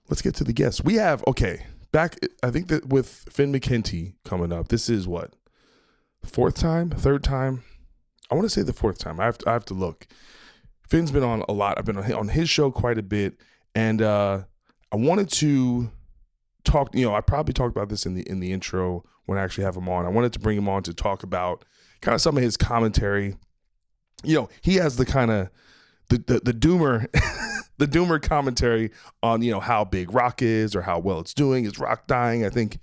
let's get to the guests. We have, back, I think that with Finn McKenty coming up, this is what? Third time? I want to say the fourth time. I have to look. Finn's been on a lot. I've been on his show quite a bit. And I wanted to talk, I probably talked about this in the intro when I actually have him on. I wanted to bring him on to talk about kind of some of his commentary. He has the kind of the doomer the doomer commentary on how big rock is or how well it's doing. Is rock dying? I think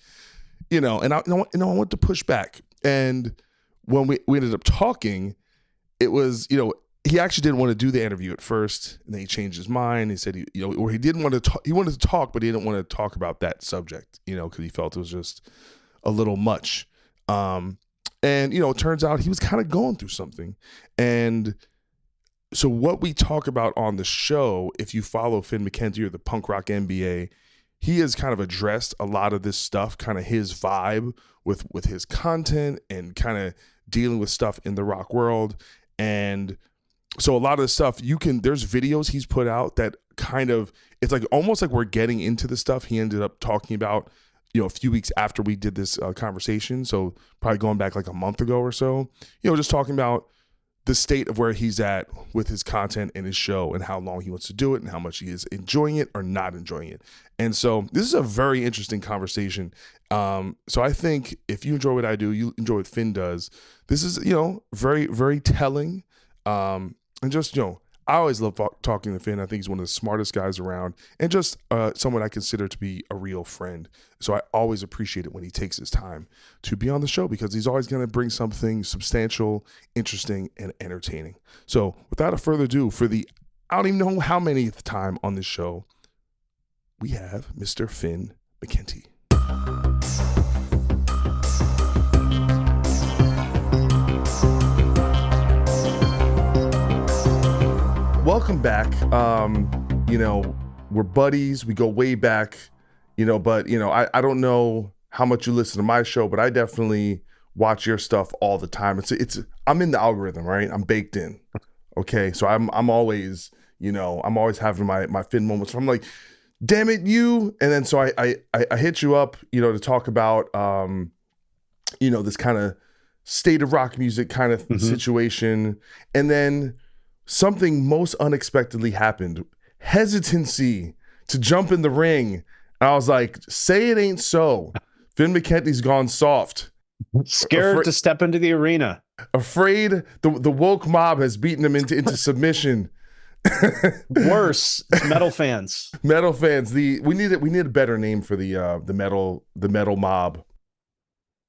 and I want to push back. And when we ended up talking, it was he actually didn't want to do the interview at first, and then he changed his mind. He said or he didn't want to talk. He wanted to talk, but he didn't want to talk about that subject, because he felt it was just a little much. And it turns out he was kind of going through something. And so what we talk about on the show, if you follow Finn McKenty or the Punk Rock MBA, he has kind of addressed a lot of this stuff, kind of his vibe with his content and kind of dealing with stuff in the rock world. And so a lot of the stuff there's videos he's put out that kind of, it's like almost like we're getting into the stuff he ended up talking about, a few weeks after we did this conversation. So probably going back like a month ago or so, just talking about the state of where he's at with his content and his show and how long he wants to do it and how much he is enjoying it or not enjoying it. And so this is a very interesting conversation. So I think if you enjoy what I do, you enjoy what Finn does. This is, very, very telling. And just, I always love talking to Finn. I think he's one of the smartest guys around and just someone I consider to be a real friend. So I always appreciate it when he takes his time to be on the show because he's always going to bring something substantial, interesting, and entertaining. So without further ado, I don't even know how many time on this show, we have Mr. Finn McKenty. Welcome back. We're buddies. We go way back, but I don't know how much you listen to my show, but I definitely watch your stuff all the time. I'm in the algorithm, right? I'm baked in. Okay. So I'm always, I'm always having my Finn moments. So I'm like, damn it, you. And then so I hit you up, to talk about, this kind of state of rock music kind of situation. And then something most unexpectedly happened. Hesitancy to jump in the ring. And I was like, say it ain't so. Finn McKenty's gone soft. Scared to step into the arena. Afraid the woke mob has beaten him into submission. Worse, it's metal fans. Metal fans. We need a better name for the metal mob.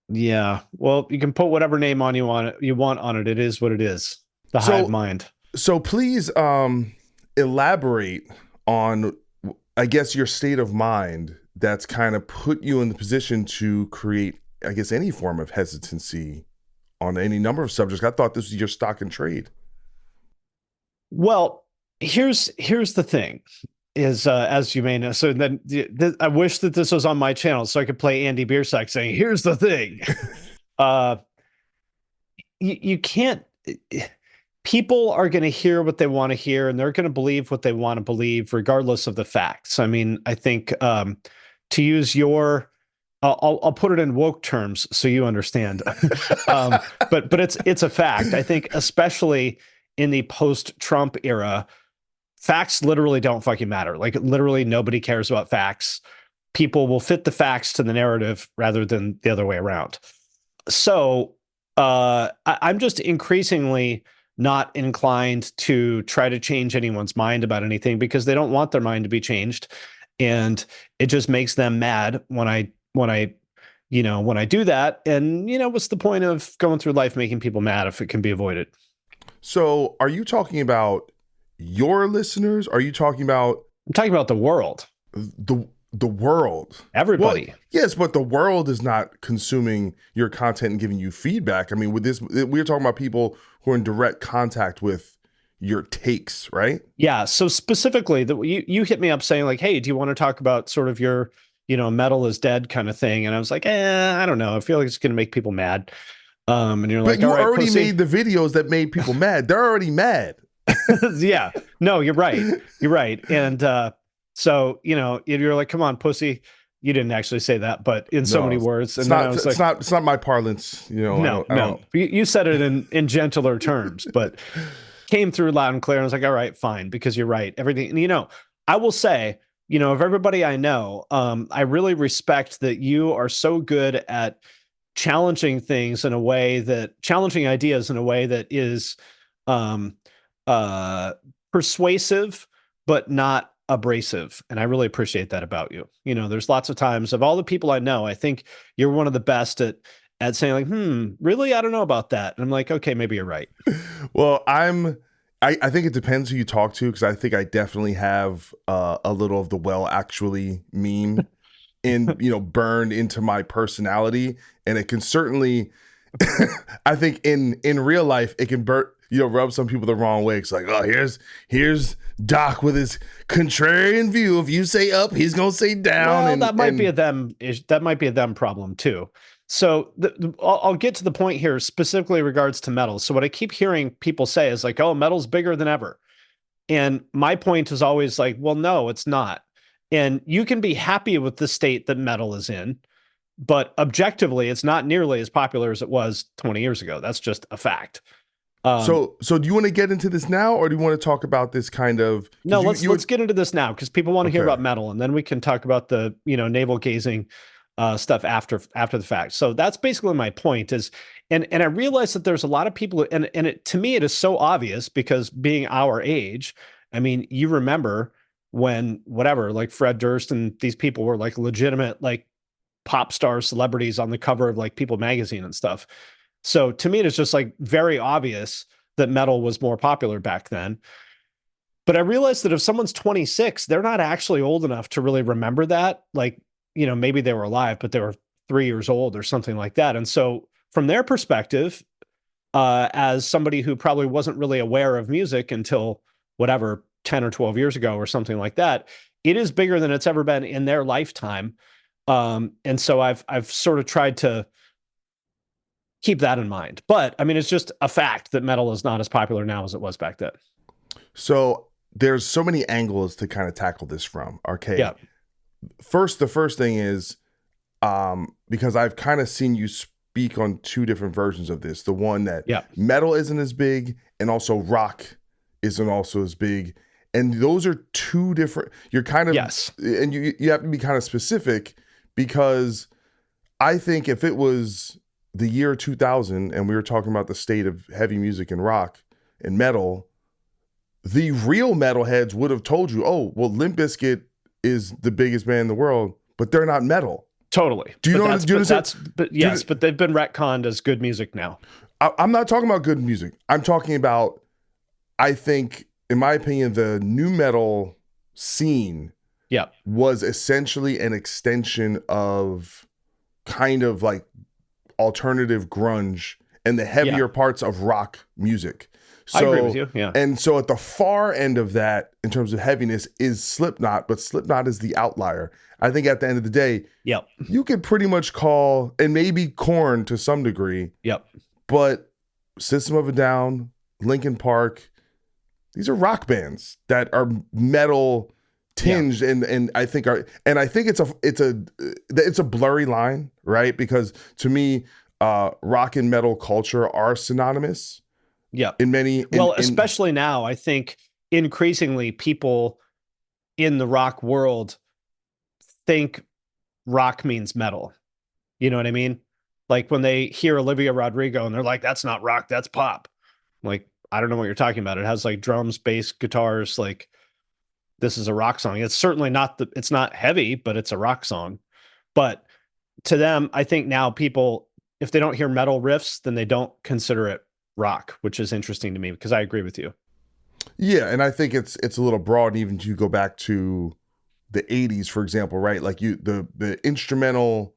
Yeah. Well, you can put whatever name on you want on it. It is what it is. The hive mind. So please elaborate on, I guess, your state of mind that's kind of put you in the position to create, I guess, any form of hesitancy on any number of subjects. I thought this was your stock and trade. Well, here's the thing is, as you may know, so then I wish that this was on my channel so I could play Andy Biersack saying, here's the thing. You can't... People are going to hear what they want to hear, and they're going to believe what they want to believe, regardless of the facts. I mean, I think to use I'll put it in woke terms so you understand. But it's a fact. I think, especially in the post-Trump era, facts literally don't fucking matter. Like literally, nobody cares about facts. People will fit the facts to the narrative rather than the other way around. So I'm just increasingly not inclined to try to change anyone's mind about anything because they don't want their mind to be changed. And it just makes them mad when I do that. And, what's the point of going through life making people mad if it can be avoided? So are you talking about your listeners? Are you talking about... I'm talking about the world. The world. Everybody. Well, yes, but the world is not consuming your content and giving you feedback. I mean, with this, we're talking about people who are in direct contact with your takes, right? Yeah. So specifically, you hit me up saying like, hey, do you want to talk about sort of your, metal is dead kind of thing? And I was like, I don't know. I feel like it's going to make people mad. And you're like, but you already made the videos that made people mad. They're already mad. Yeah. No, you're right. You're right. And So, you're like, come on, pussy. You didn't actually say that, but in so many No, words. it's And then I not. was It's like, not. It's not my parlance. no, I don't. no. You said it in gentler terms, but came through loud and clear. And I was like, all right, fine, because you're right. Everything, and, I will say, of everybody I know, I really respect that you are so good at challenging challenging ideas in a way that is um, uh, persuasive, but not abrasive. And I really appreciate that about you. There's lots of times of all the people I know, I think you're one of the best at saying like, really? I don't know about that. And I'm like, okay, maybe you're right. Well, I think it depends who you talk to, because I think I definitely have a little of the well actually meme burned into my personality, and it can certainly I think in real life it can rub some people the wrong way. It's like, oh, here's Doc with his contrarian view. If you say up, he's gonna say down. Well, And that might be a them problem too. So I'll get to the point here specifically in regards to metal. So what I keep hearing people say is like, oh, metal's bigger than ever. And my point is always like, well, no, it's not. And you can be happy with the state that metal is in, but objectively, it's not nearly as popular as it was 20 years ago. That's just a fact. So do you want to get into this now, or do you want to talk about this kind of? No, let's get into this now, because people want to hear about metal, and then we can talk about the navel gazing stuff after the fact. So that's basically my point is, and I realize that there's a lot of people, and to me it is so obvious, because being our age, I mean, you remember when whatever, like Fred Durst and these people were like legitimate like pop star celebrities on the cover of like People magazine and stuff. So to me, it's just like very obvious that metal was more popular back then. But I realized that if someone's 26, they're not actually old enough to really remember that. Like, maybe they were alive, but they were 3 years old or something like that. And so from their perspective, as somebody who probably wasn't really aware of music until whatever, 10 or 12 years ago or something like that, it is bigger than it's ever been in their lifetime. And so I've sort of tried to keep that in mind. But I mean, it's just a fact that metal is not as popular now as it was back then. So there's so many angles to kind of tackle this from. Okay. Yeah. The first thing is, because I've kind of seen you speak on two different versions of this. The one that metal isn't as big, and also rock isn't also as big. And those are two different, you're kind of, yes. And you have to be kind of specific, because I think if it was the year 2000 and we were talking about the state of heavy music and rock and metal, the real metalheads would have told you, oh, well, Limp Bizkit is the biggest band in the world, but they're not metal. Totally. Do you know what I'm saying? But they've been retconned as good music now. I'm not talking about good music. I'm talking about, I think, in my opinion, the new metal scene was essentially an extension of kind of like alternative grunge and the heavier parts of rock music. So, I agree with you. Yeah. And so at the far end of that, in terms of heaviness, is Slipknot, but Slipknot is the outlier. I think at the end of the day, you could pretty much call, and maybe Korn to some degree, but System of a Down, Linkin Park, these are rock bands that are metal tinged, and I think it's a blurry line, right? Because to me, rock and metal culture are synonymous. Especially now, I think increasingly people in the rock world think rock means metal. You know what I mean? Like when they hear Olivia Rodrigo and they're like, that's not rock, that's pop. Like, I don't know what you're talking about. It has like drums, bass, guitars. Like, this is a rock song. It's certainly it's not heavy, but it's a rock song. But to them, I think now people, if they don't hear metal riffs, then they don't consider it rock, which is interesting to me, because I agree with you. Yeah, and I think it's a little broad. And even if you go back to the 80s, for example, right? Like the instrumental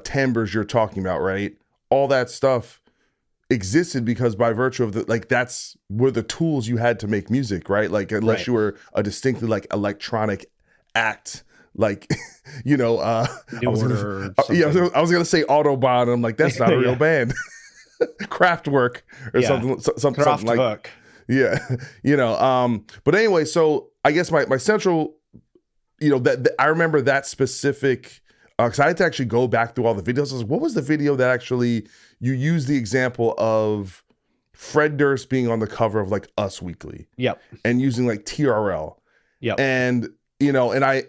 timbres you're talking about, right? All that stuff existed because by virtue of that's were the tools you had to make music, right? Like unless you were a distinctly like electronic act, like I was gonna say Autobahn, and I'm like, that's not a real band. Kraftwerk or something like but anyway, so I guess my central I remember that specific, because I had to actually go back through all the videos. I was like, what was the video that actually you used the example of Fred Durst being on the cover of like Us Weekly, Yep. and using like TRL, Yep. and when I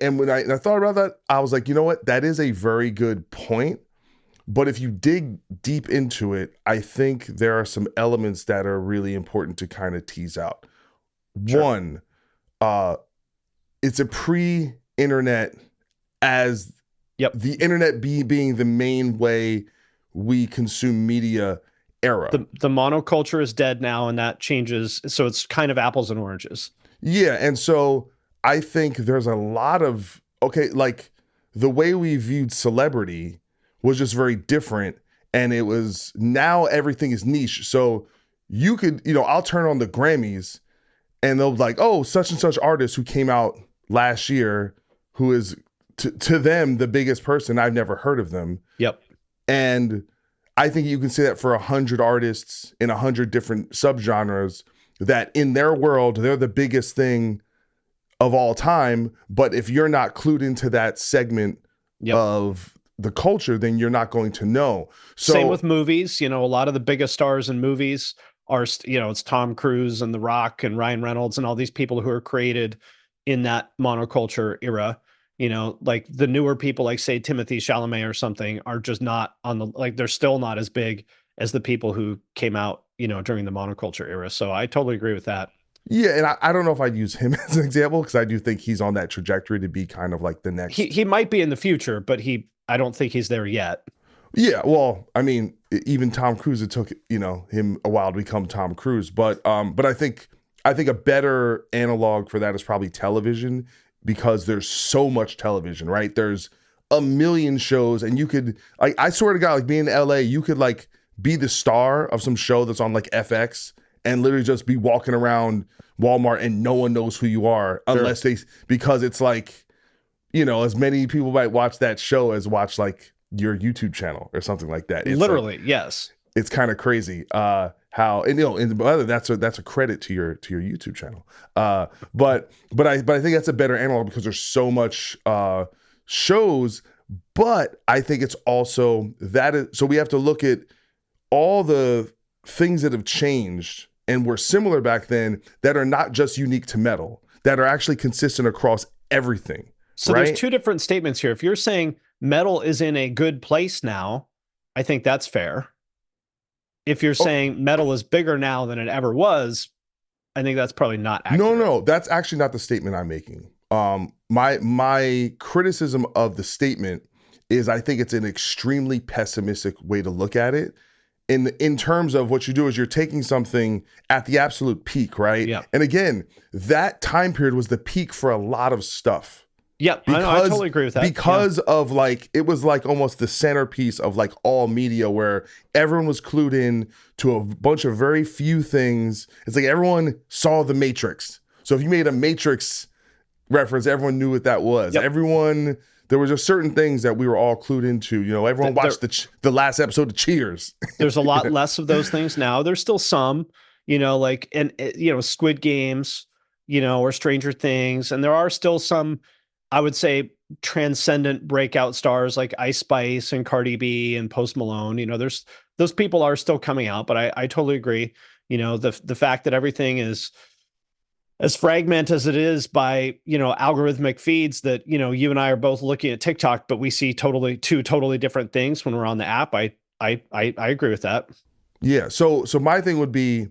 thought about that, I was like, you know what, that is a very good point. But if you dig deep into it, I think there are some elements that are really important to kind of tease out. Sure. One, it's a pre-internet, as the internet being the main way we consume media era. The monoculture is dead now, and that changes. So it's kind of apples and oranges. Yeah. And so I think there's a lot of, like the way we viewed celebrity was just very different. And it was, now everything is niche. So you could, I'll turn on the Grammys and they'll be like, oh, such and such artist who came out last year, who is to them the biggest person. I've never heard of them. Yep. And I think you can say that for 100 artists in 100 different subgenres, that in their world, they're the biggest thing of all time. But if you're not clued into that segment of the culture, then you're not going to know. So, same with movies. A lot of the biggest stars in movies are, it's Tom Cruise and The Rock and Ryan Reynolds and all these people who are created in that monoculture era. Like the newer people, like say Timothy Chalamet or something, are just not on the, like, they're still not as big as the people who came out, during the monoculture era. So I totally agree with that. Yeah, and I don't know if I'd use him as an example, because I do think he's on that trajectory to be kind of like the next. He might be in the future, but I don't think he's there yet. Yeah, well, I mean, even Tom Cruise, it took him a while to become Tom Cruise, but I think a better analog for that is probably television, because there's so much television, right? There's a million shows, and you could, like, I swear to God, like, being in LA, you could like be the star of some show that's on like FX and literally just be walking around Walmart and no one knows who you are, unless because it's like, as many people might watch that show as watch like your YouTube channel or something like that. It's literally, like, yes. It's kind of crazy how, and that's a credit to your YouTube channel. But I think that's a better analog, because there's so much shows. But I think it's also so we have to look at all the things that have changed and were similar back then, that are not just unique to metal, that are actually consistent across everything. So there's two different statements here. If you're saying metal is in a good place now, I think that's fair. If you're saying metal is bigger now than it ever was, I think that's probably not accurate. No, that's actually not the statement I'm making. My criticism of the statement is, I think it's an extremely pessimistic way to look at it. In terms of what you do is you're taking something at the absolute peak, right? Yeah. And again, that time period was the peak for a lot of stuff. Yep, I totally agree with that. Because of like, it was like almost the centerpiece of like all media, where everyone was clued in to a bunch of very few things. It's like everyone saw The Matrix. So if you made a Matrix reference, everyone knew what that was. Yep. There were just certain things that we were all clued into. Everyone watched the last episode of Cheers. There's a lot less of those things now. There's still some, like, and Squid Games, or Stranger Things. And there are still some, I would say, transcendent breakout stars like Ice Spice and Cardi B and Post Malone. There's, those people are still coming out, but I totally agree. The fact that everything is as fragmented as it is by, algorithmic feeds, that, you and I are both looking at TikTok, but we see two totally different things when we're on the app. I agree with that. Yeah. So my thing would be,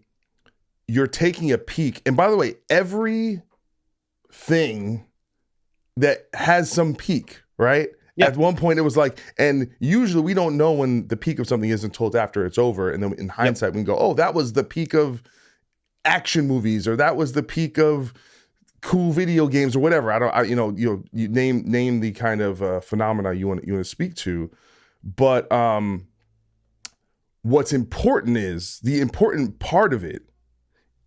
you're taking a peek. And by the way, every thing that has some peak, right? Yep. At one point it was like, and usually we don't know when the peak of something is until after it's over. And then in hindsight, we can go, oh, that was the peak of action movies, or that was the peak of cool video games, or whatever. You name the kind of phenomena you want to speak to. But what's important is, the important part of it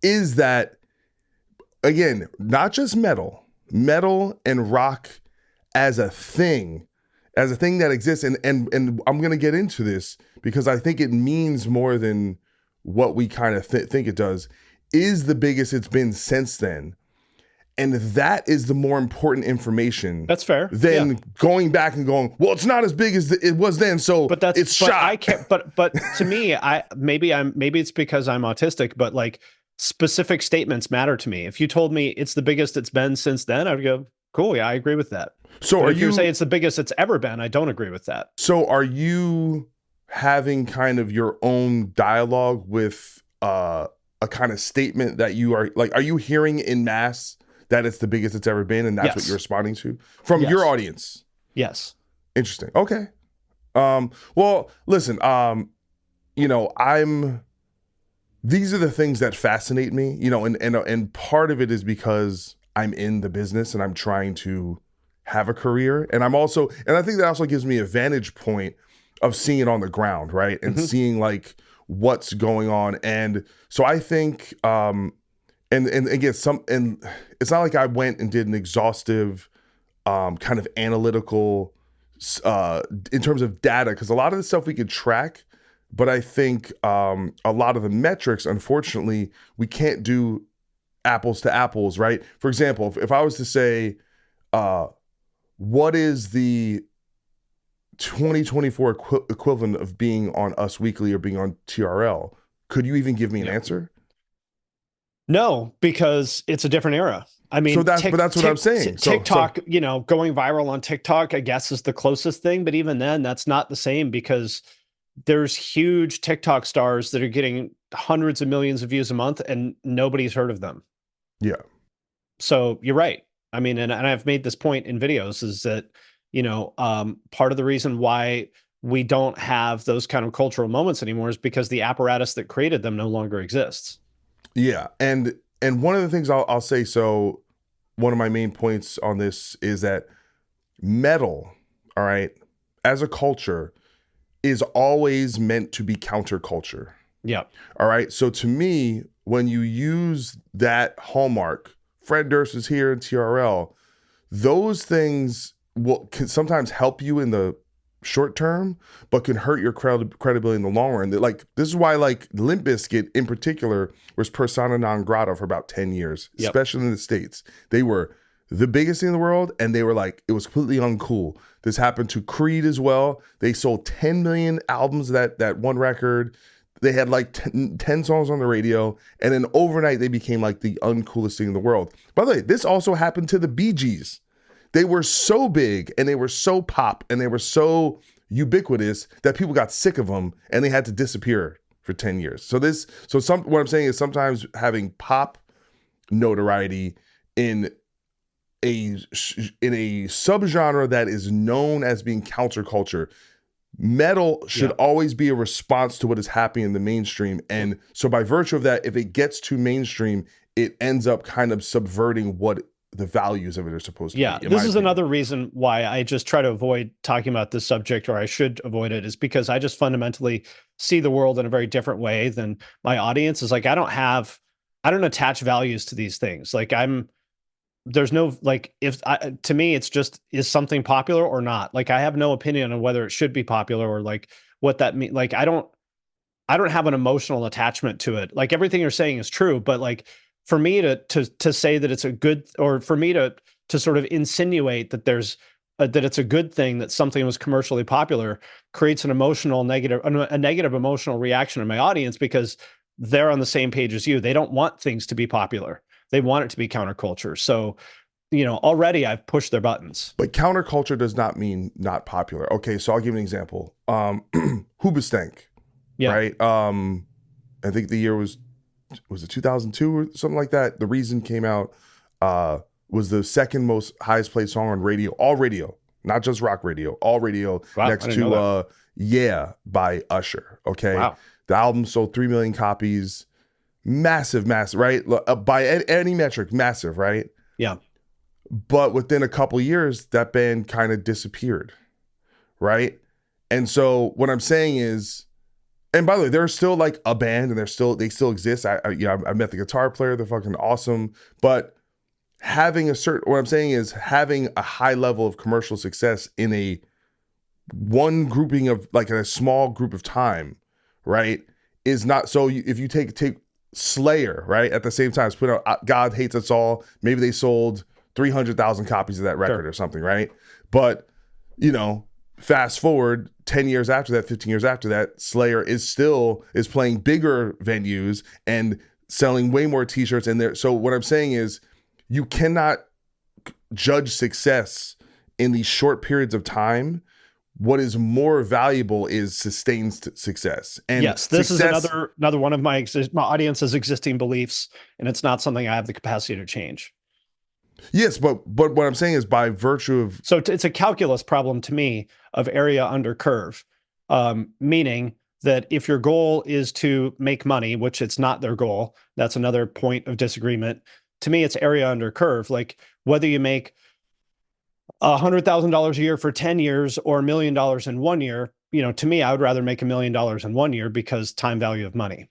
is that, again, not just metal and rock as a thing that exists. And I'm going to get into this because I think it means more than what we kind of think it does, is the biggest it's been since then. And that is the more important information. That's fair. Than going back and going, well, it's not as big as it was then, so it's shot. I can't. But to me, maybe it's because I'm autistic, but like specific statements matter to me. If you told me it's the biggest it's been since then, I'd go, cool, yeah, I agree with that. So but if you say it's the biggest it's ever been, I don't agree with that. So are you having kind of your own dialogue with a kind of statement that you are like, are you hearing in mass that it's the biggest it's ever been, and that's what you're responding to from your audience? Yes. Interesting. Okay. Well, listen, you know, these are the things that fascinate me, you know, and part of it is because I'm in the business and I'm trying to have a career. And I think that also gives me a vantage point of seeing it on the ground, right? And seeing like what's going on. And so I think, and again, and it's not like I went and did an exhaustive kind of analytical in terms of data, because a lot of the stuff we could track, but I think a lot of the metrics, unfortunately, we can't do apples to apples, right? For example, if I was to say, what is the 2024 equivalent of being on Us Weekly or being on TRL? Could you even give me an answer? No, because it's a different era. I mean, but that's what I'm saying. TikTok, you know, going viral on TikTok, I guess, is the closest thing. But even then, that's not the same, because there's huge TikTok stars that are getting hundreds of millions of views a month and nobody's heard of them. Yeah. So you're right. I mean, and I've made this point in videos, is that, you know, part of the reason why we don't have those kind of cultural moments anymore is because the apparatus that created them no longer exists. Yeah. And one of the things I'll say, so one of my main points on this is that metal, all right, as a culture is always meant to be counterculture. Yeah. All right. So to me, when you use that hallmark, Fred Durst is here in TRL, those things can sometimes help you in the short term, but can hurt your credibility in the long run. Like, this is why, like, Limp Bizkit in particular was persona non grata for about 10 years, especially in the States. They were the biggest thing in the world, and they were like, it was completely uncool. This happened to Creed as well. They sold 10 million albums, that one record. They had like 10 songs on the radio, and then overnight they became like the uncoolest thing in the world. By the way, this also happened to the Bee Gees. They were so big and they were so pop and they were so ubiquitous that people got sick of them and they had to disappear for 10 years. What I'm saying is sometimes having pop notoriety in a subgenre that is known as being counterculture, metal should always be a response to what is happening in the mainstream. And so by virtue of that, if it gets too mainstream, it ends up kind of subverting what the values of it are supposed to be. Yeah, this is another reason why I just try to avoid talking about this subject, or I should avoid it, is because I just fundamentally see the world in a very different way than my audience. Is like, I don't attach values to these things. Like, there's no, like, to me, it's just, is something popular or not? Like, I have no opinion on whether it should be popular or like what that means. Like, I don't have an emotional attachment to it. Like, everything you're saying is true, but like, for me to say that it's a good, or for me to sort of insinuate that that it's a good thing that something was commercially popular, creates a negative emotional reaction in my audience, because they're on the same page as you. They don't want things to be popular. They want it to be counterculture. So, you know, already I've pushed their buttons. But counterculture does not mean not popular. Okay, so I'll give you an example. Hoobastank, right? I think the year was it 2002 or something like that? The Reason came out, was the second most highest played song on radio, all radio, not just rock radio, all radio, next to Yeah by Usher. Okay. Wow. The album sold 3 million copies. Massive, right? By any metric, massive, right? Yeah. But within a couple years, that band kind of disappeared, right? And so what I'm saying is, and by the way, they're still like a band, and they still exist. I met the guitar player; they're fucking awesome. But what I'm saying is, having a high level of commercial success in a one grouping of, like, in a small group of time, right, is not. So if you take Slayer, right? At the same time, put out God Hates Us All. Maybe they sold 300,000 copies of that record or something, right? But, you know, fast forward 10 years after that, 15 years after that, Slayer is playing bigger venues and selling way more t-shirts in there. So what I'm saying is you cannot judge success in these short periods of time. What is more valuable is sustained success. And yes, this is another one of my audience's existing beliefs, and it's not something I have the capacity to change. Yes, but what I'm saying is by virtue of... So it's a calculus problem to me of area under curve, meaning that if your goal is to make money, which it's not their goal, that's another point of disagreement. To me, it's area under curve. Like whether you make $100,000 a year for 10 years or $1 million in 1 year, you know, to me, I would rather make $1 million in 1 year because time value of money.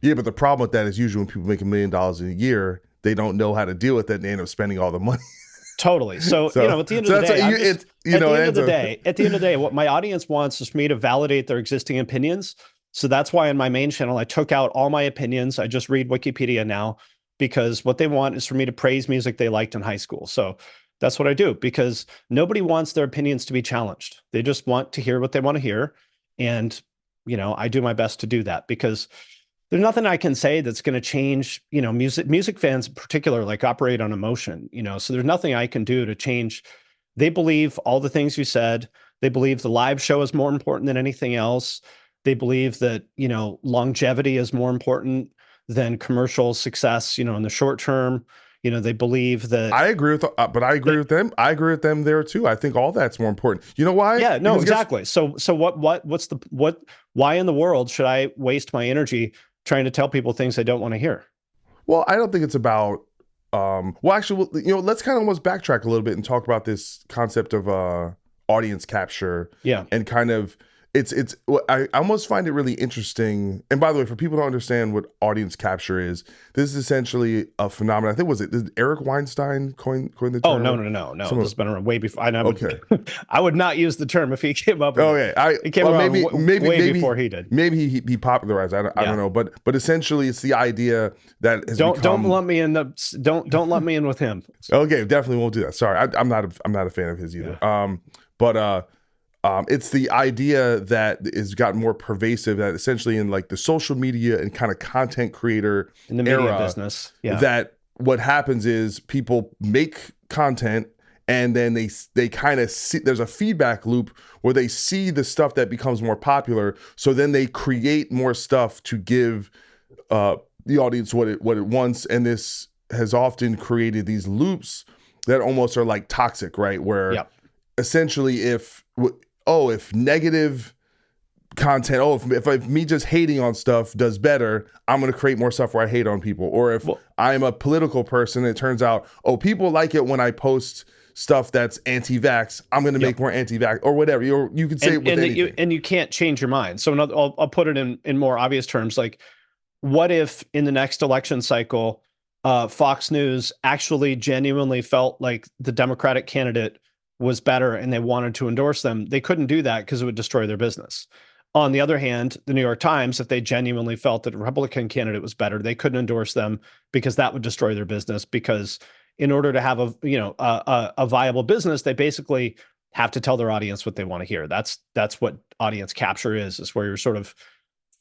Yeah, but the problem with that is usually when people make $1 million in a year, they don't know how to deal with it and they end up spending all the money. Totally. So, you know, at the end of the day, at the end of the day, what my audience wants is for me to validate their existing opinions. So that's why on my main channel, I took out all my opinions. I just read Wikipedia now because what they want is for me to praise music they liked in high school. So that's what I do because nobody wants their opinions to be challenged. They just want to hear what they want to hear. And, you know, I do my best to do that because there's nothing I can say that's going to change, you know, music fans in particular, like operate on emotion, you know, so there's nothing I can do to change. They believe all the things you said. They believe the live show is more important than anything else. They believe that, you know, longevity is more important than commercial success, you know, in the short term. You know, they believe that... I agree with, but I agree with them. I agree with them there too. I think all that's more important. You know why? Yeah, no, exactly. So why in the world should I waste my energy trying to tell people things they don't want to hear? Well, I don't think it's about, actually, you know, let's kind of almost backtrack a little bit and talk about this concept of audience capture. Yeah. And kind of, I almost find it really interesting. And by the way, for people to understand what audience capture is, this is essentially a phenomenon. I think, did Eric Weinstein coin the term? Oh, no. This has been around way before. Okay. I would not use the term if he came up with it. Okay. He came around way before he did. Maybe he popularized it. I don't know. But essentially it's the idea that has don't lump me in don't lump me in with him. Okay, definitely won't do that. Sorry. I'm not a fan of his either. Yeah. It's the idea that has gotten more pervasive that essentially in like the social media and kind of content creator in the media business, that what happens is people make content and then they kind of see there's a feedback loop where they see the stuff that becomes more popular. So then they create more stuff to give the audience what it wants. And this has often created these loops that almost are like toxic, right? Where essentially if negative content, if me just hating on stuff does better, I'm going to create more stuff where I hate on people. Or if I'm a political person, it turns out, people like it when I post stuff that's anti-vax, I'm going to make more anti-vax or whatever. You can say it with anything. And you can't change your mind. So I'll put it in more obvious terms. Like, what if in the next election cycle, Fox News actually genuinely felt like the Democratic candidate was better and they wanted to endorse them? They couldn't do that because it would destroy their business. On the other hand, the New York Times, if they genuinely felt that a Republican candidate was better, they couldn't endorse them because that would destroy their business. Because in order to have a viable business, they basically have to tell their audience what they want to hear. That's what audience capture is where you're sort of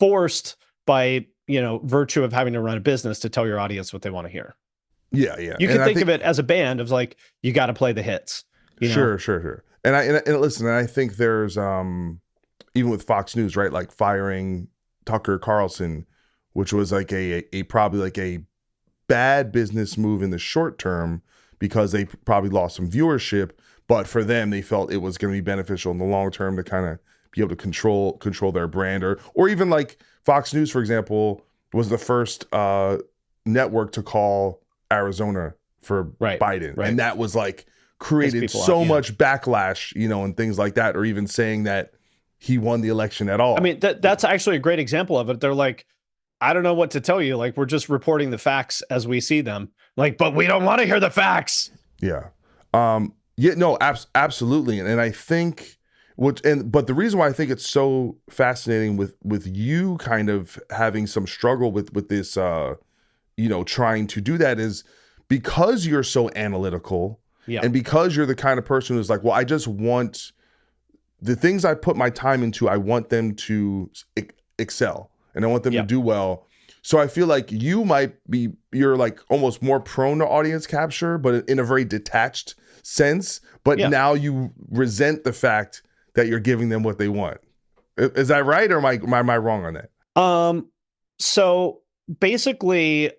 forced by, virtue of having to run a business to tell your audience what they want to hear. Yeah. You can think of it as a band of like, you got to play the hits. Sure. And listen, I think there's even with Fox News, right? Like firing Tucker Carlson, which was like a probably like a bad business move in the short term because they probably lost some viewership, but for them they felt it was going to be beneficial in the long term to kind of be able to control their brand, or even like Fox News, for example, was the first network to call Arizona for Biden, and that was like created so much backlash, and things like that, or even saying that he won the election at all. I mean, that's actually a great example of it. They're like, I don't know what to tell you. Like, we're just reporting the facts as we see them. Like, but we don't want to hear the facts. Yeah. No, absolutely. And I think, But the reason why I think it's so fascinating with you kind of having some struggle with this trying to do that is because you're so analytical, Yeah. and because you're the kind of person who's like, well, I just want the things I put my time into, I want them to excel, and I want them to Yeah. do well. So I feel like you're like almost more prone to audience capture, but in a very detached sense. But Yeah. now you resent the fact that you're giving them what they want. Is that right, or am I wrong on that? So basically,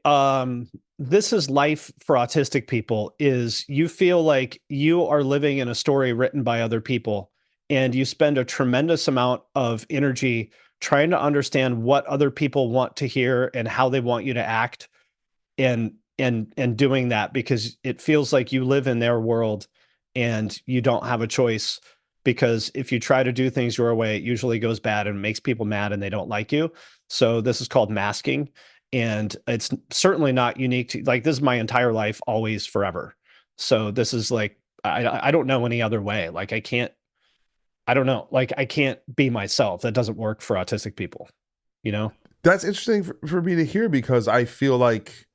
this is life for autistic people, is you feel like you are living in a story written by other people, and you spend a tremendous amount of energy trying to understand what other people want to hear and how they want you to act, and doing that because it feels like you live in their world and you don't have a choice, because if you try to do things your way, it usually goes bad and makes people mad and they don't like you. So this is called masking. And it's certainly not unique to, like, this is my entire life, always, forever. So this is like, I don't know any other way. Like, I don't know. Like, I can't be myself. That doesn't work for autistic people, you know? That's interesting for me to hear, because I feel like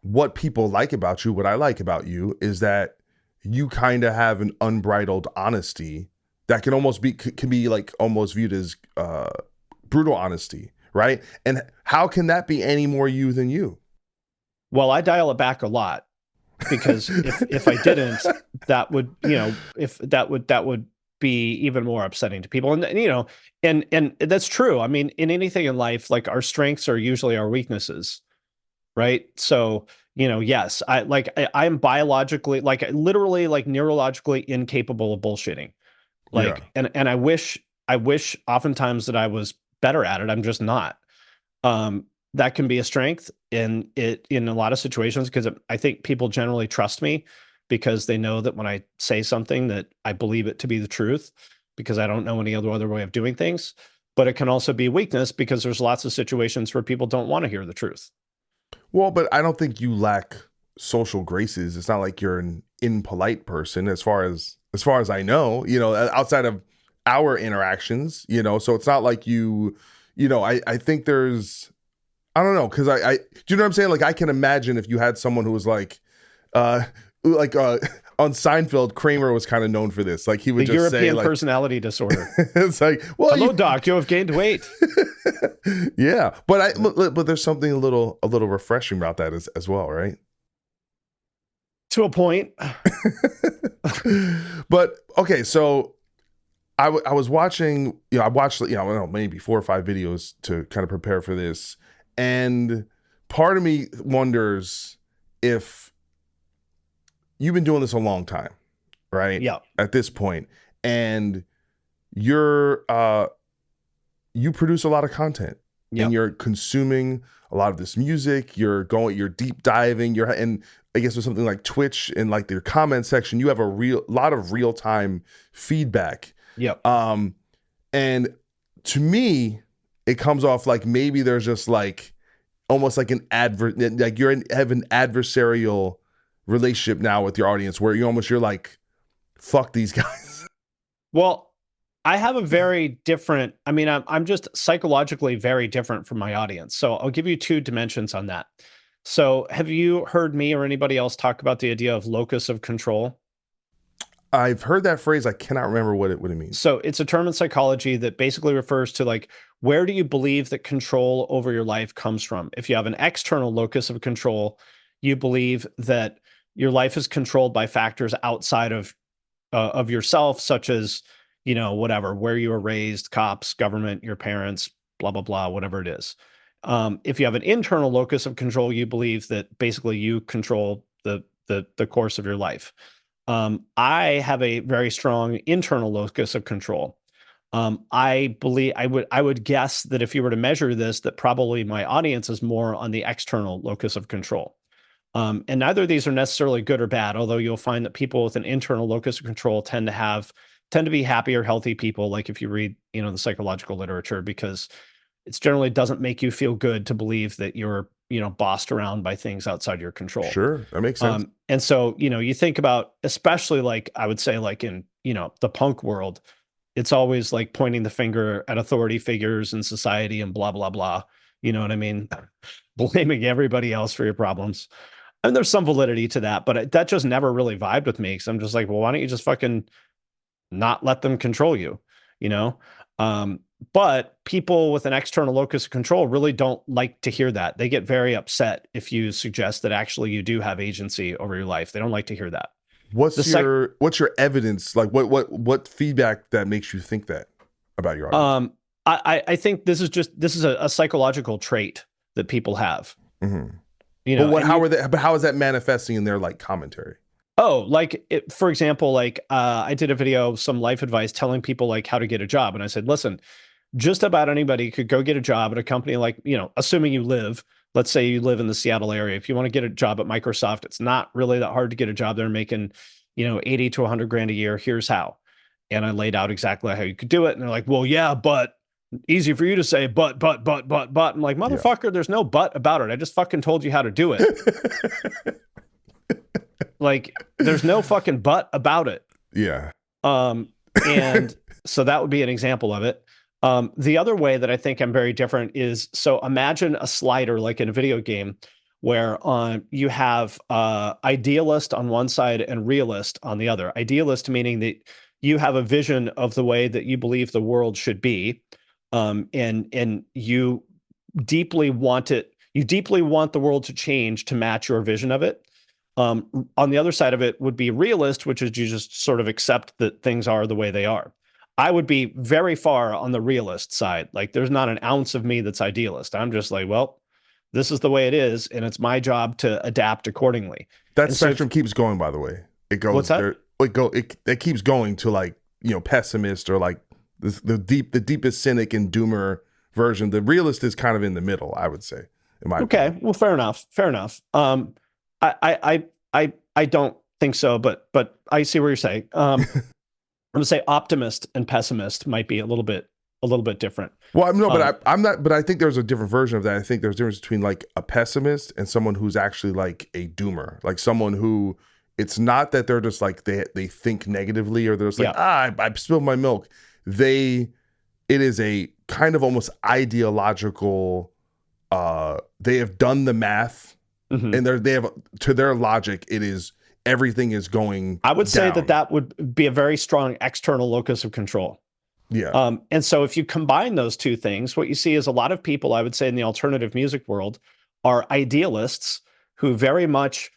what people like about you, what I like about you, is that you kind of have an unbridled honesty that can be like almost viewed as brutal honesty, right? And how can that be any more you than you? Well, I dial it back a lot, because if I didn't, that would, if that would be even more upsetting to people. And and that's true. I mean, in anything in life, like, our strengths are usually our weaknesses, right? So, yes, I'm biologically, like, literally, like, neurologically incapable of bullshitting. Yeah. Like, and I wish oftentimes that I was better at it. I'm just not. That can be a strength in a lot of situations, because I think people generally trust me because they know that when I say something, that I believe it to be the truth, because I don't know any other way of doing things. But it can also be weakness, because there's lots of situations where people don't want to hear the truth. Well, but I don't think you lack social graces. It's not like you're an impolite person, as far as I know, outside of our interactions, so it's not like I think there's, I don't know, because I do you know what I'm saying? Like, I can imagine if you had someone who was uh like on Seinfeld, Kramer was kind of known for this. Like, he would The just say, European like, personality disorder. it's like, well, Hello, doc, you have gained weight. yeah, but there's something a little refreshing about that as well, right? To a point. But okay, so I was watching, I watched, I don't know, maybe 4 or 5 videos to kind of prepare for this. And part of me wonders if you've been doing this a long time, right? Yeah. At this point, and you produce a lot of content, Yeah. and you're consuming a lot of this music. You're deep diving. And I guess with something like Twitch and like their comment section, you have a lot of real time feedback. Yeah. And to me, it comes off like maybe there's just like almost like like have an adversarial relationship now with your audience, where you're like, fuck these guys. Well, I have a very different, I mean, I'm just psychologically very different from my audience. So I'll give you 2 dimensions on that. So have you heard me or anybody else talk about the idea of locus of control? I've heard that phrase. I cannot remember what it means. So it's a term in psychology that basically refers to, like, where do you believe that control over your life comes from? If you have an external locus of control, you believe that your life is controlled by factors outside of yourself, such as, whatever, where you were raised, cops, government, your parents, blah, blah, blah, whatever it is. If you have an internal locus of control, you believe that basically you control the course of your life. I have a very strong internal locus of control. I believe I would guess that if you were to measure this, that probably my audience is more on the external locus of control. And neither of these are necessarily good or bad, although you'll find that people with an internal locus of control tend to be happier, healthy people. Like, if you read, the psychological literature, because it generally doesn't make you feel good to believe that you're, bossed around by things outside your control. Sure, that makes sense. And so, you think about, especially, like, I would say, like, in, the punk world, it's always like pointing the finger at authority figures in society and blah, blah, blah. You know what I mean? Blaming everybody else for your problems. And there's some validity to that, but that just never really vibed with me. Cause I'm just like, well, why don't you just fucking not let them control you, you know? But people with an external locus of control really don't like to hear that. They get very upset if you suggest that actually you do have agency over your life. They don't like to hear that. What's your evidence? Like what feedback that makes you think that about your argument? I think this is a psychological trait that people have. Mm-hmm. You know, but how is that manifesting in their like commentary? Oh, like for example, like I did a video, some life advice telling people like how to get a job. And I said, listen, just about anybody could go get a job at a company like, you know, assuming let's say you live in the Seattle area. If you want to get a job at Microsoft, it's not really that hard to get a job there making, you know, 80 to 100 grand a year. Here's how. And I laid out exactly how you could do it. And they're like, well, yeah, but easy for you to say, but. I'm like, motherfucker, There's no but about it. I just fucking told you how to do it. Like, there's no fucking but about it. Yeah. And so that would be an example of it. The other way that I think I'm very different is, so imagine a slider like in a video game where you have idealist on one side and realist on the other. Idealist meaning that you have a vision of the way that you believe the world should be, and you deeply want the world to change to match your vision of it. On the other side of it would be realist, which is you just sort of accept that things are the way they are. I would be very far on the realist side. Like, there's not an ounce of me that's idealist. I'm just like, well, this is the way it is, and it's my job to adapt accordingly. That spectrum keeps going, by the way. It goes. What's that? It keeps going to, like, you know, pessimist, or like the deepest cynic and doomer version. The realist is kind of in the middle, I would say. In my opinion. Well, fair enough. I don't think so, but I see what you're saying. I'm gonna say optimist and pessimist might be a little bit different. Well, no, but I'm not. But I think there's a different version of that. I think there's a difference between like a pessimist and someone who's actually like a doomer, like someone who, it's not that they're just like they think negatively, or they're just like, I spilled my milk. It is a kind of almost ideological. They have done the math. Mm-hmm. And they have, to their logic, it is, everything is going I would down. say that would be a very strong external locus of control. Yeah. And so if you combine those two things, what you see is a lot of people, I would say, in the alternative music world are idealists who very much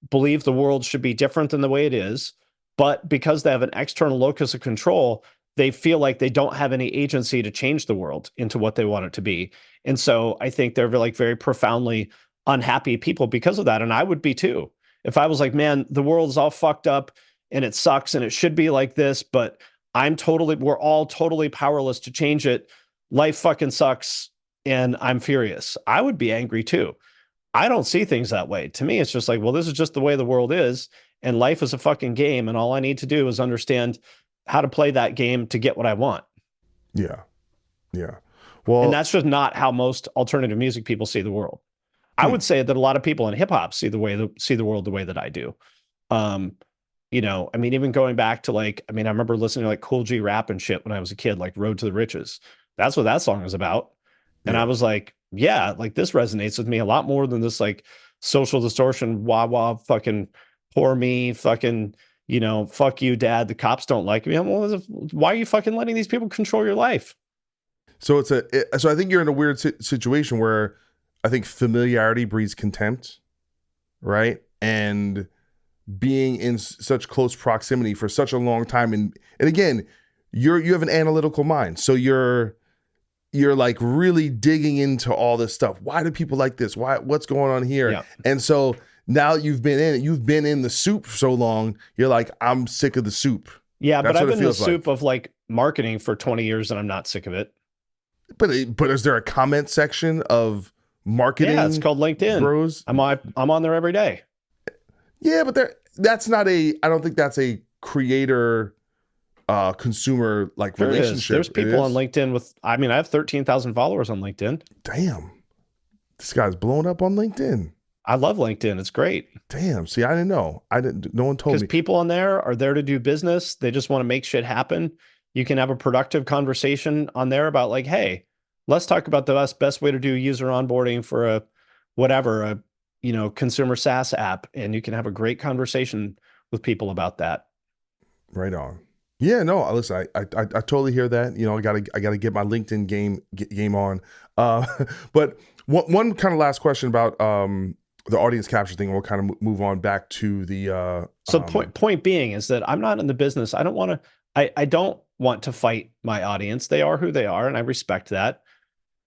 believe the world should be different than the way it is. But because they have an external locus of control, they feel like they don't have any agency to change the world into what they want it to be. And so I think they're like very profoundly unhappy people because of that. And I would be too. If I was like, man, the world's all fucked up and it sucks and it should be like this, but we're all totally powerless to change it. Life fucking sucks and I'm furious. I would be angry too. I don't see things that way. To me, it's just like, well, this is just the way the world is, and life is a fucking game, and all I need to do is understand how to play that game to get what I want. Yeah. Yeah. Well, and that's just not how most alternative music people see the world. I would say that a lot of people in hip hop see the world the way that I do. You know, I mean, even going back to like, I remember listening to like Cool G rap and shit when I was a kid, like Road to the Riches. That's what that song is about. And I was like, yeah, like this resonates with me a lot more than this like social distortion, wah wah, fucking poor me, fucking, you know, fuck you, dad. The cops don't like me. Well, why are you fucking letting these people control your life? So so I think you're in a weird situation where I think familiarity breeds contempt, right? And being in such close proximity for such a long time, and again, you have an analytical mind, so you're like really digging into all this stuff. Why do people like this? What's going on here? Yeah. And so now you've been in the soup for so long, you're like, I'm sick of the soup. Yeah, but I've been in the soup of like marketing for 20 years and I'm not sick of it. But is there a comment section of marketing? Yeah, it's called LinkedIn. Bros. I'm on there every day. Yeah, but I don't think that's a creator consumer like relationship. There's people on LinkedIn with, I have 13,000 followers on LinkedIn. Damn. This guy's blowing up on LinkedIn. I love LinkedIn. It's great. Damn. See, I didn't know. No one told me. Because people on there are there to do business. They just want to make shit happen. You can have a productive conversation on there about like, hey, let's talk about the best way to do user onboarding for a whatever, a consumer SaaS app, and you can have a great conversation with people about that. Right on. Yeah, no, listen, I totally hear that. I gotta get my LinkedIn game on. But one kind of last question about the audience capture thing. We'll kind of move on back to the. So point being is that I'm not in the business. I don't want to fight my audience. They are who they are, and I respect that.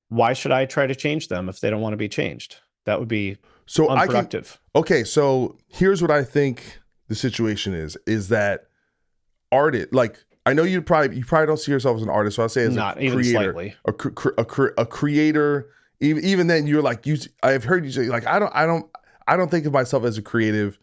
Why should I try to change them if they don't want to be changed? That would be unproductive. Okay, so here's what I think the situation is that artist, like, I know you probably don't see yourself as an artist, so I'll say as not a even creator, slightly. a creator. Even then, you're like, I've heard you say like, I don't think of myself as a creative.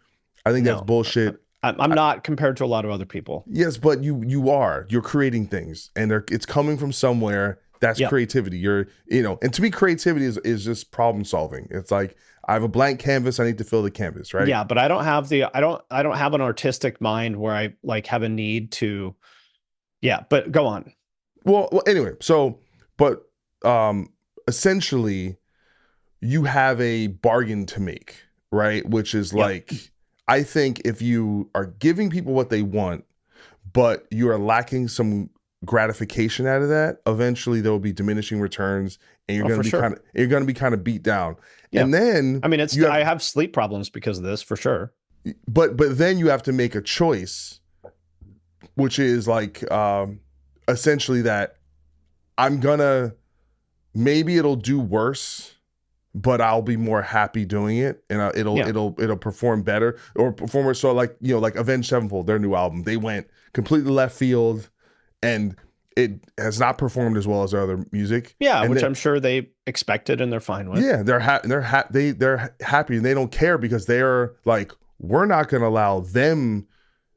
I think that's bullshit. I'm not compared to a lot of other people. Yes, but you're creating things, and it's coming from somewhere. That's creativity. And to me, creativity is just problem solving. It's like, I have a blank canvas. I need to fill the canvas, right? Yeah, but I don't have an artistic mind where I like have a need to. Yeah, but go on. Well, anyway, but essentially, you have a bargain to make, right? Which is like, I think if you are giving people what they want, but you are lacking some gratification out of that, eventually there will be diminishing returns, and you're going to be kind of beat down. Yeah. And then, I mean, I have sleep problems because of this, for sure. But then you have to make a choice, which is like essentially that maybe it'll do worse, but I'll be more happy doing it, and it'll perform better or perform worse. So like Avenged Sevenfold, their new album, they went completely left field, and it has not performed as well as their other music. Yeah, which I'm sure they expected and they're fine with. Yeah, they're happy, and they don't care because they're like, we're not going to allow them.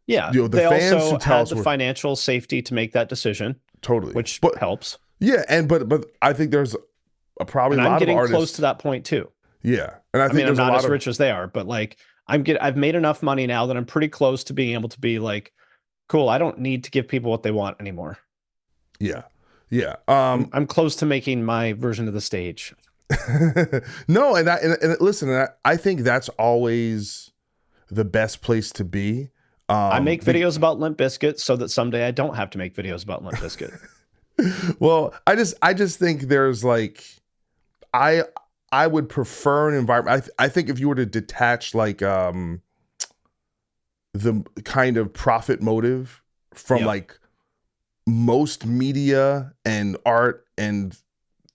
Yeah, they fans also had the financial safety to make that decision. Totally, which helps. Yeah, but I think there's probably a lot of artists. I'm getting close to that point too. Yeah, and I think I'm not as rich as they are, but like I've made enough money now that I'm pretty close to being able to be like, cool, I don't need to give people what they want anymore. Yeah. Yeah. I'm close to making my version of the stage. No, and listen, I think that's always the best place to be. I make videos about Limp Bizkit so that someday I don't have to make videos about Limp Bizkit. Well, I just think there's like, I would prefer an environment. I think if you were to detach like the kind of profit motive from like most media and art and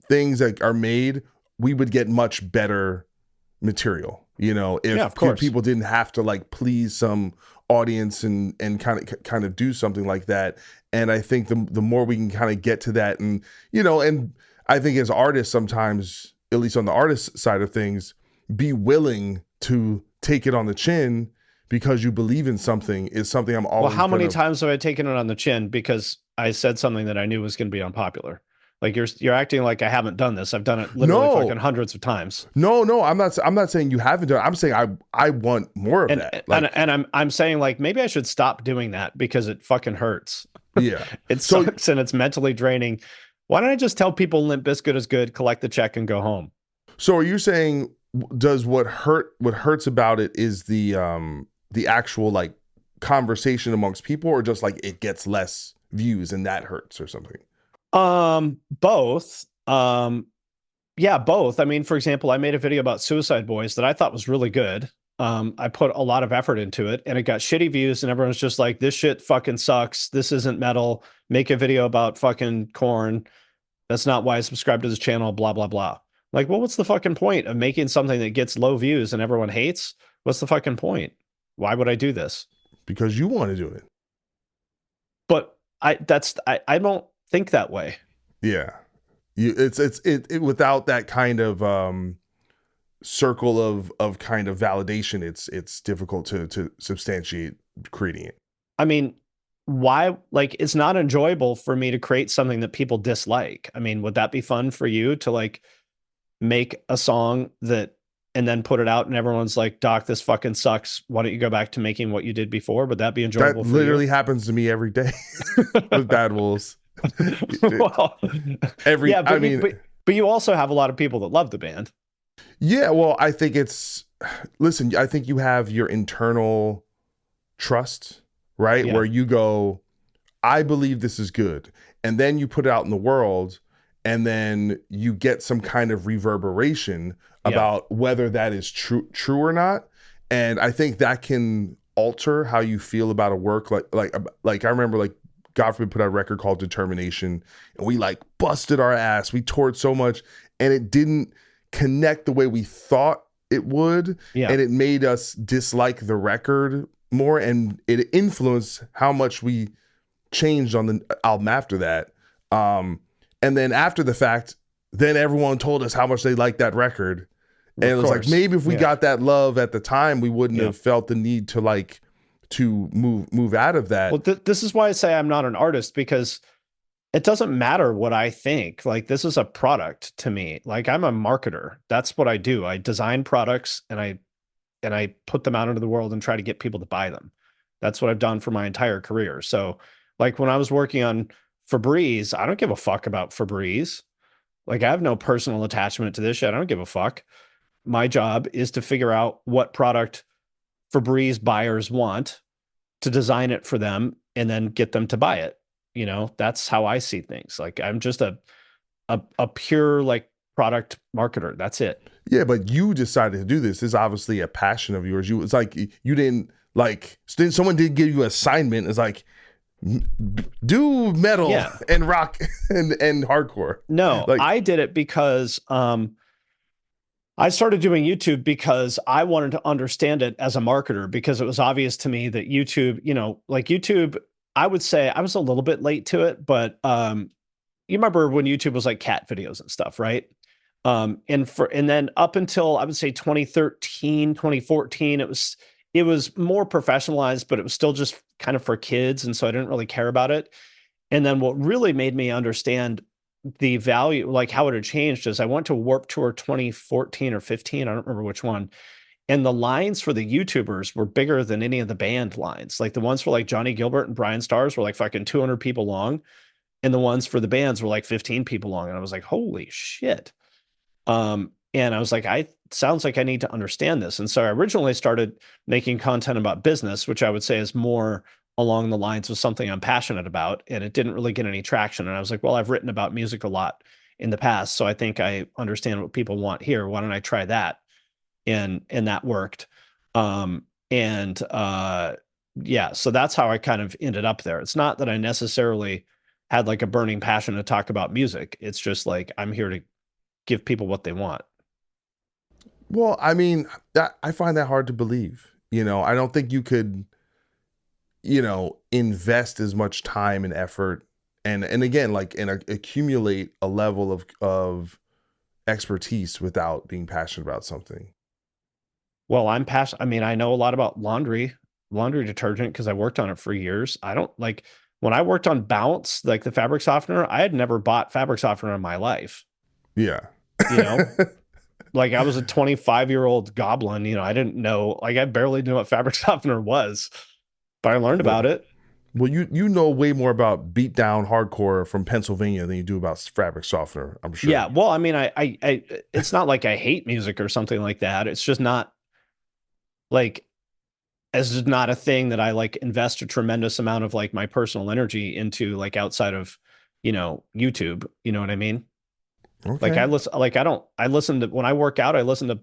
things that are made, we would get much better material. If people didn't have to like please some audience and kind of do something like that. And I think the more we can kind of get to that, and and I think as artists sometimes, at least on the artist side of things, be willing to take it on the chin because you believe in something is something I'm always. Well, how many times have I taken it on the chin because I said something that I knew was going to be unpopular? Like you're acting like I haven't done this. I've done it literally fucking hundreds of times. No, I'm not saying you haven't done it. I'm saying I want more of that. Like, and I'm saying like maybe I should stop doing that because it fucking hurts. Yeah. It sucks and it's mentally draining. Why don't I just tell people Limp Bizkit is good, collect the check and go home? So are you saying does what hurts about it is the actual like conversation amongst people, or just like it gets less views and that hurts or something? Both. Yeah, both. I mean, for example, I made a video about Suicide Boys that I thought was really good. I put a lot of effort into it and it got shitty views and everyone's just like, this shit fucking sucks. This isn't metal. Make a video about fucking Korn. That's not why I subscribe to this channel, blah, blah, blah. Like, well, what's the fucking point of making something that gets low views and everyone hates? What's the fucking point? Why would I do this? Because you want to do it. But I don't think that way. Yeah. It without that kind of circle of kind of validation, it's difficult to substantiate creating it. I mean, why? Like, it's not enjoyable for me to create something that people dislike. I mean, would that be fun for you to like make a song that and then put it out and everyone's like, Doc, this fucking sucks. Why don't you go back to making what you did before? Would that be That enjoyable for literally you? happens to me every day with Bad Wolves. Well, Every, yeah, I mean, but you also have a lot of people that love the band. yeah, well, I think it's, listen, I think you have your internal trust, right? Yeah. Where you go, I believe this is good. And then you put it out in the world, and then you get some kind of reverberation Yeah. about whether that is true or not. And I think that can alter how you feel about a work. Like I remember, like, God forbid, put out a record called Determination, and we like busted our ass. We toured so much, and it didn't connect the way we thought it would. Yeah. And it made us dislike the record more, and it influenced how much we changed on the album after that. And then after the fact, then everyone told us how much they liked that record. And Of it was course. like, maybe if we Yeah. got that love at the time, we wouldn't Yeah. have felt the need to like to move out of that. Well, this is why I say I'm not an artist, because it doesn't matter what I think. Like, this is a product to me. Like, I'm a marketer. That's what I do. I design products and I put them out into the world and try to get people to buy them. That's what I've done for my entire career. So, like, when I was working on Febreze, I don't give a fuck about Febreze. Like, I have no personal attachment to this shit. I don't give a fuck. My job is to figure out what product Febreze buyers want, to design it for them, and then get them to buy it. You know, that's how I see things. Like, I'm just a pure like product marketer. That's it. Yeah, but you decided to do this. This is obviously a passion of yours. It's like you didn't like, someone did give you an assignment. It's like, do metal Yeah. and rock and hardcore. No, Like, I did it because I started doing YouTube because I wanted to understand it as a marketer, because it was obvious to me that YouTube, you know, like YouTube, I would say I was a little bit late to it, but you remember when YouTube was like cat videos and stuff, right? And then up until I would say 2013, 2014, it was more professionalized, but it was still just kind of for kids, and so I didn't really care about it. And then what really made me understand the value, like how it had changed, is I went to Warped Tour 2014 or 15, I don't remember which one. And the lines for the YouTubers were bigger than any of the band lines. Like, the ones for like Johnny Gilbert and Brian Stars were like fucking 200 people long. And the ones for the bands were like 15 people long. And I was like, holy shit. And I was like, sounds like I need to understand this. And so I originally started making content about business, which I would say is more along the lines of something I'm passionate about. And it didn't really get any traction. And I was like, well, I've written about music a lot in the past, so I think I understand what people want here. Why don't I try that? And that worked. Yeah, so that's how I kind of ended up there. It's not that I necessarily had like a burning passion to talk about music. It's just like, I'm here to give people what they want. well, I mean, I find that hard to believe. You know, I don't think you could, you know, invest as much time and effort and again, like, and accumulate a level of expertise without being passionate about something. Well, I'm passionate. I mean, I know a lot about laundry detergent because I worked on it for years. I don't like, when I worked on Bounce, like the fabric softener, I had never bought fabric softener in my life. Yeah. You know, like, I was a 25-year-old goblin. You know, I didn't know, like, I barely knew what fabric softener was, but I learned about it. Well, you know way more about beatdown hardcore from Pennsylvania than you do about fabric softener, I'm sure. Yeah. Well, I mean, I it's not like I hate music or something like that. It's just not like, it's just not a thing that I like invest a tremendous amount of like my personal energy into, like, outside of, you know, YouTube. You know what I mean? Okay. Like, I listen to, when I work out, I listen to,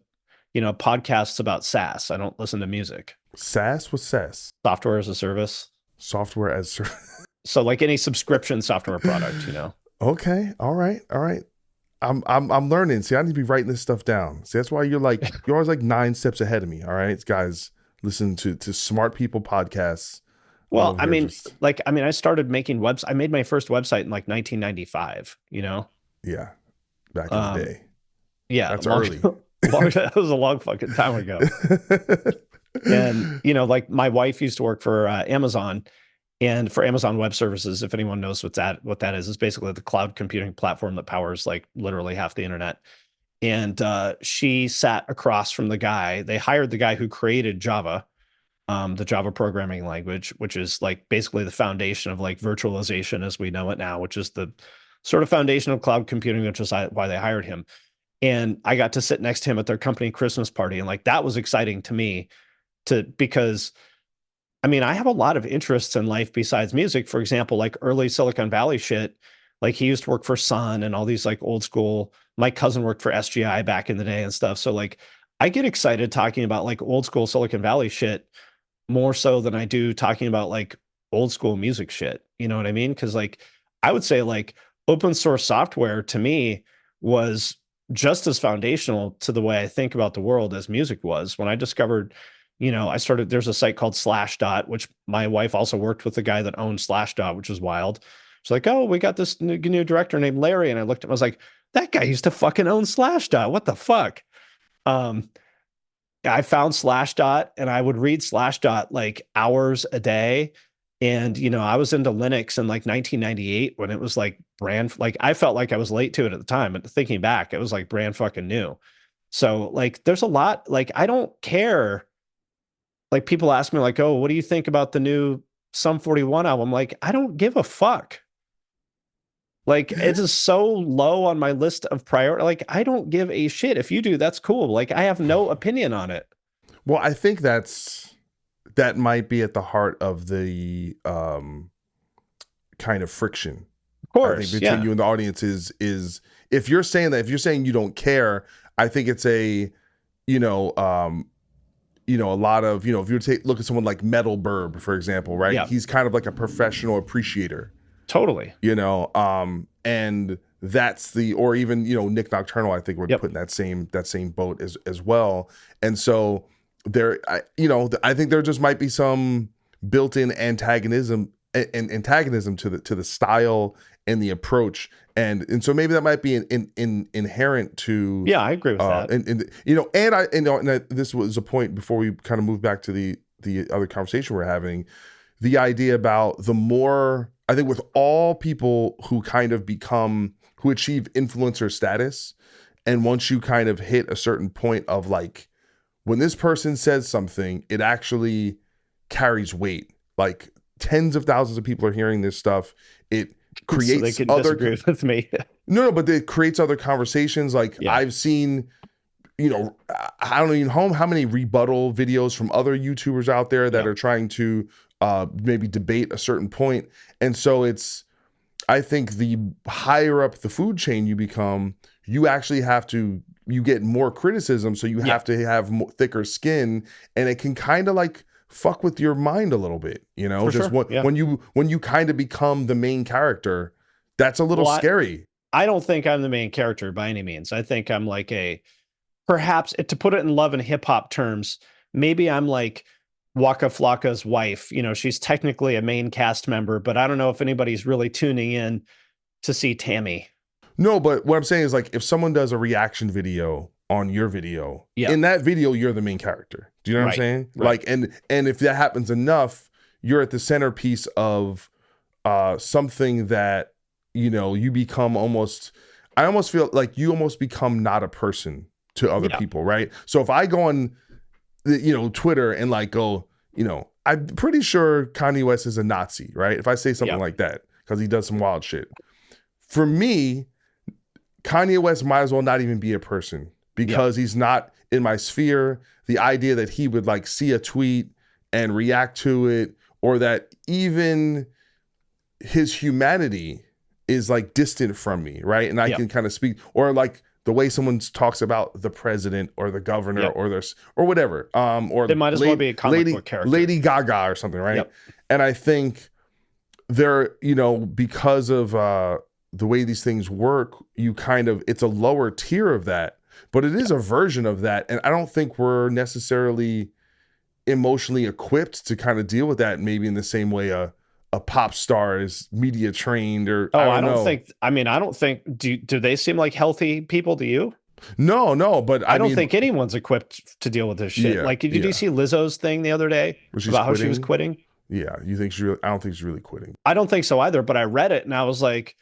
you know, podcasts about SaaS. I don't listen to music. SaaS? What's SaaS? Software as a service. Software as service. So like any subscription software product, you know. Okay. All right. I'm learning. See, I need to be writing this stuff down. See, that's why you're always like 9 steps ahead of me. All right, guys, listen to smart people podcasts. Well, I mean, I started making websites. I made my first website in like 1995, you know? Yeah. Back in the day. Yeah. That's early. That was a long fucking time ago. And, you know, like, my wife used to work for Amazon, and for Amazon Web Services, if anyone knows what that is, it's basically the cloud computing platform that powers like literally half the internet. and she sat across from the guy. They hired the guy who created Java, the Java programming language, which is like basically the foundation of like virtualization as we know it now, which is the sort of foundation of cloud computing, which is why they hired him. And I got to sit next to him at their company Christmas party, and like that was exciting to me, because I mean, I have a lot of interests in life besides music. For example, like early Silicon Valley shit. Like he used to work for Sun and all these like old school. My cousin worked for SGI back in the day and stuff. So like I get excited talking about like old school Silicon Valley shit more so than I do talking about like old school music shit. You know what I mean? Because like I would say like open source software to me was just as foundational to the way I think about the world as music was. When I discovered, there's a site called Slashdot, which my wife also worked with the guy that owned Slashdot, which is wild. It's like, oh, we got this new director named Larry. And I looked at him, I was like, that guy used to fucking own Slashdot. What the fuck? I found Slashdot and I would read Slashdot like hours a day. And, I was into Linux in like 1998 when it was like like I felt like I was late to it at the time, but thinking back, it was like brand fucking new. So like, there's a lot, like, I don't care. Like people ask me like, oh, what do you think about the new Sum 41 album? Like, I don't give a fuck. Like it is so low on my list of priority. Like I don't give a shit. If you do, that's cool. Like I have no opinion on it. Well, I think that might be at the heart of the kind of friction. Of course, I think between you and the audience is if you're saying you don't care, I think it's a a lot of, if you look at someone like Metal Burb, for example, right? Yeah. He's kind of like a professional appreciator. Totally. And that's or even, Nick Nocturnal, I think would put in that same boat as well. And so I think there just might be some built-in antagonism to the style and the approach. And so maybe that might be inherent to. Yeah, I agree with that. And this was a point before we kind of move back to the other conversation we're having, the idea about the more, I think with all people who achieve influencer status, and once you kind of hit a certain point of like, when this person says something, it actually carries weight. Like tens of thousands of people are hearing this stuff. It creates so they can disagree with me. No, but it creates other conversations. Like I've seen, I don't even know how many rebuttal videos from other YouTubers out there that are trying to maybe debate a certain point. And so I think the higher up the food chain you become, you actually you get more criticism. So you have to have thicker skin, and it can kind of like fuck with your mind a little bit, For just sure. when you kind of become the main character, that's a little scary. I don't think I'm the main character by any means. I think I'm like perhaps to put it in love and hip hop terms, maybe I'm like Waka Flocka's wife. She's technically a main cast member, but I don't know if anybody's really tuning in to see Tammy. No, but what I'm saying is like if someone does a reaction video on your video, in that video, you're the main character. Do you know what I'm saying? Right. Like, and if that happens enough, you're at the centerpiece of something that, you become I almost feel like you almost become not a person to other people, right? So if I go on, Twitter and like go, I'm pretty sure Kanye West is a Nazi, right? If I say something like that, because he does some wild shit. For me, Kanye West might as well not even be a person, because he's not in my sphere. The idea that he would like see a tweet and react to it, or that even his humanity is like distant from me, right? And I can kind of speak, or like the way someone talks about the president or the governor or whatever, or they might as well be a comic book character, Lady Gaga or something, right? And I think there, because of the way these things work, it's a lower tier of that, but it is a version of that. And I don't think we're necessarily emotionally equipped to kind of deal with that, maybe in the same way a pop star is media trained, or I don't think, do they seem like healthy people to you? No, but I don't think anyone's equipped to deal with this shit. Like, did you see Lizzo's thing the other day about how she was quitting? Yeah. You think I don't think she's really quitting. I don't think so either, but I read it and I was like,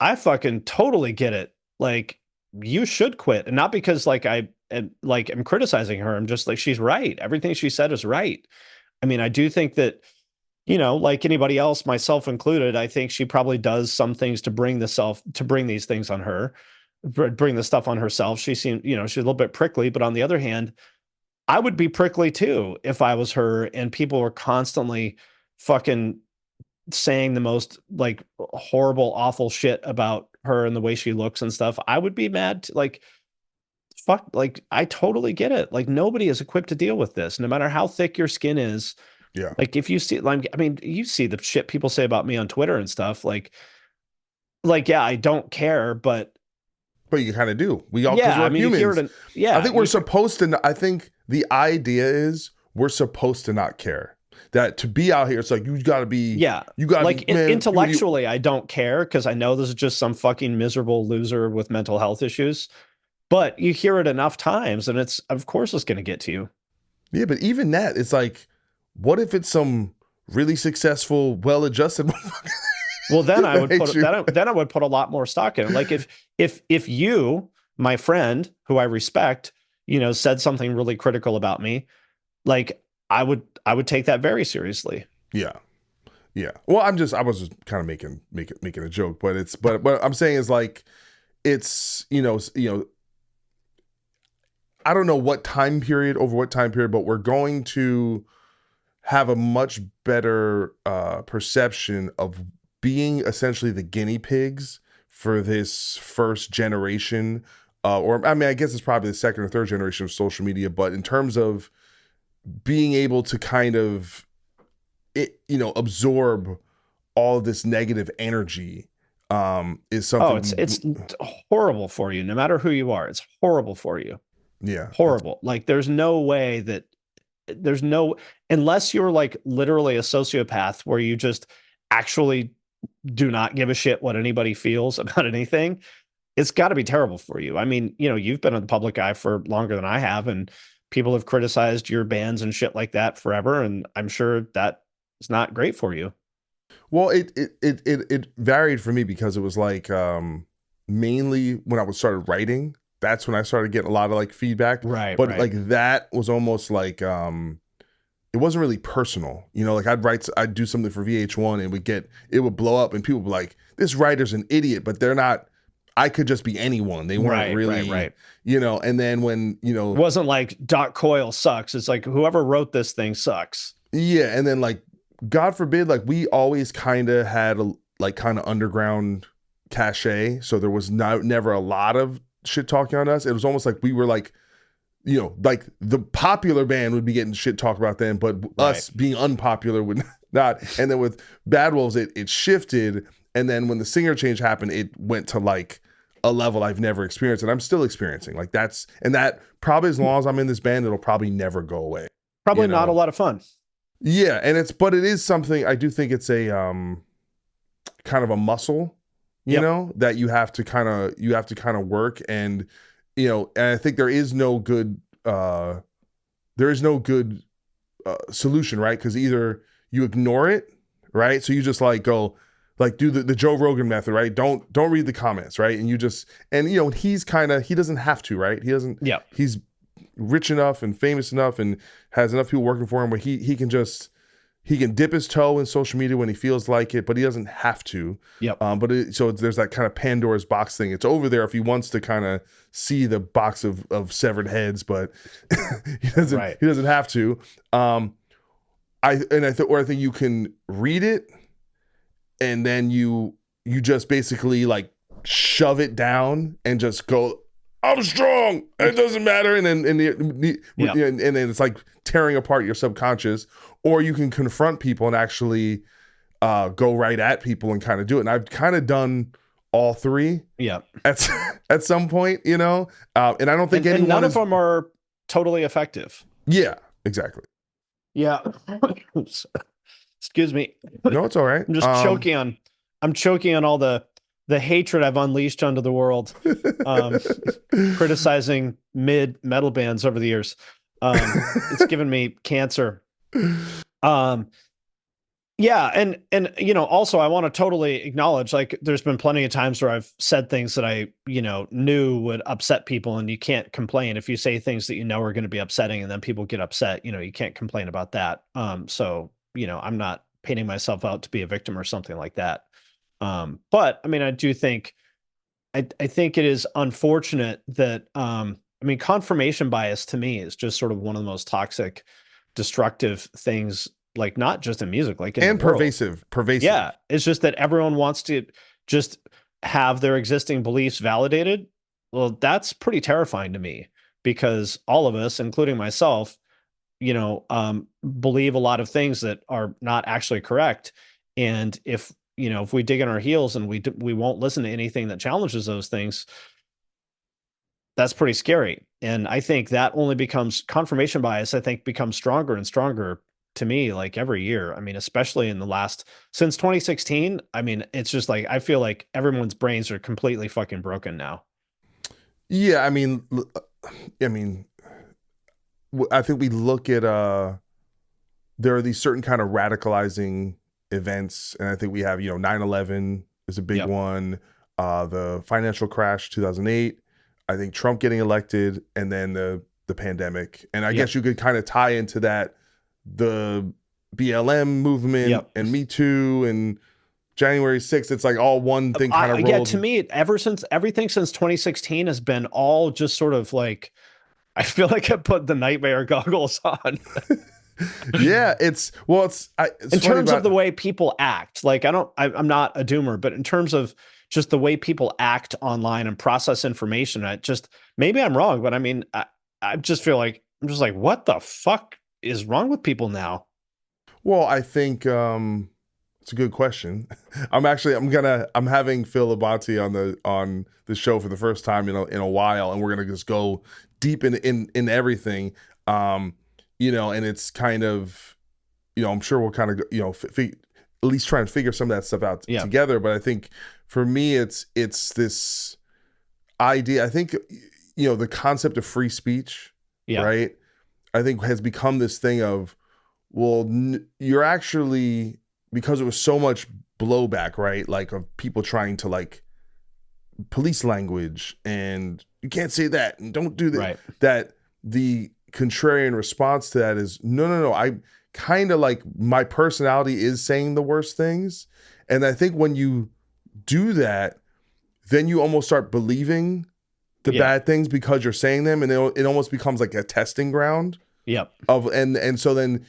I fucking totally get it. Like, you should quit. And not because like I'm criticizing her. I'm just like, she's right. Everything she said is right. I mean, I do think that, like anybody else, myself included, I think she probably does some things to bring these things on her, bring the stuff on herself. She seemed, she's a little bit prickly, but on the other hand, I would be prickly too if I was her and people were constantly fucking saying the most like horrible, awful shit about her and the way she looks and stuff. I would be mad. Like, fuck, like, I totally get it. Like, nobody is equipped to deal with this, no matter how thick your skin is. Yeah. Like, if you see, like, I mean, you see the shit people say about me on Twitter and stuff. Yeah, I don't care, but you kind of do. We all, because yeah, I we're mean, you hear humans. it. Yeah, I think we're supposed to. I think the idea is we're supposed to not care. That to be out here, it's like you got to be. Yeah, you got to like be, man, intellectually, I don't care because I know this is just some fucking miserable loser with mental health issues. But you hear it enough times, and it's of course it's going to get to you. Yeah, but even that, it's like, what if it's some really successful, well-adjusted motherfucker? Well, then I would put a lot more stock in it. Like if you, my friend, who I respect, said something really critical about me, like I would take that very seriously. Yeah. Yeah. Well, I was just kind of making a joke, but what I'm saying is like, it's, I don't know over what time period, but we're going to have a much better perception of being essentially the guinea pigs for this first generation, or I mean, I guess it's probably the second or third generation of social media, but in terms of being able to kind of, absorb all of this negative energy, is something. Oh, it's horrible for you, no matter who you are. It's horrible for you. Yeah. Horrible. Like there's no way unless you're like literally a sociopath where you just actually do not give a shit what anybody feels about anything, it's got to be terrible for you. I mean, you've been in the public eye for longer than I have, and people have criticized your bands and shit like that forever, and I'm sure that is not great for you. Well, it varied for me because it was like, mainly when I started writing, that's when I started getting a lot of like feedback. Right. But right. like that was almost like, it wasn't really personal, like I'd do something for VH1 and it would blow up and people would be like, this writer's an idiot, but they're not. I could just be anyone. They weren't really, right. And then when, it wasn't like Coyle sucks. It's like whoever wrote this thing sucks. Yeah. And then like, God forbid, like we always kind of had a like kind of underground cachet. So there was never a lot of shit talking on us. It was almost like we were like, like the popular band would be getting shit talked about them, but us being unpopular would not. And then with Bad Wolves, it shifted. And then when the singer change happened, it went to like a level I've never experienced, and I'm still experiencing. Like that probably as long as I'm in this band, it'll probably never go away. Probably not a lot of fun. Yeah, and but it is something. I do think it's a kind of a muscle, that you have to kind of work, and and I think there is no good solution, right? Because either you ignore it, right? So you just like go like do the Joe Rogan method, right? Don't read the comments, right? And you just he doesn't have to, right? He doesn't. Yeah. He's rich enough and famous enough and has enough people working for him where he can dip his toe in social media when he feels like it, but he doesn't have to. Yep. So there's that kind of Pandora's box thing. It's over there if he wants to kind of see the box of severed heads, but he doesn't have to. I think you can read it and then you just basically like shove it down and just go, I'm strong. It doesn't matter. And then and then it's like tearing apart your subconscious. Or you can confront people and actually go right at people and kind of do it. And I've kind of done all three. Yeah. At some point, and I don't think anyone. And none of them are totally effective. Yeah. Exactly. Yeah. Excuse me. No, it's all right. I'm just choking on all the hatred I've unleashed onto the world, criticizing mid metal bands over the years. It's given me cancer. Yeah, and also I want to totally acknowledge, like, there's been plenty of times where I've said things that I, knew would upset people, and you can't complain if you say things that you know are going to be upsetting and then people get upset, you can't complain about that. So, I'm not painting myself out to be a victim or something like that. But I mean, I do think I think it is unfortunate that I mean, confirmation bias to me is just sort of one of the most toxic, destructive things, like not just in music, like in the And world. pervasive. Yeah, it's just that everyone wants to just have their existing beliefs validated. Well, that's pretty terrifying to me because all of us, including myself, believe a lot of things that are not actually correct. And if we dig in our heels and we won't listen to anything that challenges those things, that's pretty scary. And I think that only becomes confirmation bias, I think, becomes stronger and stronger to me, like every year. I mean, especially in the last, since 2016, I mean, it's just like, I feel like everyone's brains are completely fucking broken now. Yeah, I mean, I think we look at there are these certain kind of radicalizing events, and I think we have 9/11 is a big Yep. one, the financial crash 2008, I think Trump getting elected, and then the pandemic, and I Yep. guess you could kind of tie into that the BLM movement Yep. and Me Too and January 6th. It's like all one thing kind of Yeah, rolled. to me, everything since 2016 has been all just sort of like, I feel like I put the nightmare goggles on. Yeah, it's In terms of the way people act. Like, I'm not a doomer, but in terms of just the way people act online and process information, maybe I'm wrong, but I mean, I just feel like, I'm just like, what the fuck is wrong with people now? Well, I think it's a good question. I'm having Phil Labonte on the show for the first time in a while, and we're gonna just go deep in everything. And it's kind of, I'm sure we'll kind of at least try and figure some of that stuff out together. But I think for me, it's this idea. I think the concept of free speech, right? I think has become this thing of, well, you're actually, because it was so much blowback, right? Like of people trying to like police language and you can't say that and don't do that. Right. That the contrarian response to that is no. I kind of like, my personality is saying the worst things. And I think when you do that, then you almost start believing the bad things because you're saying them, and it almost becomes like a testing ground. Yep. And so then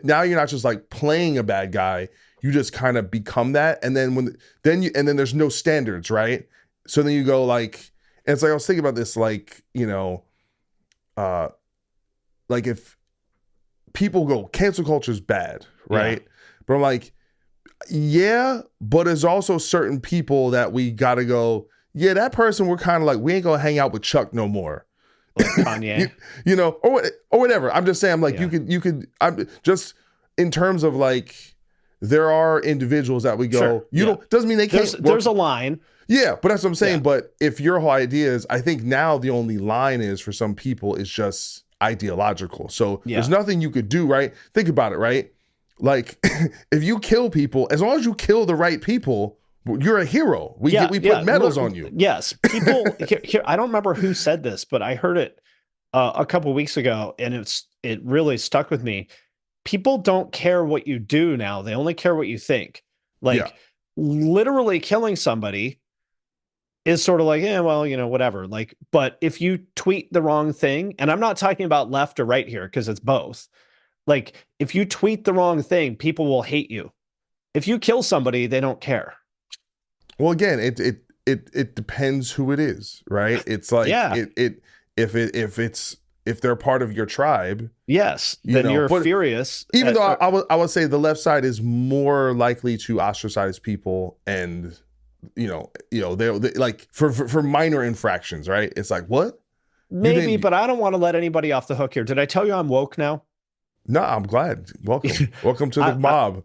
now you're not just like playing a bad guy, you just kind of become that. And then then there's no standards, right? So then you go like, and it's like, I was thinking about this, like, like if people go, cancel culture is bad, right? Yeah. But I'm like, yeah, but there's also certain people that we gotta go, yeah, that person, we're kind of like, we ain't gonna hang out with Chuck no more. Like Kanye. Or whatever. I'm just saying, I'm like, you could, I'm just, in terms of like, there are individuals that we go, doesn't mean they can't. There's a line. Yeah, but that's what I'm saying. Yeah. But if your whole idea is, I think now the only line is for some people is just ideological. So there's nothing you could do, right? Think about it, right? Like if you kill people, as long as you kill the right people, you're a hero. We put medals on you. Yes. People here, I don't remember who said this, but I heard it a couple of weeks ago, and it really stuck with me. People don't care what you do now. They only care what you think. Like literally killing somebody is sort of like, well, whatever. Like, but if you tweet the wrong thing, and I'm not talking about left or right here, because it's both. Like, if you tweet the wrong thing, people will hate you. If you kill somebody, they don't care. Well, again, it depends who it is, right? It's like if they're part of your tribe, yes, then you're furious. Even though I would say the left side is more likely to ostracize people, and they like for minor infractions, right? It's like, what? Maybe, but I don't want to let anybody off the hook here. Did I tell you I'm woke now? No, I'm glad. Welcome to the mob.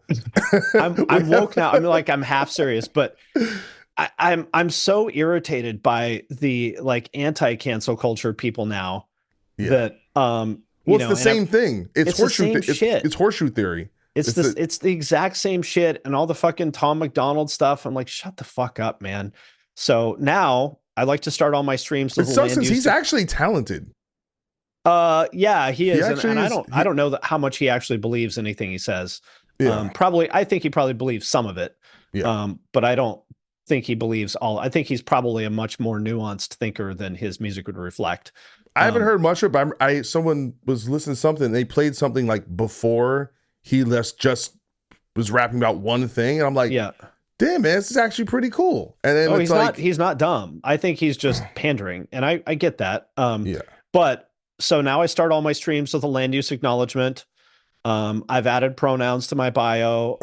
I'm woke now. I'm half serious, but I'm so irritated by the like anti-cancel culture people now that it's the same thing. It's horseshoe shit. It's horseshoe theory. It's this, it's the exact same shit and all the fucking Tom McDonald stuff. I'm like, shut the fuck up, man. So now I like to start all my streams with It sucks since he's actually talented. Yeah, he is. And is, I don't know how much he actually believes anything he says. Yeah. I think he probably believes some of it. Yeah. But I don't think he believes all. I think he's probably a much more nuanced thinker than his music would reflect. I haven't heard much of it, but someone was listening to something. They played something like before he just was rapping about one thing, and I'm like, yeah, damn, man, this is actually pretty cool. And then he's not dumb. I think he's just pandering, and I get that. Yeah. But so now I start all my streams with a land use acknowledgement. I've added pronouns to my bio.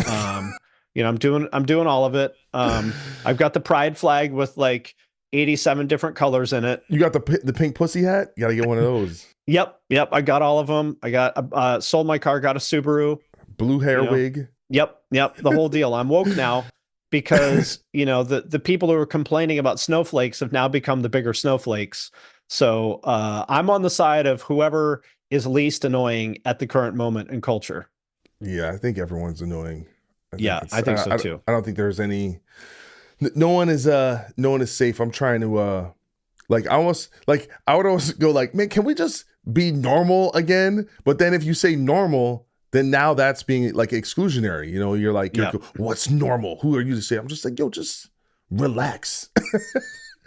You know, I'm doing all of it. I've got the pride flag with like 87 different colors in it. You got the pink pussy hat? You got to get one of those. Yep. I got all of them. I got sold my car, got a Subaru. Blue hair wig. Yep. The whole deal. I'm woke now because, you know, the people who are complaining about snowflakes have now become the bigger snowflakes. So I'm on the side of whoever is least annoying at the current moment in culture. Yeah, I think everyone's annoying. I think so too. I don't think there's any. No one is safe. I'm trying to I would almost go like, man, can we just be normal again? But then if you say normal, then now that's being like exclusionary. You know, you're like, what's normal? Who are you to say? I'm just like, yo, just relax.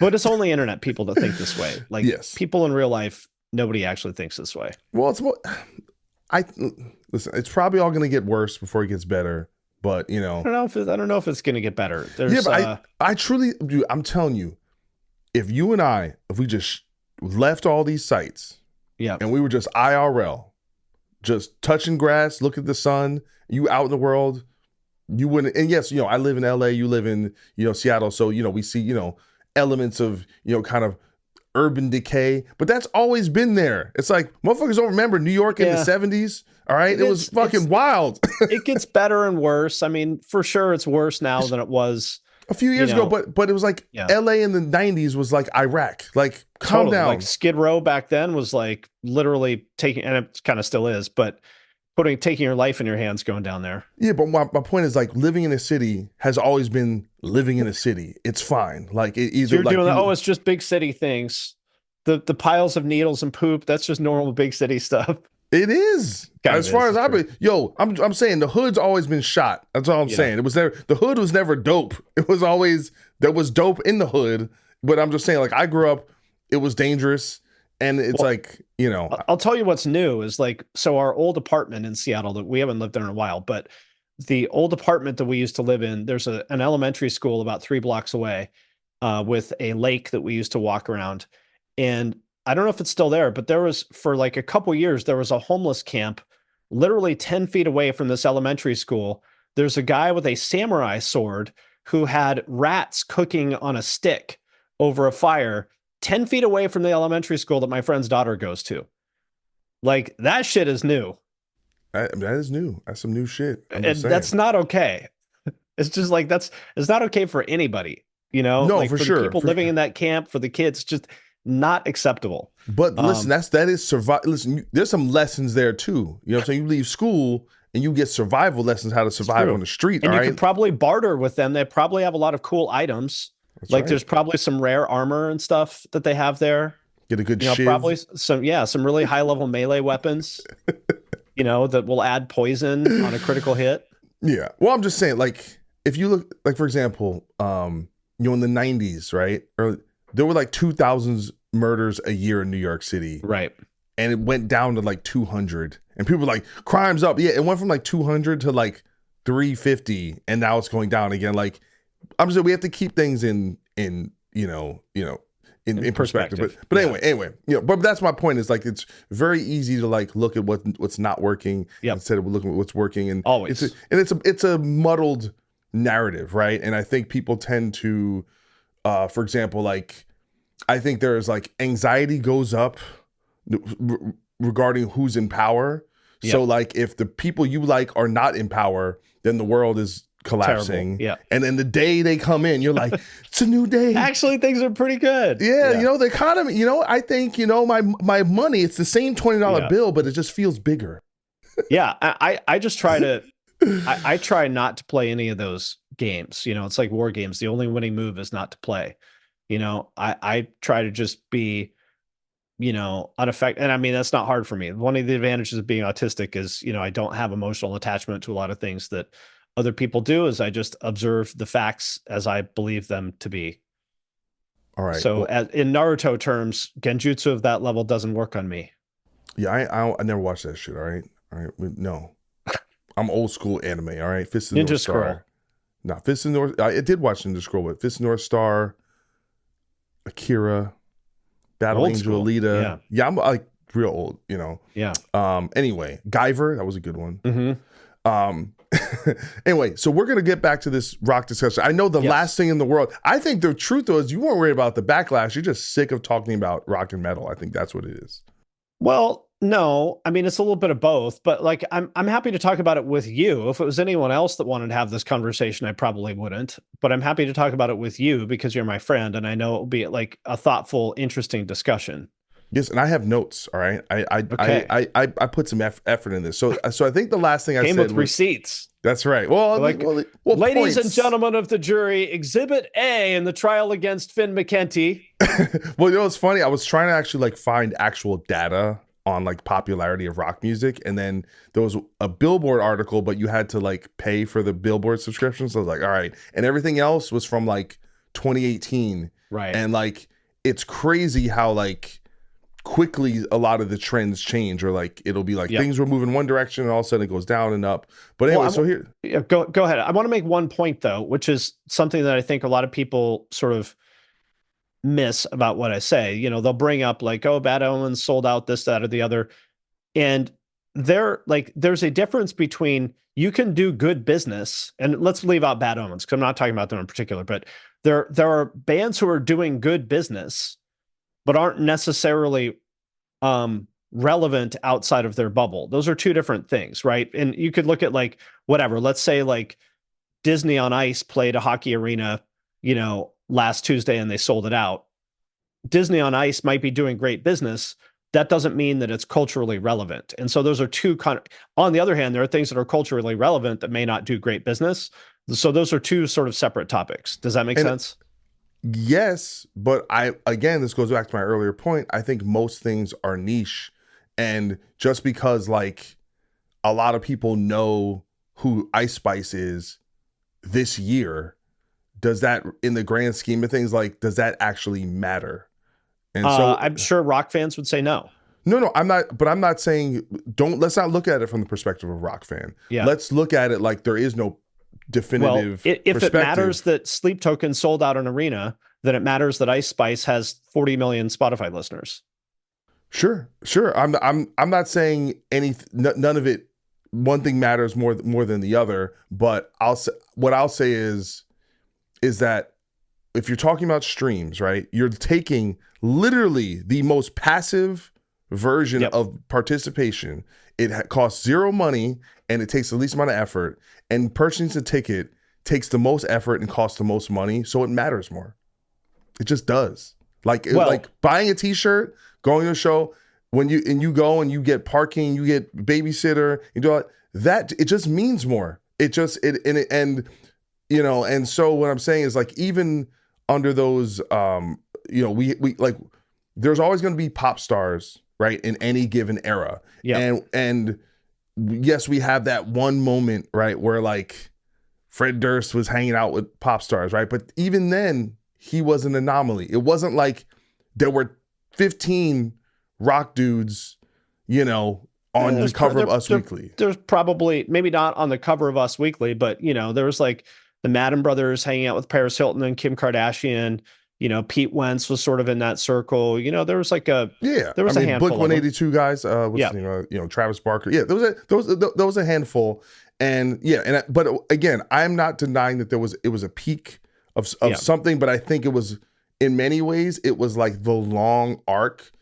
But it's only internet people that think this way. Like, yes. People in real life, nobody actually thinks this way. Well, listen, it's probably all going to get worse before it gets better. But, you know, I don't know if it's going to get better. I truly, dude, I'm telling you, if we just left all these sites, and we were just IRL, just touching grass, look at the sun, you out in the world, you wouldn't. And yes, you know, I live in LA, you live in, you know, Seattle. So, you know, we see, you know, elements of, you know, kind of urban decay, but that's always been there. It's like motherfuckers don't remember New York in the 70s. All right. It was fucking wild. It gets better and worse. I mean, for sure it's worse now than it was a few years ago, but it was like LA in the 90s was like Iraq. Like, calm down. Like Skid Row back then was like literally taking, and it kind of still is, but taking your life in your hands going down there. Yeah, but my point is like living in a city has always been living in a city. It's fine. Like you're like doing it's just big city things. The piles of needles and poop, that's just normal big city stuff. It is. As far as I'm saying the hood's always been shot. That's all I'm saying. It was there. The hood was never dope. It was always, there was dope in the hood. But I'm just saying, like, I grew up, it was dangerous. And it's like, you know. I'll tell you what's new is like, so our old apartment in Seattle that we haven't lived there in a while, but the old apartment that we used to live in, there's an elementary school about 3 blocks away with a lake that we used to walk around. And I don't know if it's still there, but there was, for like a couple years, there was a homeless camp literally 10 feet away from this elementary school. There's a guy with a samurai sword who had rats cooking on a stick over a fire 10 feet away from the elementary school that my friend's daughter goes to. Like, that shit is new. That is new. That's some new shit. And that's not okay. It's just like, it's not okay for anybody, you know? No, like, for sure. The people living in that camp, for the kids, just not acceptable. But listen, that is survival. Listen, there's some lessons there too. You know what I'm saying? You leave school and you get survival lessons, how to survive on the street. And you can probably barter with them. They probably have a lot of cool items. There's probably some rare armor and stuff that they have there. Get a good shiv. Probably some really high level melee weapons, you know, that will add poison on a critical hit. Yeah. Well, I'm just saying, like, if you look, like, for example, you know, in the 90s, right? There were like 2,000 murders a year in New York City. Right. And it went down to like 200. And people were like, crime's up. Yeah, it went from like 200 to like 350. And now it's going down again. Like, I'm just saying we have to keep things in perspective. But anyway, you know, but that's my point is like, it's very easy to like look at what's not working instead of looking at what's working. And always. It's a muddled narrative, right? And I think people tend to, for example, like, I think there's like anxiety goes up regarding who's in power. Yep. So like if the people you like are not in power, then the world is collapsing. Terrible. Yeah. And then the day they come in, you're like, it's a new day. Actually, things are pretty good. Yeah. You know, the economy, you know, I think, you know, my money, it's the same $20 bill, but it just feels bigger. Yeah. I just try to I try not to play any of those games. It's like war games. The only winning move is not to play. I try to just be, unaffected. And I mean, that's not hard for me. One of the advantages of being autistic is, I don't have emotional attachment to a lot of things that other people do, is I just observe the facts as I believe them to be. All right. So in Naruto terms, genjutsu of that level doesn't work on me. Yeah, I never watched that shit. All right. No. I'm old school anime. All right. Fist of Ninja North Scroll. Star. No, Fist of North. I did watch Ninja Scroll, but Fist of North Star, Akira, Battle Old Angel school. Alita. Yeah, I'm like real old, Yeah. Anyway, Guyver, that was a good one. Mm-hmm. Anyway, so we're gonna get back to this rock discussion. I know the last thing in the world. I think the truth though is you weren't worried about the backlash. You're just sick of talking about rock and metal. I think that's what it is. Well, no, I mean, it's a little bit of both, but like, I'm happy to talk about it with you. If it was anyone else that wanted to have this conversation, I probably wouldn't, but I'm happy to talk about it with you because you're my friend. And I know it will be like a thoughtful, interesting discussion. Yes, and I have notes. All right, Okay. I put some effort in this. So I think the last thing I Came said with was, receipts. that's right. Well, ladies points. and gentlemen of the jury, Exhibit A in the trial against Finn McKenty. Well, it's funny. I was trying to actually like find actual data on like popularity of rock music, and then there was a Billboard article, but you had to like pay for the Billboard subscription. So I was like, all right, and everything else was from like 2018, right? And like it's crazy how like quickly a lot of the trends change, or like it'll be like things were moving one direction and all of a sudden it goes down and up. But anyway, so here, go ahead. I want to make one point though, which is something that I think a lot of people sort of miss about what I say. They'll bring up like, oh, Bad Omens sold out this, that, or the other, and there's a difference between you can do good business, and let's leave out Bad Omens because I'm not talking about them in particular, but there are bands who are doing good business but aren't necessarily relevant outside of their bubble. Those are two different things, right? And you could look at like whatever, let's say like Disney on Ice played a hockey arena, last Tuesday and they sold it out. Disney on Ice might be doing great business. That doesn't mean that it's culturally relevant. And so those are two on the other hand, there are things that are culturally relevant that may not do great business. So those are two sort of separate topics. Does that make sense? Yes, but this goes back to my earlier point. I think most things are niche, and just because like a lot of people know who Ice Spice is this year, does that, in the grand scheme of things, like does that actually matter? And so I'm sure rock fans would say no. No, I'm not. But I'm not saying let's not look at it from the perspective of a rock fan. Yeah. Let's look at it like there is no definitive. Well, if it matters that Sleep Token sold out an arena, then it matters that Ice Spice has 40 million Spotify listeners. Sure. I'm not saying none of it. One thing matters more than the other. But what I'll say is that if you're talking about streams, right, you're taking literally the most passive version of participation. It costs zero money and it takes the least amount of effort. And purchasing a ticket takes the most effort and costs the most money, so it matters more. It just does. Like buying a T-shirt, going to a show, when you go and you get parking, you get babysitter, you do all that. It just means more. And so what I'm saying is like even under those, we like there's always going to be pop stars, right, in any given era. Yeah. And yes, we have that one moment, right, where like Fred Durst was hanging out with pop stars, right? But even then, he was an anomaly. It wasn't like there were 15 rock dudes, on the cover of Us Weekly. There's probably, maybe not on the cover of Us Weekly, but there was like the Madden brothers hanging out with Paris Hilton and Kim Kardashian. Pete Wentz was sort of in that circle. There was like there was a handful. Blink 182 guys. Travis Barker. Yeah, there was a handful, but again, I'm not denying that it was a peak of something, but I think it was in many ways it was like the long arc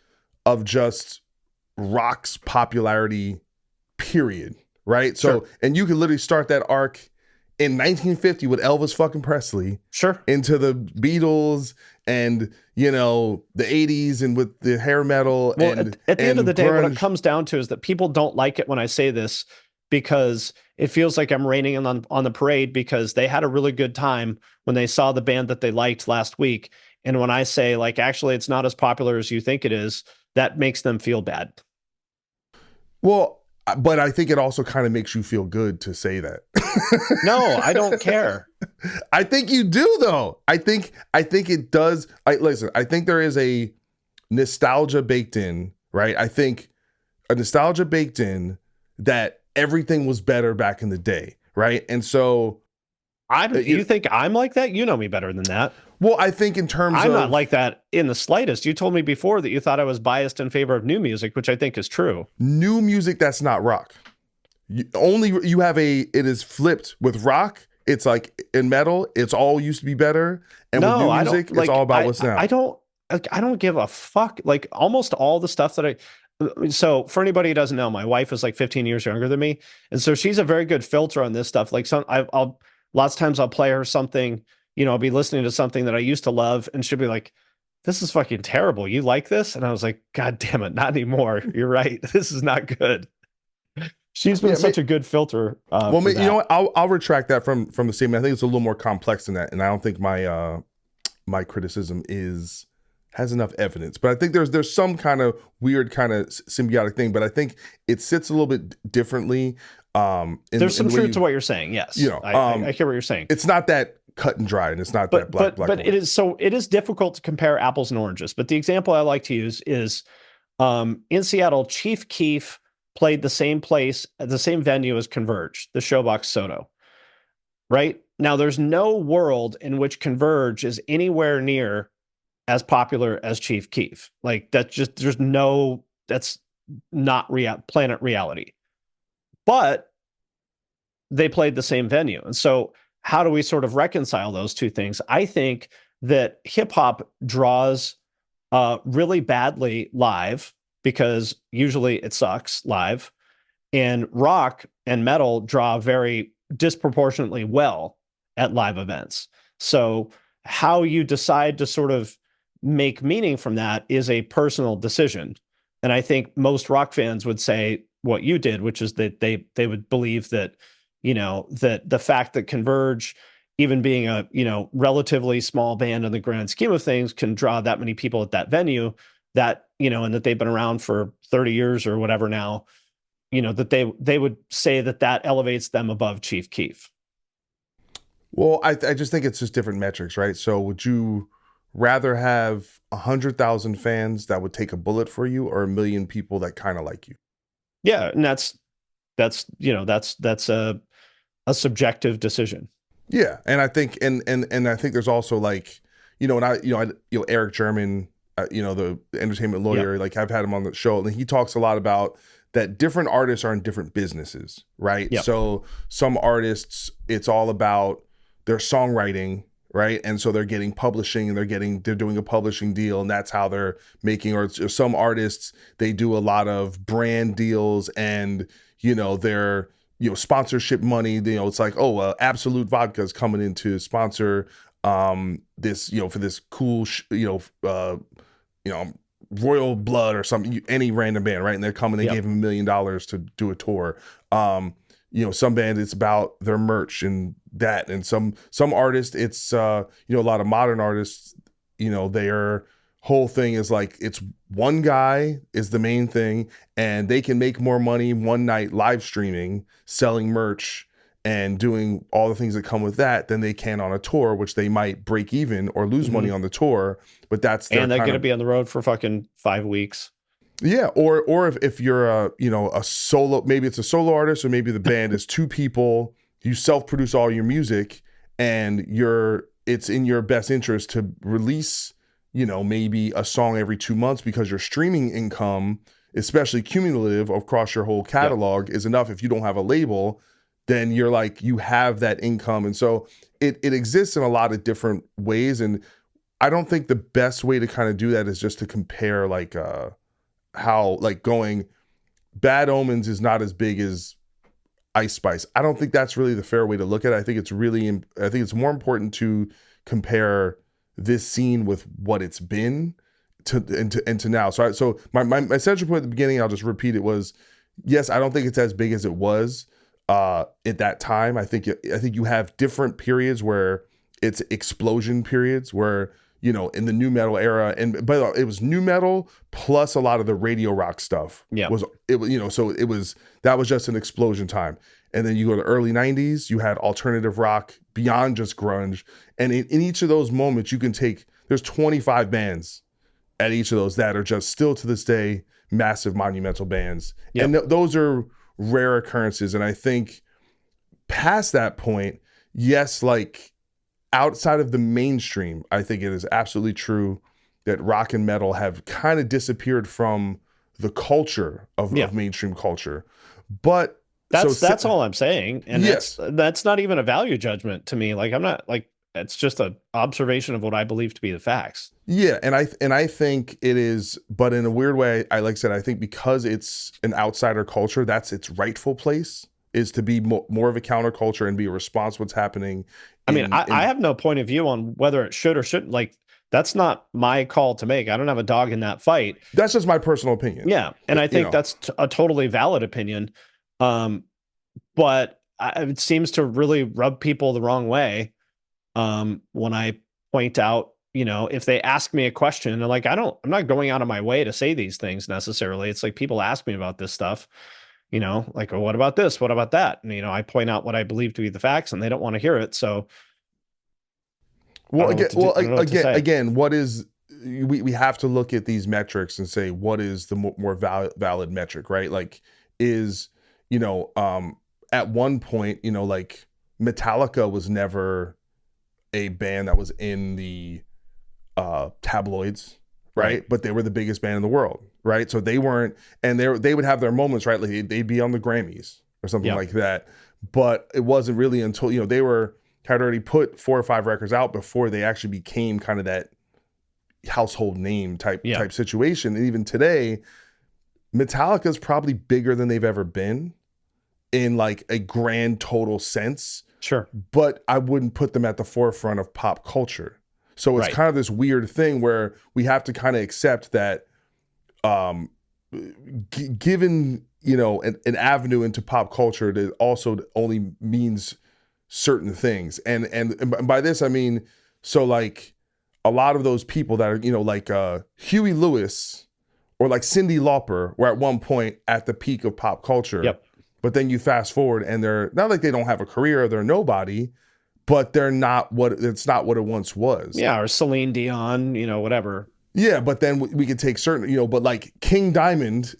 of just rock's popularity, period. Right. So, and you could literally start that arc in 1950 with Elvis fucking Presley, into the Beatles and the 80s and with the hair metal. Well, at the end of the day, grunge. what it comes down to is that people don't like it when I say this because it feels like I'm raining on the parade because they had a really good time when they saw the band that they liked last week. And when I say, like, actually, it's not as popular as you think it is, that makes them feel bad. Well, but I think it also kind of makes you feel good to say that. No, I don't care. I think you do, though. I think it does. Listen, I think there is a nostalgia baked in, right? I think a nostalgia baked in that everything was better back in the day, right? And so You think I'm like that? You know me better than that. Well, I think in terms I'm of... not like that in the slightest. You told me before that you thought I was biased in favor of new music, which I think is true. New music that's not rock. It is flipped with rock. It's like in metal, it's all used to be better. And with new music, it's all about what's now. I don't give a fuck. Like almost all the stuff that so for anybody who doesn't know, my wife is like 15 years younger than me. And so she's a very good filter on this stuff. Like lots of times I'll play her something, I'll be listening to something that I used to love and she'll be like, this is fucking terrible. You like this? And I was like, God damn it. Not anymore. You're right. This is not good. She's been such a good filter. Well, you know what? I'll retract that from the statement. I think it's a little more complex than that. And I don't think my criticism has enough evidence, but I think there's some kind of weird kind of symbiotic thing, but I think it sits a little bit differently. There's some truth to what you're saying. Yes. I hear what you're saying. It's not that cut and dry and it's not that black. But it is difficult to compare apples and oranges. But the example I like to use is in Seattle, Chief Keef played the same place at the same venue as Converge, the Showbox Soto. Right now, there's no world in which Converge is anywhere near as popular as Chief Keef. Like that's not planet reality. But they played the same venue. And so how do we sort of reconcile those two things? I think that hip hop draws really badly live because usually it sucks live, and rock and metal draw very disproportionately well at live events. So how you decide to sort of make meaning from that is a personal decision. And I think most rock fans would say what you did, which is that they would believe that, that the fact that Converge, even being a, relatively small band in the grand scheme of things, can draw that many people at that venue, that, and that they've been around for 30 years or whatever now, that they would say that elevates them above Chief Keef. Well, I just think it's just different metrics, right? So would you rather have 100,000 fans that would take a bullet for you, or 1 million people that kind of like you? Yeah. And that's a subjective decision. Yeah. And I think, and I think there's also like, Eric German, the entertainment lawyer, like I've had him on the show, and he talks a lot about that different artists are in different businesses, right? Yep. So some artists, it's all about their songwriting, right? And so they're getting publishing and they're doing a publishing deal, and that's how they're making, or some artists, they do a lot of brand deals and, their, sponsorship money, it's like, Absolute Vodka is coming in to sponsor this, for this cool, Royal Blood or something, any random band, right? And they're coming, they gave him $1 million to do a tour. Some band, it's about their merch and that, and some artists, it's a lot of modern artists, their whole thing is like, it's one guy is the main thing, and they can make more money one night live streaming, selling merch and doing all the things that come with that than they can on a tour, which they might break even or lose money on the tour, but that's their, and they're going to be on the road for fucking 5 weeks. Yeah, or if you're a solo, maybe it's a solo artist, or maybe the band is 2 people, you self-produce all your music, and it's in your best interest to release, maybe a song every 2 months, because your streaming income, especially cumulative across your whole catalog, is enough. If you don't have a label, then you're like, you have that income. And so it exists in a lot of different ways. And I don't think the best way to kind of do that is just to compare like how, like, going Bad Omens is not as big as Ice Spice. I don't think that's really the fair way to look at it. I think it's more important to compare this scene with what it's been to now. So my central point at the beginning, I'll just repeat it, was, yes, I don't think it's as big as it was, at that time. I think you have different periods where it's explosion periods where, you know, in the new metal era, and but it was new metal plus a lot of the radio rock stuff. Yeah. You know, so that was just an explosion time. And then you go to the early 90s, you had alternative rock beyond just grunge. And in each of those moments, there's 25 bands at each of those that are just still to this day massive monumental bands. Yep. And those are rare occurrences. And I think past that point, yes, like outside of the mainstream, I think it is absolutely true that rock and metal have kind of disappeared from the culture of mainstream culture. But that's all I'm saying. And yes, that's not even a value judgment to me. Like, I'm not like, it's just an observation of what I believe to be the facts. Yeah. And I think it is, but in a weird way, like I said, I think because it's an outsider culture, that's its rightful place, is to be more of a counterculture and be a response to what's happening. I have no point of view on whether it should or shouldn't. Like, that's not my call to make. I don't have a dog in that fight. That's just my personal opinion. Yeah. And I think that's a totally valid opinion. But it seems to really rub people the wrong way. When I point out, you know, if they ask me a question and like, I'm not going out of my way to say these things necessarily. It's like people ask me about this stuff, you know, like, oh, what about this? What about that? And, you know, I point out what I believe to be the facts and they don't want to hear it. So, again, what is, we have to look at these metrics and say, what is the more valid metric, right? Like you know, at one point, you know, like Metallica was never a band that was in the tabloids, right? But they were the biggest band in the world, right? So they weren't, and they would have their moments, right? Like they'd be on the Grammys or something like that. But it wasn't really until, you know, had already put 4 or 5 records out before they actually became kind of that household name type situation. And even today, Metallica is probably bigger than they've ever been in like a grand total sense. Sure. But I wouldn't put them at the forefront of pop culture. So it's kind of this weird thing where we have to kind of accept that given, you know, an avenue into pop culture that also only means certain things. And by this, I mean, so like a lot of those people that are, you know, like Huey Lewis or like Cyndi Lauper were at one point at the peak of pop culture. Yep. But then you fast forward and they're not like they don't have a career, they're nobody, but it's not what it once was. Yeah, or Celine Dion, you know, whatever. Yeah, but then we could take certain, you know, but like King Diamond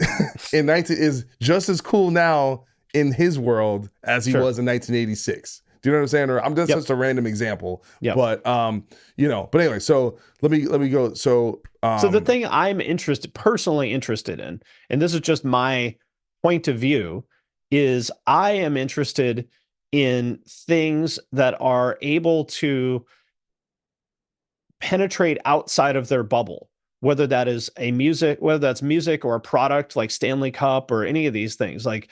is just as cool now in his world as he was in 1986. Do you know what I'm saying? Or I'm just a random example. Yeah. But you know, but anyway, so let me go. So the thing I'm personally interested in, and this is just my point of view, is I am interested in things that are able to penetrate outside of their bubble, whether that's music or a product like Stanley Cup or any of these things. Like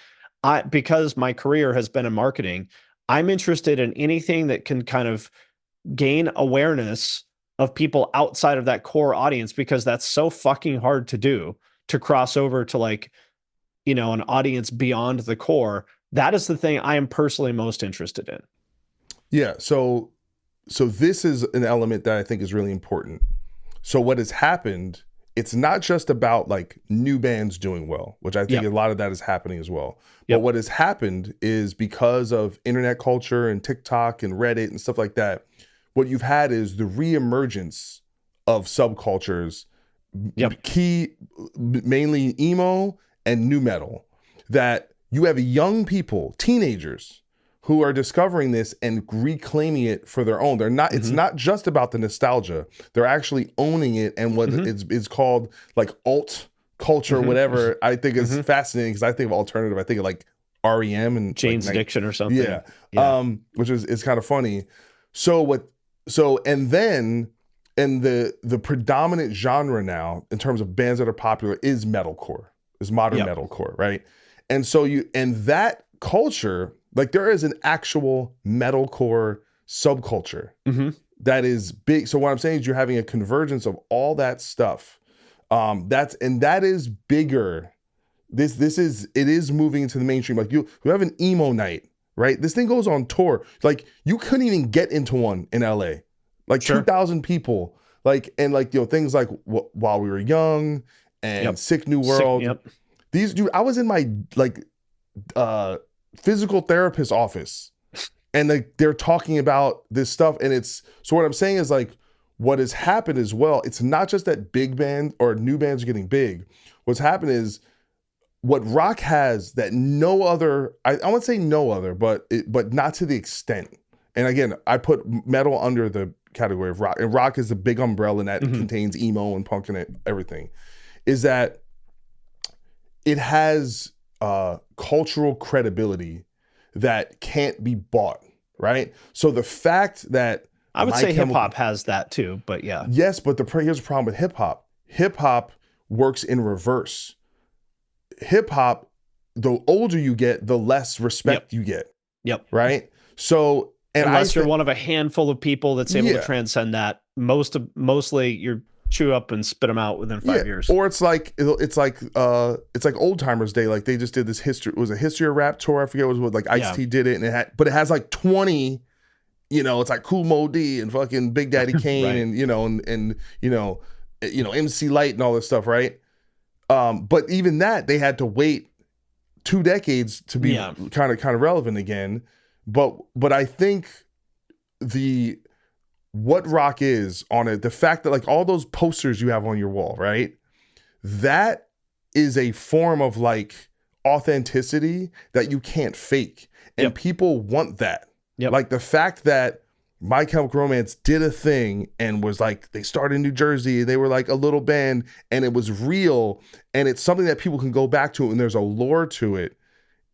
because my career has been in marketing, I'm interested in anything that can kind of gain awareness of people outside of that core audience, because that's so fucking hard to do, to cross over to like, you know, an audience beyond the core. That is the thing I am personally most interested in. Yeah. So this is an element that I think is really important. So what has happened, it's not just about like new bands doing well, which I think a lot of that is happening as well. But what has happened is because of internet culture and TikTok and Reddit and stuff like that, what you've had is the reemergence of subcultures, mainly emo and new metal, that you have young people, teenagers, who are discovering this and reclaiming it for their own. They're not, it's not just about the nostalgia. They're actually owning it, and what it's called like alt culture, whatever. I think is fascinating, because I think of alternative, I think of like REM and Jane's like, Addiction or something. Which is kind of funny. And the predominant genre now in terms of bands that are popular is metalcore, is modern metalcore, right? And so that culture, like there is an actual metalcore subculture that is big. So what I'm saying is you're having a convergence of all that stuff. That is bigger It is moving into the mainstream. Like you have an emo night, right? This thing goes on tour. Like you couldn't even get into one in LA. Like Sure. 2,000 people. Like, and like, things like While We Were Young and Yep. Sick New World. Yep. These, dude, I was in my like physical therapist office, and like they're talking about this stuff. And it's, so what I'm saying is like, what has happened as well, it's not just that big band or new bands are getting big. What's happened is what rock has that no other, I wouldn't say no other, but not to the extent. And again, I put metal under the category of rock, and rock is the big umbrella that contains emo and punk and everything, is that it has cultural credibility that can't be bought, right? So the fact that I would say hip hop has that too, but yeah. Yes, but here's the problem with hip hop. Hip hop works in reverse. Hip hop, the older you get, the less respect you get. Yep. Right? So, and unless you're one of a handful of people that's able to transcend that, mostly you're chew up and spit them out within 5 years. Or it's like Old Timers Day. Like they just did this history. It was a history of rap tour. I forget what like Ice-T did it, and it has like 20. It's like Kool Moe Dee and fucking Big Daddy Kane right. and MC Light and all this stuff, right? But even that, they had to wait 2 decades to be kind of relevant again. But I think what rock is on it, the fact that like all those posters you have on your wall, right? That is a form of like authenticity that you can't fake. And people want that. Yep. Like the fact that My Chemical Romance did a thing and was like, they started in New Jersey, they were like a little band, and it was real, and it's something that people can go back to, and there's a lore to it.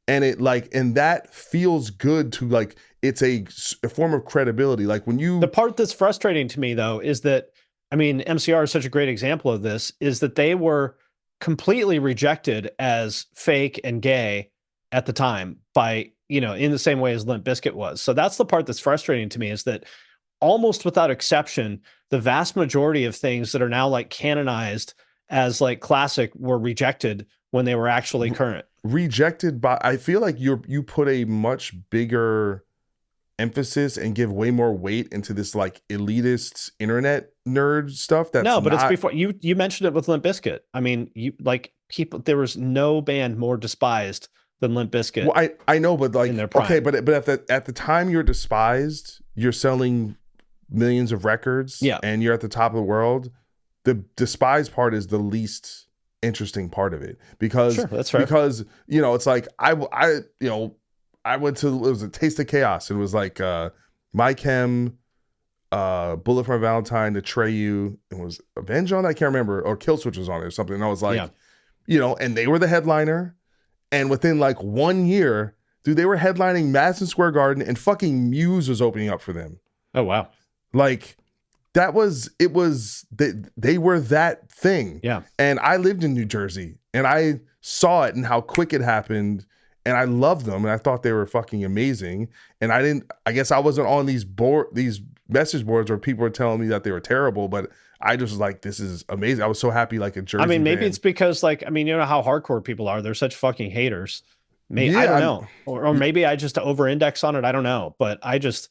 And and that feels good to like, it's a form of credibility. Like when the part that's frustrating to me though, is that, I mean, MCR is such a great example of this, is that they were completely rejected as fake and gay at the time by, in the same way as Limp Bizkit was. So that's the part that's frustrating to me, is that almost without exception, the vast majority of things that are now like canonized as like classic were rejected when they were actually current. Rejected by, I feel like you put a much bigger emphasis and give way more weight into this like elitist internet nerd stuff. It's before you mentioned it with Limp Bizkit. I mean, there was no band more despised than Limp Bizkit. Well, I know, but like, okay, but at the time you're despised, you're selling millions of records, and you're at the top of the world. The despised part is the least interesting part of it, because that's fair. Because it's like I went to, it was a Taste of Chaos. It was like My Chem, Bullet for Valentine, Atreyu, it was Avenge on it? I can't remember, or Killswitch was on it or something. And I was like, and they were the headliner. And within like 1 year, dude, they were headlining Madison Square Garden, and fucking Muse was opening up for them. Oh, wow. Like they were that thing. Yeah. And I lived in New Jersey, and I saw it and how quick it happened. And I loved them, and I thought they were fucking amazing. And I guess I wasn't on these message boards where people were telling me that they were terrible, but I just was like, this is amazing. I was so happy, like a Jersey. I mean, maybe band. It's because like, I mean, you know how hardcore people are. They're such fucking haters. Maybe, I don't know. Or maybe I just over-index on it. I don't know. But I just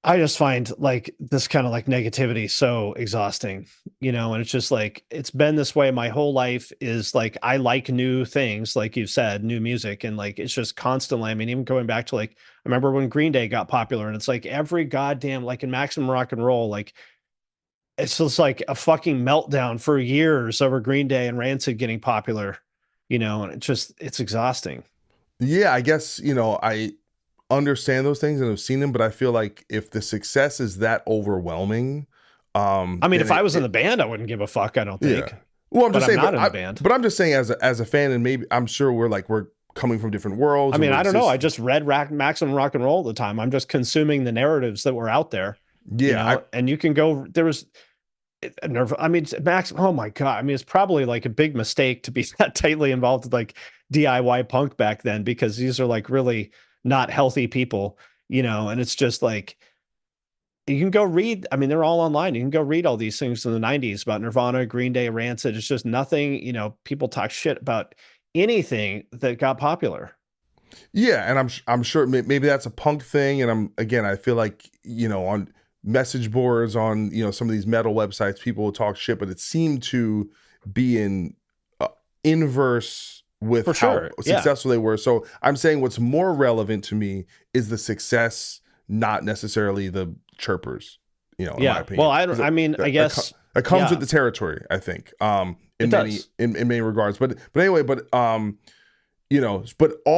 find like this kind of like negativity so exhausting, and it's just like, it's been this way my whole life. Is like, I like new things, like you said, new music. And like, it's just constantly, I mean, even going back to like, I remember when Green Day got popular, and it's like every goddamn, like in Maximum Rock and Roll, like it's just like a fucking meltdown for years over Green Day and Rancid getting popular, and it's exhausting. Yeah, I guess, I understand those things and have seen them, but I feel like if the success is that overwhelming, I mean, if I was in the band, I wouldn't give a fuck, I don't think. Yeah. Well, I'm just saying, I'm not in the band. But I'm just saying, as a fan, and maybe I'm sure we're coming from different worlds. I mean, I don't know. I just read Maximum Rock and Roll all the time. I'm just consuming the narratives that were out there. Yeah, and you can go. There was. I mean, Max. Oh my god! I mean, it's probably like a big mistake to be that tightly involved with like DIY punk back then, because these are like really not healthy people, and it's just like, you can go read. I mean, they're all online. You can go read all these things in the 90s about Nirvana, Green Day, Rancid. It's just nothing, people talk shit about anything that got popular. Yeah, and I'm sure maybe that's a punk thing, and I feel like on message boards on some of these metal websites, people will talk shit, but it seemed to be in inverse with For how sure. successful they were. So I'm saying what's more relevant to me is the success, not necessarily the chirpers. In my opinion. Well, I guess it comes with the territory, I think. In many regards, but anyway, but all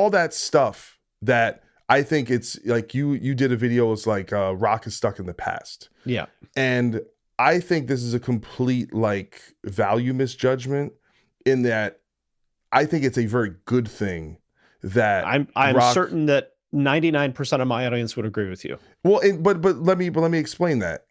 that stuff that I think it's like you did a video, it's like rock is stuck in the past. Yeah. And I think this is a complete like value misjudgment in that I think it's a very good thing that I'm certain that 99% of my audience would agree with you. Well, but let me explain that.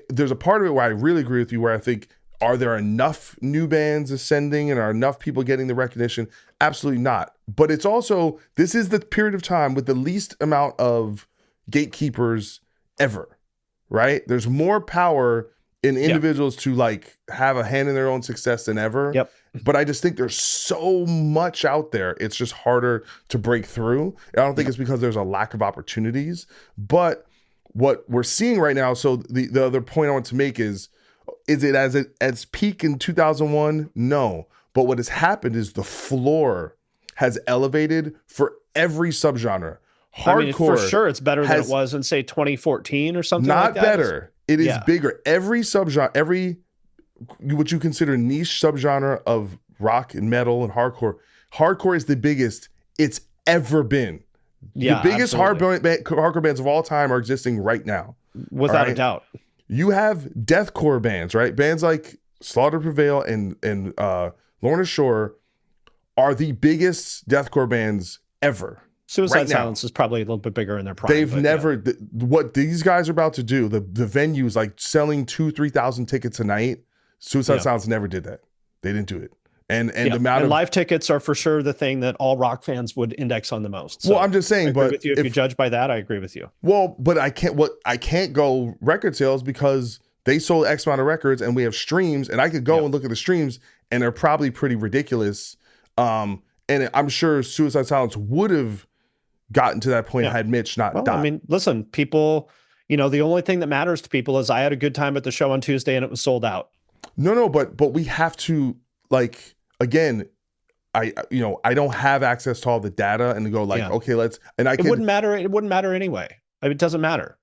There's a part of it where I really agree with you, where I think, are there enough new bands ascending and are enough people getting the recognition? Absolutely not. But it's also, this is the period of time with the least amount of gatekeepers ever, right? There's more power in individuals to like have a hand in their own success than ever. Yep. But I just think there's so much out there. It's just harder to break through. I don't think it's because there's a lack of opportunities, but what we're seeing right now. So the other point I want to make is it as peak in 2001? No. But what has happened is the floor has elevated for every subgenre. Hardcore, for sure, it's better than it was in say 2014 or something like that. Not better. It is bigger. Every subgenre, what you consider niche subgenre of rock and metal and hardcore is the biggest it's ever been. Yeah, the biggest hardcore bands of all time are existing right now. Without a doubt. You have deathcore bands, right? Bands like Slaughter Prevail and Lorna Shore are the biggest deathcore bands ever. Suicide Silence is probably a little bit bigger in their prime. They've never, what these guys are about to do, the venues like selling 2,000-3,000 tickets a night, Suicide Silence never did that. They didn't do it. And the amount of live tickets are for sure the thing that all rock fans would index on the most. So well, I'm just saying, but with you, if you judge by that, I agree with you. Well, but I can't go record sales because they sold X amount of records and we have streams, and I could go and look at the streams and they're probably pretty ridiculous. And I'm sure Suicide Silence would have gotten to that point had Mitch not died. I mean, listen, people, the only thing that matters to people is I had a good time at the show on Tuesday and it was sold out. No, but we have to, like, again, I don't have access to all the data and to go like, okay, let's, and it wouldn't matter. It wouldn't matter anyway. It doesn't matter.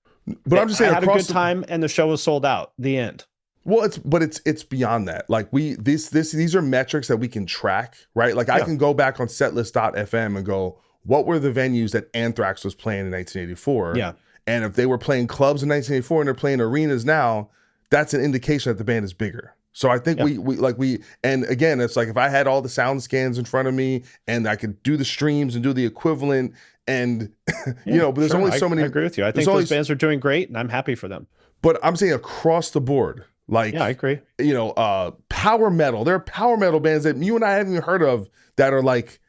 But I'm just saying, I had a good time and the show was sold out. The end. Well, it's beyond that. Like these are metrics that we can track, right? Like I can go back on setlist.fm and go, what were the venues that Anthrax was playing in 1984? Yeah. And if they were playing clubs in 1984 and they're playing arenas now, that's an indication that the band is bigger. So I think we and again, it's like if I had all the sound scans in front of me and I could do the streams and do the equivalent and, but there's only so many. I agree with you. I think those bands are doing great and I'm happy for them. But I'm saying across the board, like, I agree. Power metal. There are power metal bands that you and I haven't even heard of that are like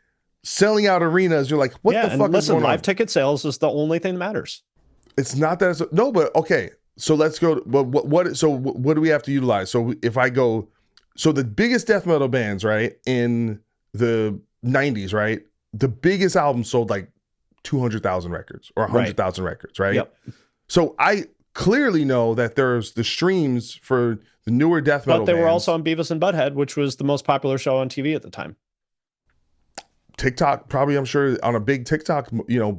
selling out arenas. You're like, what the fuck is going on? Live ticket sales is the only thing that matters. It's not that. No, but okay. So let's go. But what? So what do we have to utilize? So if I go, so the biggest death metal bands, right, in the 90s, right, the biggest album sold like 200,000 records or 100,000 records, right? Yep. So I clearly know that there's the streams for the newer death metal. But they bands. were also on Beavis and Butthead, which was the most popular show on TV at the time. TikTok, probably, I'm sure on a big TikTok,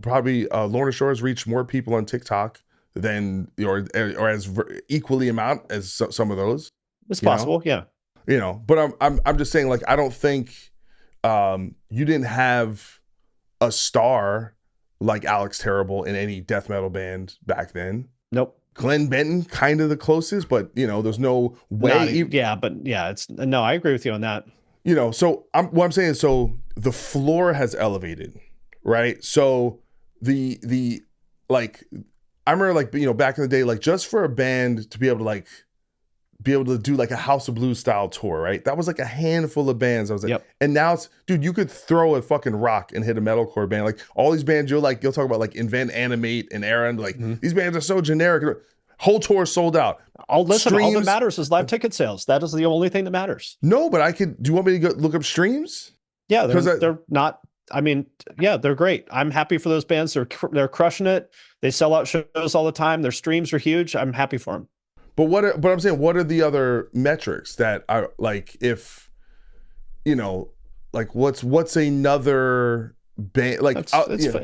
probably Lorna Shore has reached more people on TikTok than or as equally amount as some of those. It's possible, yeah. But I'm just saying, like, I don't think you didn't have a star like Alex Terrible in any death metal band back then. Nope. Glenn Benton, kind of the closest, but there's no way. I agree with you on that. So what I'm saying is, so the floor has elevated, right? So the like, I remember, like, back in the day, like, just for a band to be able to like be able to do like a House of Blues style tour, right? That was like a handful of bands. I was like, Yep. and now it's, dude, you could throw a fucking rock and hit a metalcore band. Like all these bands, you'll talk about like Invent, Animate, and Era, and like these bands are so generic. Whole tour sold out. All Streams, that matters is live ticket sales. That is the only thing that matters. No, but do you want me to go look up streams? Yeah, they're not. I mean, yeah, they're great. I'm happy for those bands. They're crushing it. They sell out shows all the time. Their streams are huge. I'm happy for them. But I'm saying, what are the other metrics that are like, if like what's another band like?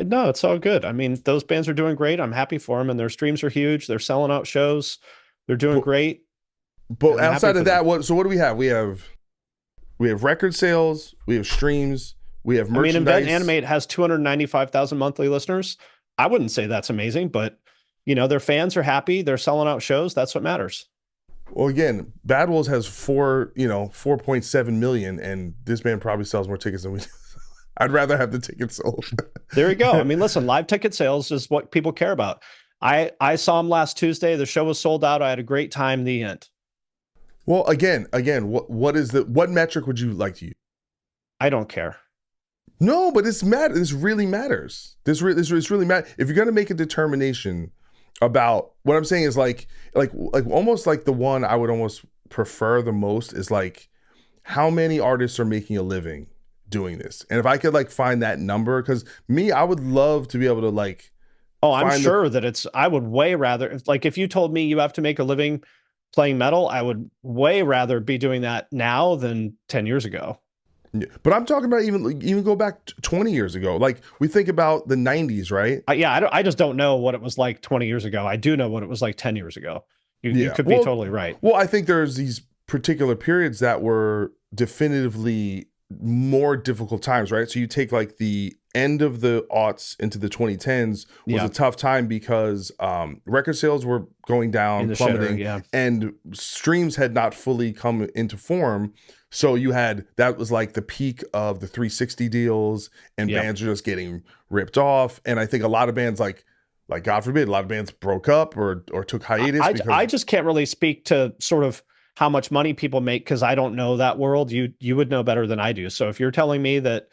No, it's all good. I mean, those bands are doing great. I'm happy for them, and their streams are huge. They're selling out shows. They're doing great. But outside of that, what do we have? We have record sales. We have streams. We have merchandise. I mean, Invent Animate has 295,000 monthly listeners. I wouldn't say that's amazing, but their fans are happy. They're selling out shows. That's what matters. Well, again, Bad Wolves has 4.7 million, and this band probably sells more tickets than we do. I'd rather have the tickets sold. There you go. I mean, listen, live ticket sales is what people care about. I saw them last Tuesday. The show was sold out. I had a great time. The end. Well, again, what metric would you like to use? I don't care. No, but this really matters. This really matters. If you're going to make a determination about, what I'm saying is like almost like the one I would almost prefer the most is like, how many artists are making a living doing this? And if I could like find that number, because I would love to be able to like. Oh, I'm sure that I would way rather, if you told me you have to make a living playing metal, I would way rather be doing that now than 10 years ago. Yeah, but I'm talking about even go back 20 years ago. Like we think about the 90s, right? I just don't know what it was like 20 years ago. I do know what it was like 10 years ago. You could be totally right. Well, I think there's these particular periods that were definitively more difficult times, right? So you take like the end of the aughts into the 2010s was a tough time because record sales were going down, plummeting, and streams had not fully come into form. So that was like the peak of the 360 deals, and bands are just getting ripped off. And I think a lot of bands like God forbid, a lot of bands broke up or took hiatus. I just can't really speak to sort of how much money people make because I don't know that world. You would know better than I do. So if you're telling me that,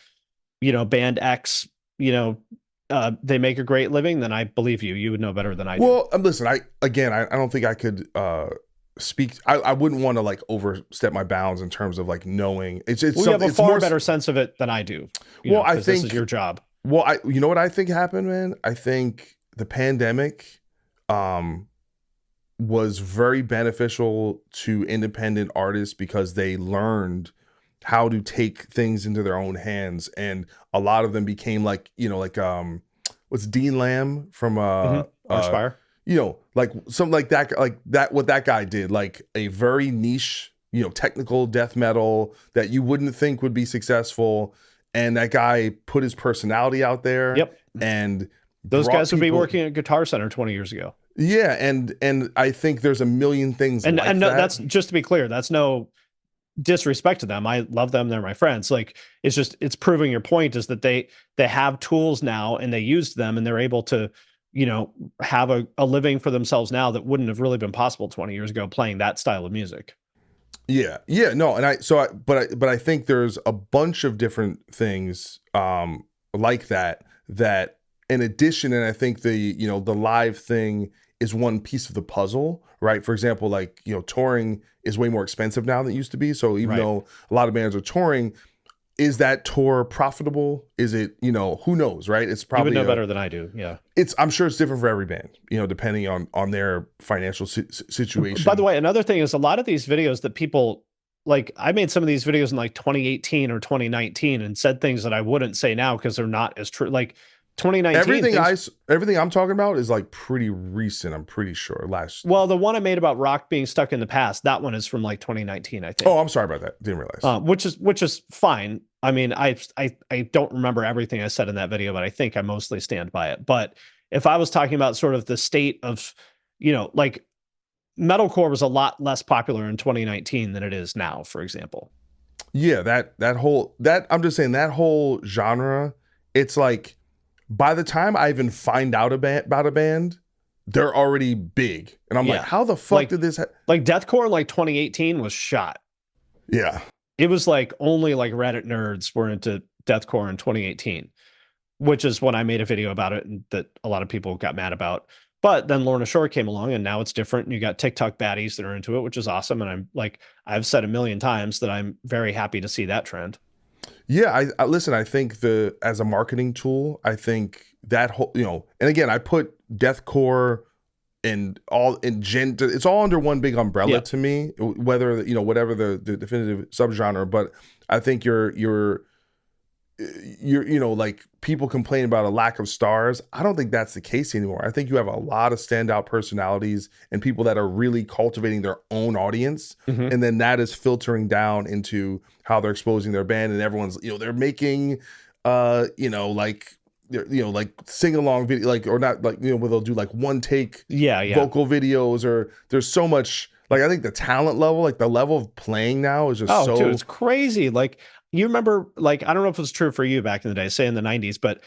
band X, they make a great living, then I believe you. You would know better than I do. Well, listen, I don't think I could speak. I wouldn't want to like overstep my bounds in terms of like knowing. You have a far better sense of it than I do. I think this is your job. Well, you know what I think happened, man? I think the pandemic was very beneficial to independent artists because they learned how to take things into their own hands, and a lot of them became like what's Dean Lamb from Archfire? Like something like that, what that guy did, like a very niche, technical death metal that you wouldn't think would be successful. And that guy put his personality out there. Yep. And those guys would be working at Guitar Center 20 years ago. Yeah. And I think there's a million things. And no, that's just to be clear, that's no disrespect to them. I love them. They're my friends. Like, it's proving your point is that they have tools now and they used them and they're able to, have a living for themselves now that wouldn't have really been possible 20 years ago playing that style of music. Yeah. No. And but I think there's a bunch of different things like that in addition, and I think the live thing is one piece of the puzzle, right? For example, like, touring is way more expensive now than it used to be. So even though a lot of bands are touring, is that tour profitable? Is it, who knows, right? It's probably, you would know better than I do. Yeah. I'm sure it's different for every band, depending on their financial situation. By the way, another thing is a lot of these videos that people like, I made some of these videos in like 2018 or 2019 and said things that I wouldn't say now because they're not as true. Like 2019. Everything I'm talking about is like pretty recent. I'm pretty sure Well, the one I made about rock being stuck in the past, that one is from like 2019, I think. Oh, I'm sorry about that. Didn't realize. Which is fine. I mean, I don't remember everything I said in that video, but I think I mostly stand by it. But if I was talking about sort of the state of, like metalcore was a lot less popular in 2019 than it is now, for example. Yeah, I'm just saying that whole genre, it's like by the time I even find out about a band, they're already big. And I'm like, Yeah. how the fuck Like- did this Like deathcore in like 2018 was shot. Yeah. It was like only like Reddit nerds were into deathcore in 2018, which is when I made a video about it and that a lot of people got mad about. But then Lorna Shore came along and now it's different. And you got TikTok baddies that are into it, which is awesome. And I'm like, I've said a million times that I'm very happy to see that trend. Yeah, I listen, I think as a marketing tool, I think that whole, and again, I put deathcore and all in it's all under one big umbrella to me, whether, whatever the definitive subgenre, but I think you're like people complain about a lack of stars. I don't think that's the case anymore. I think you have a lot of standout personalities and people that are really cultivating their own audience. Mhm. And then that is filtering down into how they're exposing their band, and everyone's, they're making, like sing along video, like, or not like, where they'll do like one take vocal videos, or there's so much, like, I think the talent level, like the level of playing now is just dude, it's crazy. Like, you remember, like, I don't know if it was true for you back in the day, say in the 90s, but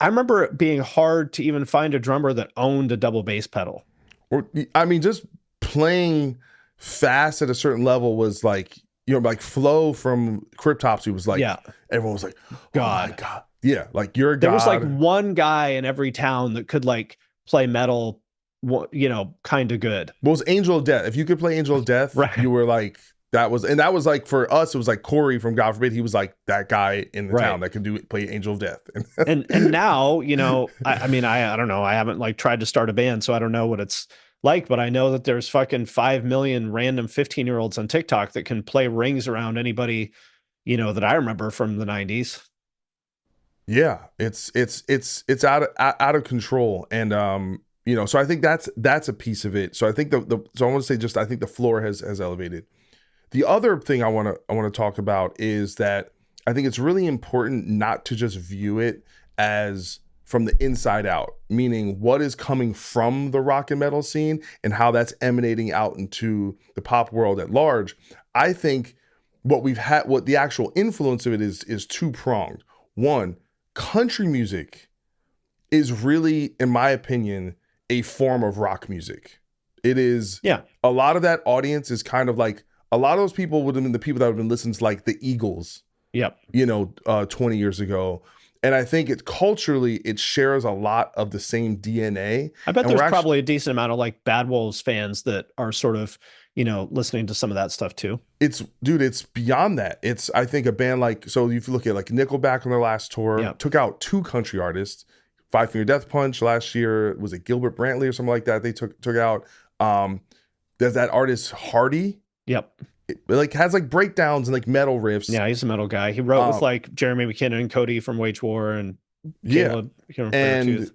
I remember it being hard to even find a drummer that owned a double bass pedal. Or, I mean, just playing fast at a certain level was like, like Flo from Cryptopsy was like, everyone was like, oh my God. Yeah, like you're a god. There was like one guy in every town that could like play metal, kind of good. What was Angel of Death? If you could play Angel of Death, right. You were like, that was like, for us, it was like Corey from God Forbid. He was like that guy in the town that could play Angel of Death. and now, I mean, I don't know. I haven't like tried to start a band, so I don't know what it's like, but I know that there's fucking 5 million random 15-year-olds on TikTok that can play rings around anybody, that I remember from the 90s. Yeah, it's out of control. And so I think that's a piece of it. So I think so I want to say, just I think the floor has elevated. The other thing I want to talk about is that I think it's really important not to just view it as from the inside out, meaning what is coming from the rock and metal scene and how that's emanating out into the pop world at large. I think what the actual influence of it is two-pronged. One, country music is really, in my opinion, a form of rock music. It is. Yeah. A lot of that audience is kind of like, a lot of those people would have been the people that would have been listening to like the Eagles, 20 years ago. And I think culturally, it shares a lot of the same DNA. I bet there's probably a decent amount of like Bad Wolves fans that are sort of, listening to some of that stuff too. It's beyond that. It's, I think, a band like, so if you look at like Nickelback on their last tour, took out 2 country artists. Five Finger Death Punch last year, was it Gilbert Brantley or something like that? They took out. There's that artist Hardy. Yep. It like has like breakdowns and like metal riffs. Yeah, he's a metal guy. He wrote with like Jeremy McKinnon and Cody from Wage War and Caleb, and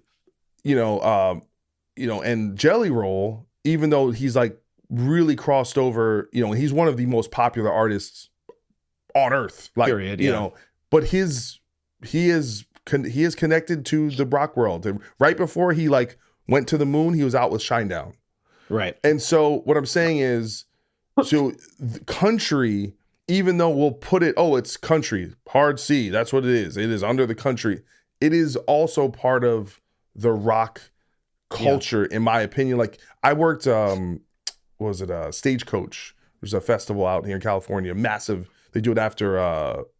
and Jelly Roll, even though he's like really crossed over, he's one of the most popular artists on earth. Like, period. But he is connected to the rock world. Right before he like went to the moon, he was out with Shinedown. Right. And so what I'm saying is, so the country, even though we'll put it, it's country, hard C, that's what it is. It is under the country. It is also part of the rock culture, in my opinion. Like, I worked, Stagecoach. There's a festival out here in California, massive. They do it after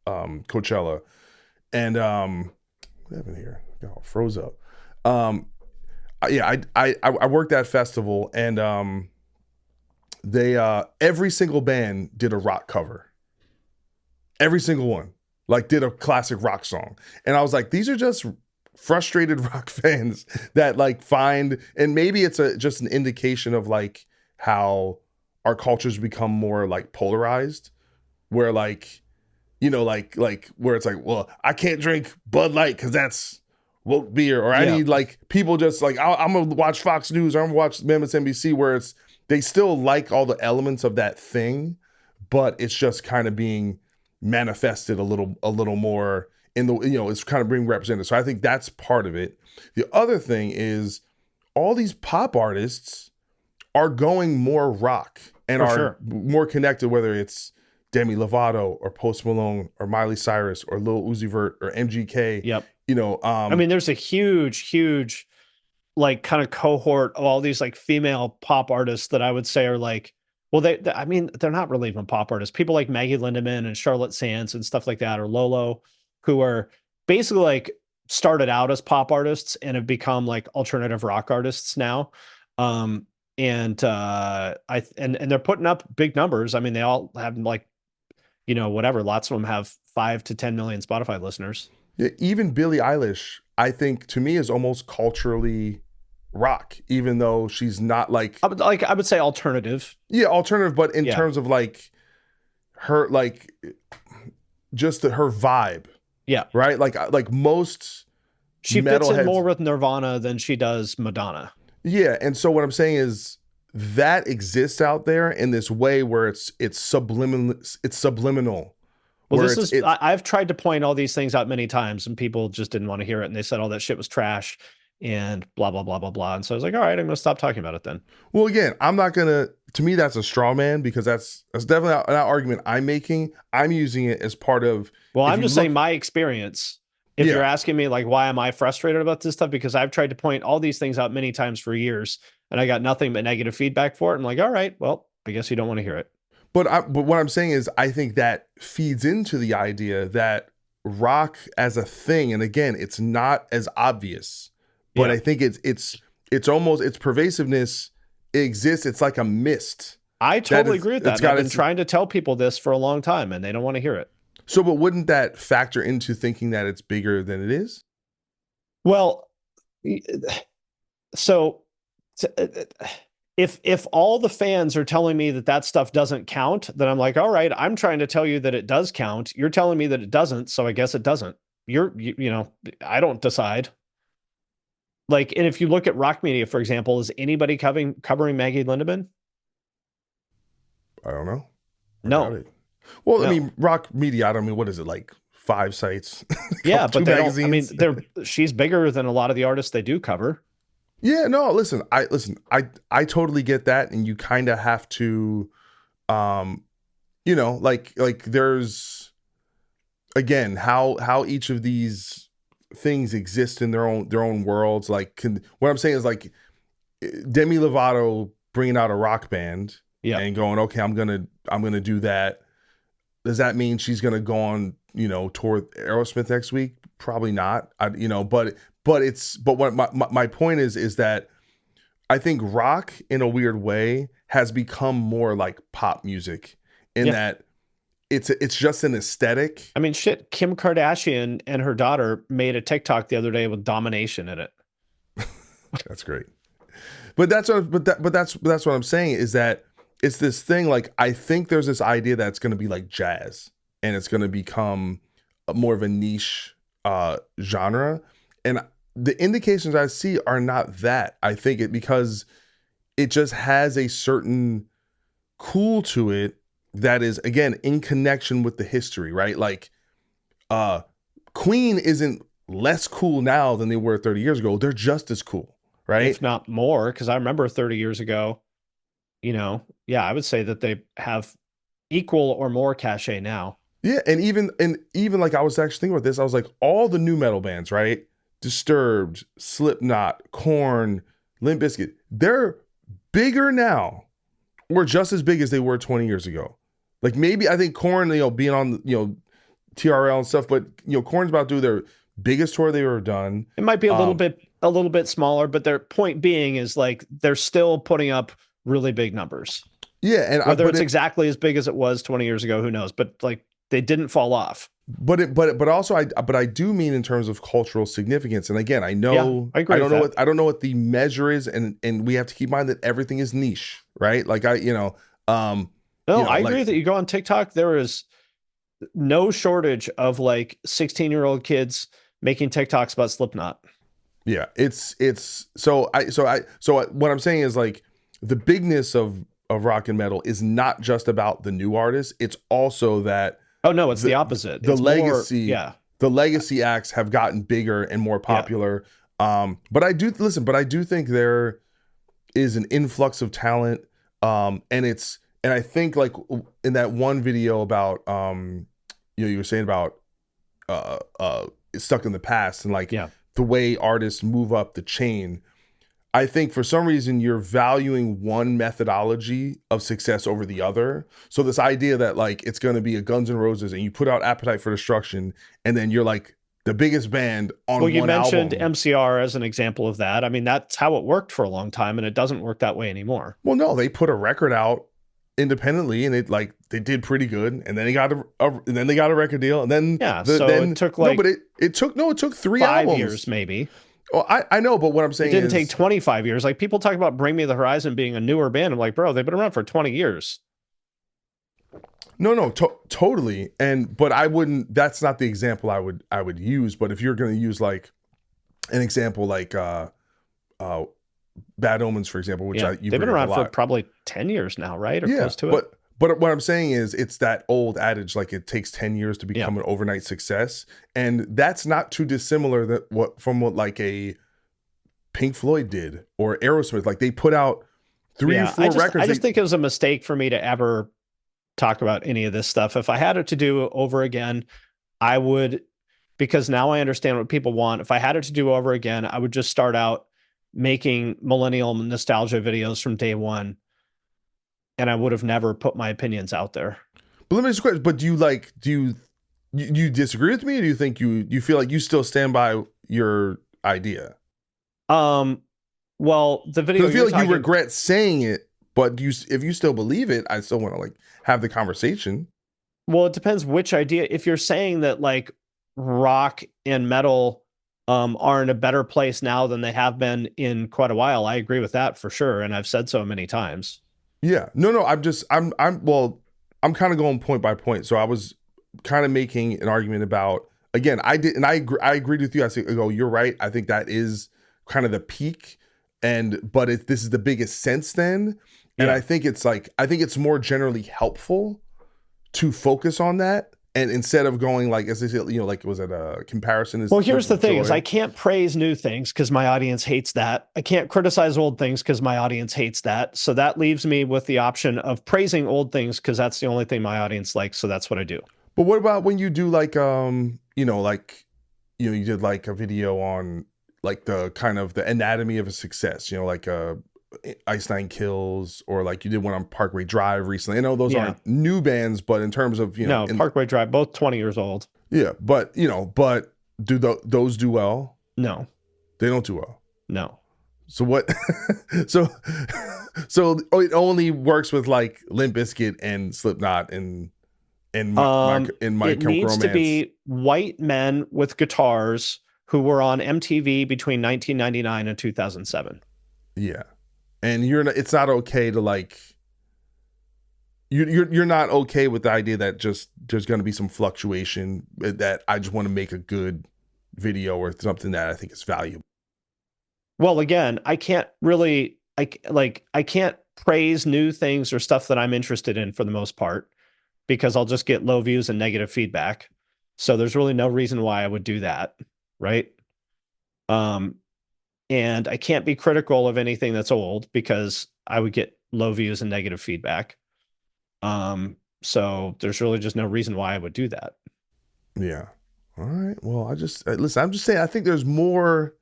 Coachella. And what happened here? Got all froze up. I worked that festival, and they every single band did a rock cover. Every single one, like, did a classic rock song. And I was like, these are just frustrated rock fans that like find, and maybe it's just an indication of like how our cultures become more like polarized, where like, like where it's like, well, I can't drink Bud Light because that's woke beer, or I need like people just like, I'm gonna watch Fox News, or I'm gonna watch MSNBC, where it's, they still like all the elements of that thing, but it's just kind of being manifested a little more in the, it's kind of being represented. So I think that's part of it. The other thing is, all these pop artists are going more rock and more connected, whether it's Demi Lovato or Post Malone or Miley Cyrus or Lil Uzi Vert or MGK. Yep. I mean, there's a huge like kind of cohort of all these like female pop artists that I would say are like, well, I mean, they're not really even pop artists. People like Maggie Lindemann and Charlotte Sands and stuff like that, or Lolo, who are basically like started out as pop artists and have become like alternative rock artists now. And they're putting up big numbers. I mean, they all have like, whatever. Lots of them have 5 to 10 million Spotify listeners. Yeah, even Billie Eilish, I think to me is almost culturally rock, even though she's not like I would say alternative. Yeah, alternative, but in Yeah. terms of like her, like just her vibe. Yeah. Right? Like most She fits in metalheads- more with Nirvana than she does Madonna. Yeah, and so what I'm saying is that exists out there in this way where it's subliminal. Well, where I've tried to point all these things out many times and people just didn't want to hear it. And they said all that shit was trash and blah, blah, blah, blah, blah. And so I was like, all right, I'm going to stop talking about it then. Well, again, I'm not going to me, that's a straw man because that's definitely not an argument I'm making. I'm using it as part of. Well, I'm just saying my experience. If you're asking me like, why am I frustrated about this stuff? Because I've tried to point all these things out many times for years and I got nothing but negative feedback for it. I'm like, all right, well, I guess you don't want to hear it. But what I'm saying is I think that feeds into the idea that rock as a thing, and again, it's not as obvious, but I think it's almost its pervasiveness exists. It's like a mist. I totally agree with that. I've been trying to tell people this for a long time and they don't want to hear it. So, but wouldn't that factor into thinking that it's bigger than it is? Well, so if all the fans are telling me that stuff doesn't count, then I'm like, all right, I'm trying to tell you that it does count. You're telling me that it doesn't, so I guess it doesn't. I don't decide. Like, and if you look at rock media, for example, is anybody covering Maggie Lindemann? I don't know. No. Well, no. I mean, rock media, I don't mean, what is it, like 5 sites? Yeah, but they magazines? Don't, I mean, she's bigger than a lot of the artists they do cover. Yeah, no, listen, I totally get that. And you kind of have to, like there's, again, how each of these things exist in their own worlds. Like, what I'm saying is like Demi Lovato bringing out a rock band and going, okay, I'm going to do that. Does that mean she's going to go on, tour Aerosmith next week? Probably not. But what my point is that I think rock in a weird way has become more like pop music in that it's just an aesthetic. I mean, shit, Kim Kardashian and her daughter made a TikTok the other day with Domination in it. That's great. But that's what I'm saying is that it's this thing, like, I think there's this idea that it's going to be like jazz and it's going to become more of a niche genre. And the indications I see are not that. I think because it just has a certain cool to it that is, again, in connection with the history, right? Like, Queen isn't less cool now than they were 30 years ago. They're just as cool, right? If not more, because I remember 30 years ago, I would say that they have equal or more cachet now. Yeah, and even like I was actually thinking about this, I was like, all the new metal bands, right? Disturbed, Slipknot, Korn, Limp Bizkit, they're bigger now, or just as big as they were 20 years ago. Like, maybe I think Korn, being on TRL and stuff, but Korn's about to do their biggest tour they've ever done. It might be a little bit smaller, but their point being is like they're still putting up really big numbers. Yeah, and whether it's exactly as big as it was 20 years ago, who knows? But like, they didn't fall off. But I do mean in terms of cultural significance. And again, I know I don't know what the measure is, and we have to keep in mind that everything is niche, right? Like I agree that you go on TikTok, there is no shortage of like 16-year-old kids making TikToks about Slipknot. Yeah, so what I'm saying is like the bigness of rock and metal is not just about the new artists. It's also that. Oh no, it's the opposite. The legacy acts have gotten bigger and more popular. Yeah. But I do think there is an influx of talent. And I think like in that one video about you were saying about Stuck in the Past and like the way artists move up the chain. I think for some reason you're valuing one methodology of success over the other. So this idea that like it's going to be a Guns N' Roses and you put out Appetite for Destruction and then you're like the biggest band on Well, you one mentioned album. MCR as an example of that. I mean, that's how it worked for a long time, and it doesn't work that way anymore. Well, no, they put a record out independently and they did pretty good, and then they got and then they got a record deal, and then it took like it took 3 5 albums. years maybe. Well, I know, but what I'm saying it didn't is take 25 years. Like people talk about Bring Me the Horizon being a newer band. I'm like, bro, they've been around for 20 years. No, totally. But I wouldn't. That's not the example I would use. But if you're going to use like an example like Bad Omens, for example, which they've been around for probably 10 years now, right? Or close to it. But what I'm saying is it's that old adage, like it takes 10 years to become an overnight success. And that's not too dissimilar from what like a Pink Floyd did or Aerosmith. Like they put out 3 or 4 records. I just think it was a mistake for me to ever talk about any of this stuff. If I had it to do over again, I would, because now I understand what people want. If I had it to do over again, I would just start out making millennial nostalgia videos from day one. And I would have never put my opinions out there. But let me ask you a question. But do you disagree with me, or do you think you feel like you still stand by your idea? Well, the video. I feel like you regret saying it, but if you still believe it, I still want to like have the conversation. Well, it depends which idea. If you're saying that like rock and metal are in a better place now than they have been in quite a while, I agree with that for sure, and I've said so many times. Yeah, no, I'm kind of going point by point. So I was kind of making an argument about, again, I agreed with you. I said, oh, you're right. I think that is kind of the peak, but this is the biggest since then. And I think it's more generally helpful to focus on that. And instead of going like, as they say, like was it a comparison? Well, here's the thing is I can't praise new things because my audience hates that. I can't criticize old things because my audience hates that. So that leaves me with the option of praising old things because that's the only thing my audience likes. So that's what I do. But what about when you do like, you did like a video on like the kind of the anatomy of a success, like Ice Nine Kills, or like you did one on Parkway Drive recently. I know those aren't new bands, but in terms of Parkway Drive, both 20 years old. Yeah, but do those do well? No, they don't do well. No. So what? so it only works with like Limp Bizkit and Slipknot and My it Chemical needs Romance. To be white men with guitars who were on MTV between 1999 and 2007. Yeah. And it's not okay to like, you're not okay with the idea that just there's going to be some fluctuation, that I just want to make a good video or something that I think is valuable. Well, again, I can't praise new things or stuff that I'm interested in for the most part, because I'll just get low views and negative feedback. So there's really no reason why I would do that. Right. And I can't be critical of anything that's old because I would get low views and negative feedback. So there's really just no reason why I would do that. Yeah. All right. Well, listen, I'm just saying, I think there's more.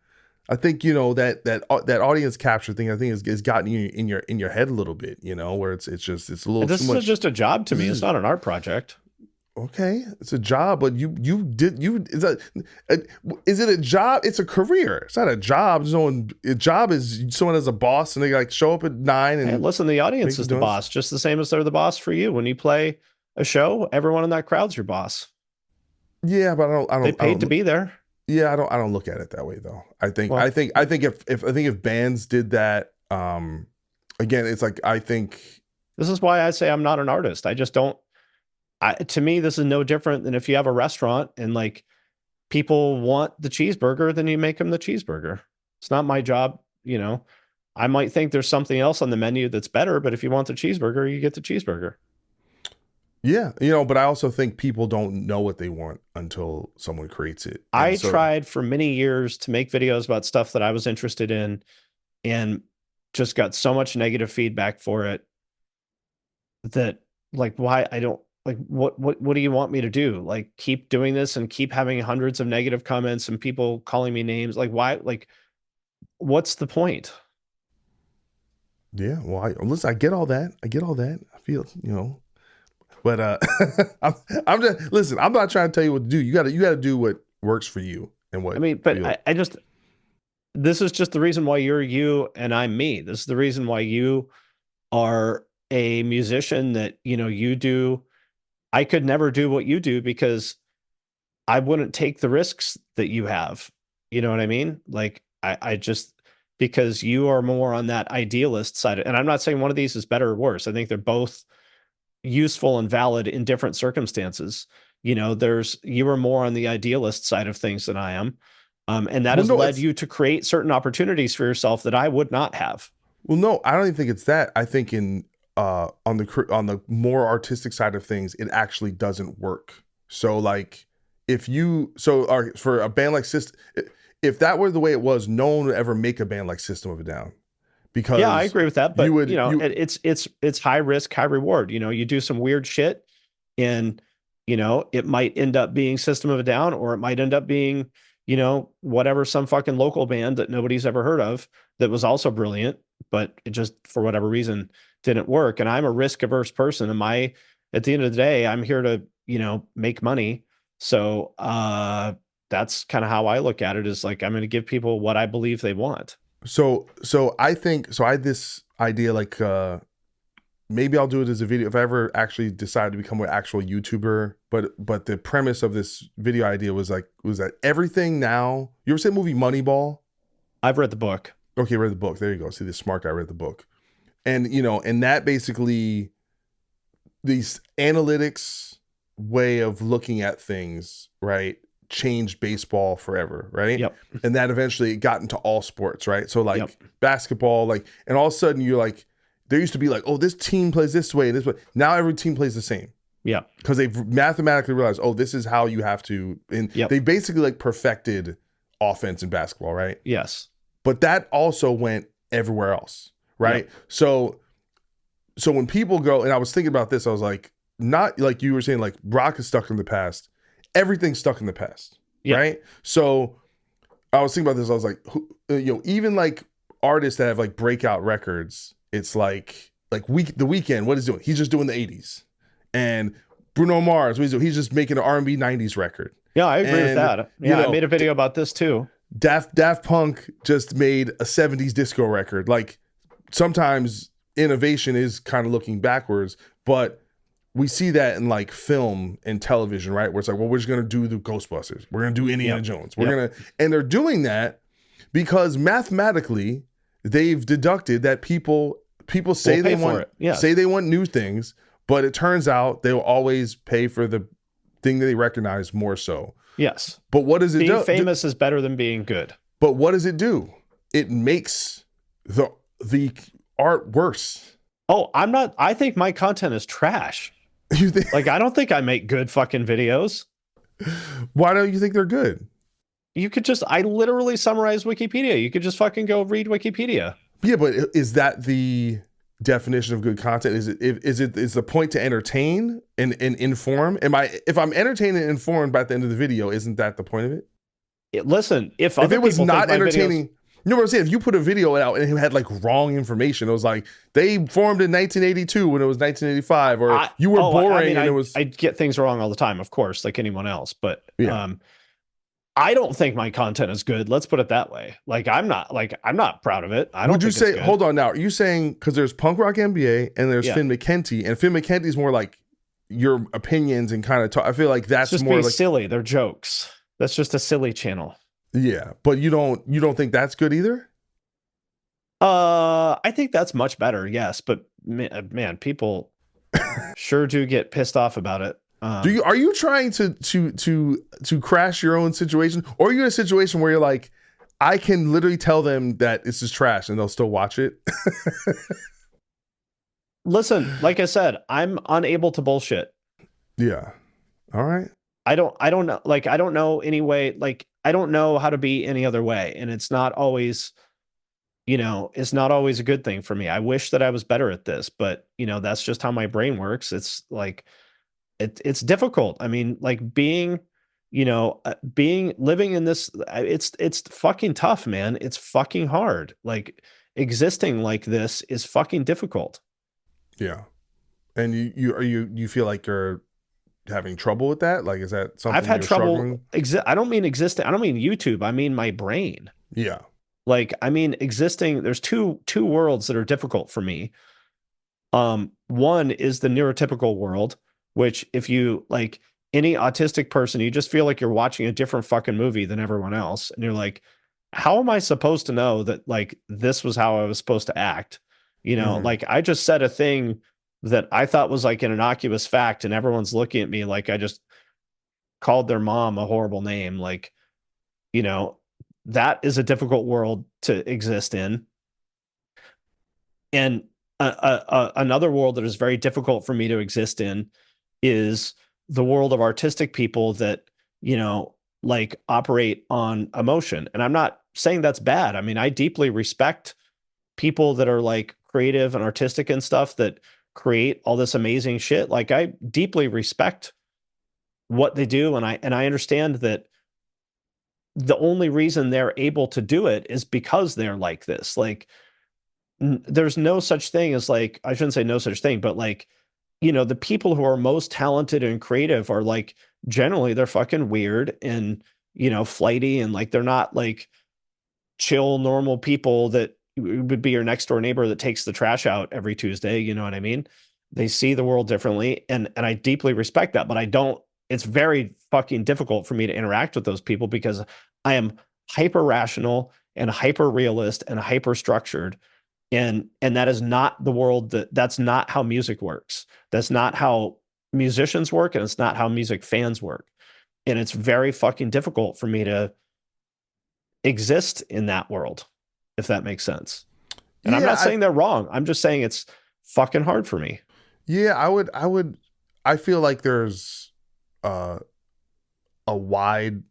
I think, that audience capture thing, I think has gotten you in your head a little bit, where it's a little this too much. This is just a job to me. It's not an art project. Okay, it's a job, but is it a job? It's a career. It's not a job. A job is someone as a boss and they like show up at 9 and listen, the audience is the boss, just the same as they're the boss for you. When you play a show, everyone in that crowd's your boss. Yeah, but I don't. They paid to be there. Yeah, I don't look at it that way though. I think if bands did that, again, it's like, I think this is why I say I'm not an artist. I just don't. To me, this is no different than if you have a restaurant and like people want the cheeseburger, then you make them the cheeseburger. It's not my job. I might think there's something else on the menu that's better, but if you want the cheeseburger, you get the cheeseburger. Yeah. But I also think people don't know what they want until someone creates it. I tried for many years to make videos about stuff that I was interested in and just got so much negative feedback for it that like, why I don't, like, what do you want me to do? Like, keep doing this and keep having hundreds of negative comments and people calling me names? Like, why? Like, what's the point? Yeah. Well, listen, I get all that. I get all that. I feel, but I'm, I'm just listen. I'm not trying to tell you what to do. You gotta do what works for you and I what mean, but feel. I just, this is just the reason why you're you and I'm me. This is the reason why you are a musician that, you do. I could never do what you do because I wouldn't take the risks that you have. You know what I mean? Like I just, because you are more on that idealist side. And I'm not saying one of these is better or worse. I think they're both useful and valid in different circumstances. You are more on the idealist side of things than I am. And that Well, has no, led it's you to create certain opportunities for yourself that I would not have. well, no. I don't even think it's that. I think on the more artistic side of things, it actually doesn't work. So like if you for a band like System, if that were the way it was, no one would ever make a band like System of a Down Yeah, I because agree with that, you but would you it's high risk, high reward. You do some weird shit, and it might end up being System of a Down, or it might end up being whatever, some fucking local band that nobody's ever heard of that was also brilliant, but it just for whatever reason didn't work. And I'm a risk averse person, and at the end of the day, I'm here to make money. So that's kind of how I look at it. Is like I'm going to give people what I believe they want. so I think so I had this idea like maybe I'll do it as a video if I ever actually decide to become an actual YouTuber. But the premise of this video idea was that everything now. You ever see the movie Moneyball? I've read the book. Okay, read the book. There you go. See, this smart guy read the book. And and that basically these analytics way of looking at things, right, changed baseball forever, right? Yep. And that eventually got into all sports, right? So like Yep. basketball, like, and all of a sudden you're like, there used to be like, oh, this team plays this way, this way. Now every team plays the same. Yeah. Because they've mathematically realized, oh, this is how you have to, and Yep. they basically like perfected offense in basketball, right? Yes. But that also went everywhere else, right? Yep. So when people go, and I was thinking about this, I was like, not like you were saying, like rock is stuck in the past. Everything's stuck in the past, Yep. right? So I was thinking about this. I was like, even like artists that have like breakout records, it's like The Weeknd, what is he doing? He's just doing the 80s. And Bruno Mars, what he's doing? He's just making an R&B 90s record. Yeah, I agree with that. Yeah, I made a video about this too. Daft Punk just made a 70s disco record. Like sometimes innovation is kind of looking backwards, but we see that in like film and television, right? Where it's like, well, we're just going to do the Ghostbusters. We're going to do Indiana Jones. And they're doing that because mathematically they've deducted that people say they want new things, but it turns out they will always pay for the thing that they recognize more so. Yes. But what does it do? Being famous is better than being good. But what does it do? It makes the art worse. Oh, I think my content is trash. You think? Like, I don't think I make good fucking videos. Why don't you think they're good? I literally summarize Wikipedia. You could just fucking go read Wikipedia. Yeah, but is that the definition of good content? Is the point to entertain and inform? If I'm entertained and informed by the end of the video, isn't that the point of it? Listen, if it was not entertaining, you know what I'm saying? If you put a video out and it had like wrong information, it was like they formed in 1982 when it was 1985, or you were boring and it was. I get things wrong all the time, of course, like anyone else. But yeah. I don't think my content is good. Let's put it that way. Like I'm not proud of it. I don't. Would you say? Hold on, now are you saying because there's Punk Rock MBA and there's Finn McKenty, and Finn McKenty's more like your opinions and kind of talk. I feel like that's just more like silly. They're jokes. That's just a silly channel. Yeah, but you don't think that's good either? I think that's much better. Yes, but man, people sure do get pissed off about it. Are you trying to crash your own situation, or are you in a situation where you're like, I can literally tell them that this is trash and they'll still watch it? Listen, like I said, I'm unable to bullshit. Yeah. All right. I don't know. Like, I don't know any way. Like, I don't know how to be any other way. And it's not always, it's not always a good thing for me. I wish that I was better at this, but that's just how my brain works. It's like, it's difficult. I mean, like living in this, it's fucking tough, man. It's fucking hard. Like, existing like this is fucking difficult. Yeah. And you feel like you're having trouble with that? Like, is that I've something had you're trouble. struggling? I don't mean existing. I don't mean YouTube. I mean my brain. Yeah. Like, I mean existing. There's two worlds that are difficult for me. One is the neurotypical world, which if you like any autistic person, you just feel like you're watching a different fucking movie than everyone else. And you're like, how am I supposed to know that like this was how I was supposed to act? You know, Hmm. like I just said a thing that I thought was like an innocuous fact, and everyone's looking at me like I just called their mom a horrible name. Like, you know, that is a difficult world to exist in. And another world that is very difficult for me to exist in is the world of artistic people that, you know, like operate on emotion. And I'm not saying that's bad. I mean, I deeply respect people that are like creative and artistic and stuff that create all this amazing shit. Like I deeply respect what they do, and I understand that the only reason they're able to do it is because they're like this. Like there's no such thing as like, I shouldn't say no such thing, but like, you know, the people who are most talented and creative are like generally they're fucking weird and, you know, flighty, and like they're not like chill normal people that would be your next door neighbor that takes the trash out every Tuesday. You know what I mean? They see the world differently, and I deeply respect that, but I don't. It's very fucking difficult for me to interact with those people because I am hyper rational and hyper realist and hyper structured, and that is not the world. That's not how music works. That's not how musicians work, and it's not how music fans work. And it's very fucking difficult for me to exist in that world, if that makes sense. And I'm Yeah, not saying they're wrong. I'm just saying it's fucking hard for me. yeah, I feel like there's uh a wide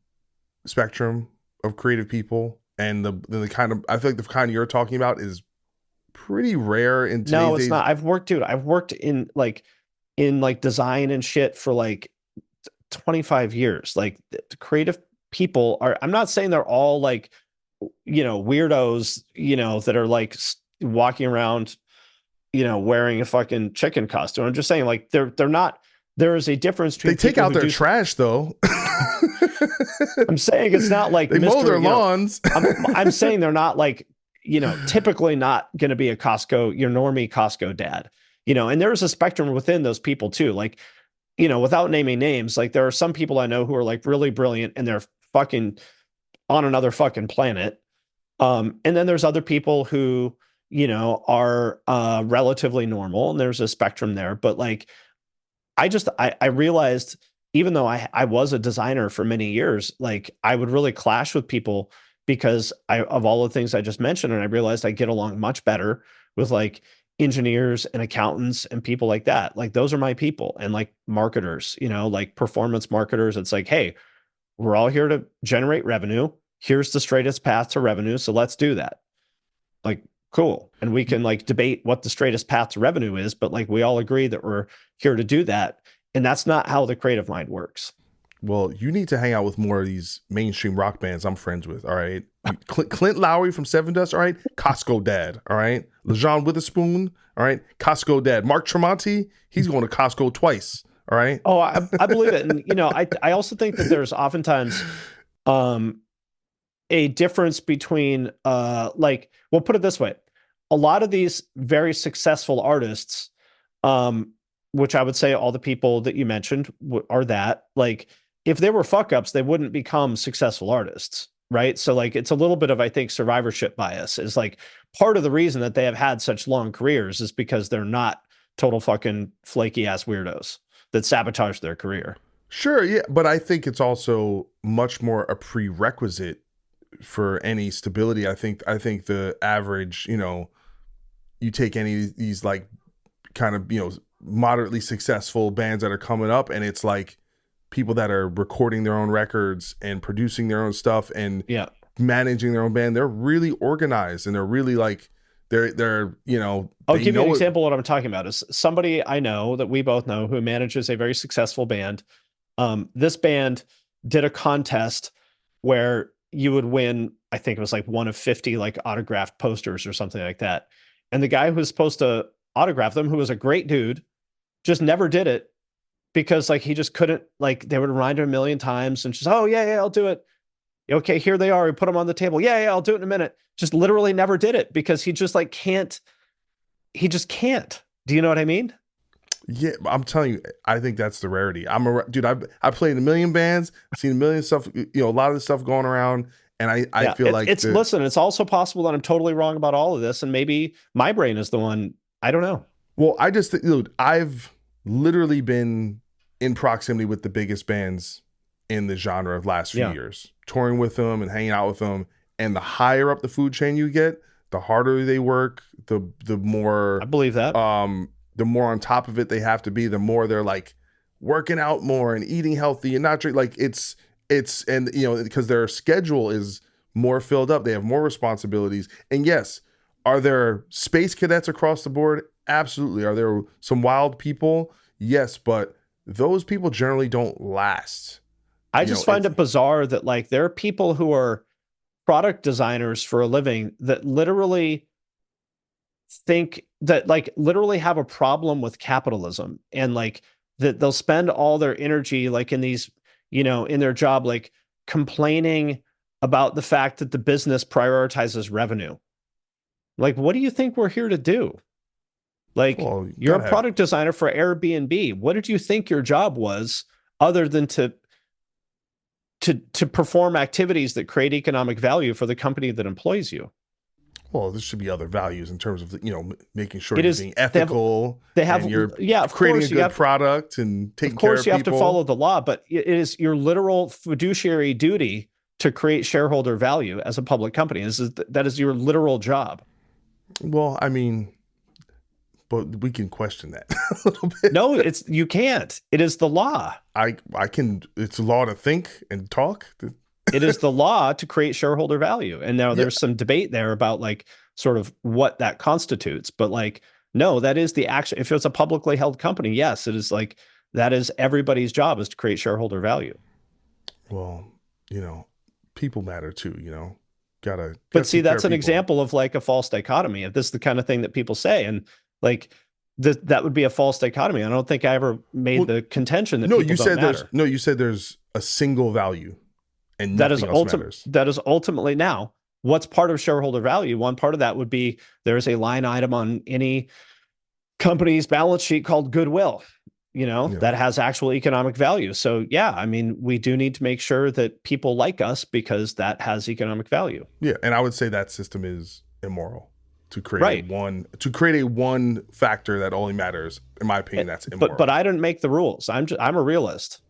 spectrum of creative people, and the kind of, I feel like the kind you're talking about is pretty rare in today's No, it's days. not. I've worked in like design and shit for like 25 years. Like the creative people are, I'm not saying they're all like, you know, weirdos, you know, that are like walking around, you know, wearing a fucking chicken costume. I'm just saying like they're not, there is a difference They between take people out who their do. trash though. I'm saying it's not like They mow their Mr. You know, lawns. I'm saying they're not like, you know, typically not going to be a Costco, your normie Costco dad, you know, and there's a spectrum within those people too. Like, you know, without naming names, like there are some people I know who are like really brilliant and they're fucking on another fucking planet. And then there's other people who, you know, are relatively normal, and there's a spectrum there. But like, I realized even though I was a designer for many years, like I would really clash with people because of all the things I just mentioned. And I realized I get along much better with like engineers and accountants and people like that. Like those are my people, and like marketers, you know, like performance marketers. It's like, hey, we're all here to generate revenue. Here's the straightest path to revenue. So let's do that. Like, cool. And we can like debate what the straightest path to revenue is, but like we all agree that we're here to do that. And that's not how the creative mind works. Well, you need to hang out with more of these mainstream rock bands I'm friends with. All right, Clint Lowry from Seven Dust. All right, Costco Dad. All right, LeJean Witherspoon. All right, Costco Dad. Mark Tremonti. He's going to Costco twice. All right. Oh, I believe it. And, you know, I also think that there's oftentimes um, a difference between, like, we'll put it this way. A lot of these very successful artists, um, which I would say all the people that you mentioned are that, like, if they were fuck ups, they wouldn't become successful artists, right? So like it's a little bit of, I think, survivorship bias is like part of the reason that they have had such long careers is because they're not total fucking flaky ass weirdos that sabotage their career. Sure, yeah, but I think it's also much more a prerequisite for any stability. I think the average, you know, you take any of these like kind of, you know, moderately successful bands that are coming up, and it's like people that are recording their own records and producing their own stuff and Yeah. managing their own band. They're really organized, and they're really like they're you know, I'll they give you know an it. example of what I'm talking about is somebody I know that we both know who manages a very successful band. This band did a contest where you would win, I think it was like one of 50 like autographed posters or something like that. And the guy who was supposed to autograph them, who was a great dude, just never did it because like he just couldn't, like they would remind him a million times and just, oh yeah, I'll do it. Okay, here they are. We put them on the table. Yeah, I'll do it in a minute. Just literally never did it because he just like can't, he just can't. Do you know what I mean? Yeah, I'm telling you, I think that's the rarity. Dude. I played in a million bands, seen a million stuff. A lot of the stuff going around, and I feel like listen. It's also possible that I'm totally wrong about all of this, and maybe my brain is the one. I don't know. Well, I just think, dude, I've literally been in proximity with the biggest bands in the genre of last few years, touring with them and hanging out with them. And the higher up the food chain you get, the harder they work, the more I believe that. The more on top of it they have to be, the more they're like working out more and eating healthy and not drink. Like it's, and because their schedule is more filled up, they have more responsibilities. And yes, are there space cadets across the board? Absolutely. Are there some wild people? Yes, but those people generally don't last. I just find it bizarre that like there are people who are product designers for a living that literally think that like literally have a problem with capitalism and like that they'll spend all their energy like in these, in their job, like complaining about the fact that the business prioritizes revenue. Like, what do you think we're here to do? Like, you're a product designer for Airbnb. What did you think your job was other than to perform activities that create economic value for the company that employs you? Well, there should be other values in terms of, making sure you're being ethical. They have and you're of creating course, a good product and taking care of people. Of course, you have to follow the law, but it is your literal fiduciary duty to create shareholder value as a public company. That is your literal job. Well, I mean, but we can question that a little bit. No, you can't. It is the law. I can. It's a law to think and talk. It is the law to create shareholder value. And now there's some debate there about like sort of what that constitutes. But like, no, that is the action. If it's a publicly held company, yes, it is like, that is everybody's job is to create shareholder value. Well, people matter too, But see, that's an example of like a false dichotomy. If this is the kind of thing that people say, and like that would be a false dichotomy. I don't think I ever made the contention that you said there's a single value. And that is ultimately now what's part of shareholder value. One part of that would be there's a line item on any company's balance sheet called goodwill, that has actual economic value. So yeah, I mean, we do need to make sure that people like us because that has economic value. Yeah. And I would say that system is immoral to create a one factor that only matters. In my opinion, that's immoral. But I didn't make the rules. I'm a realist.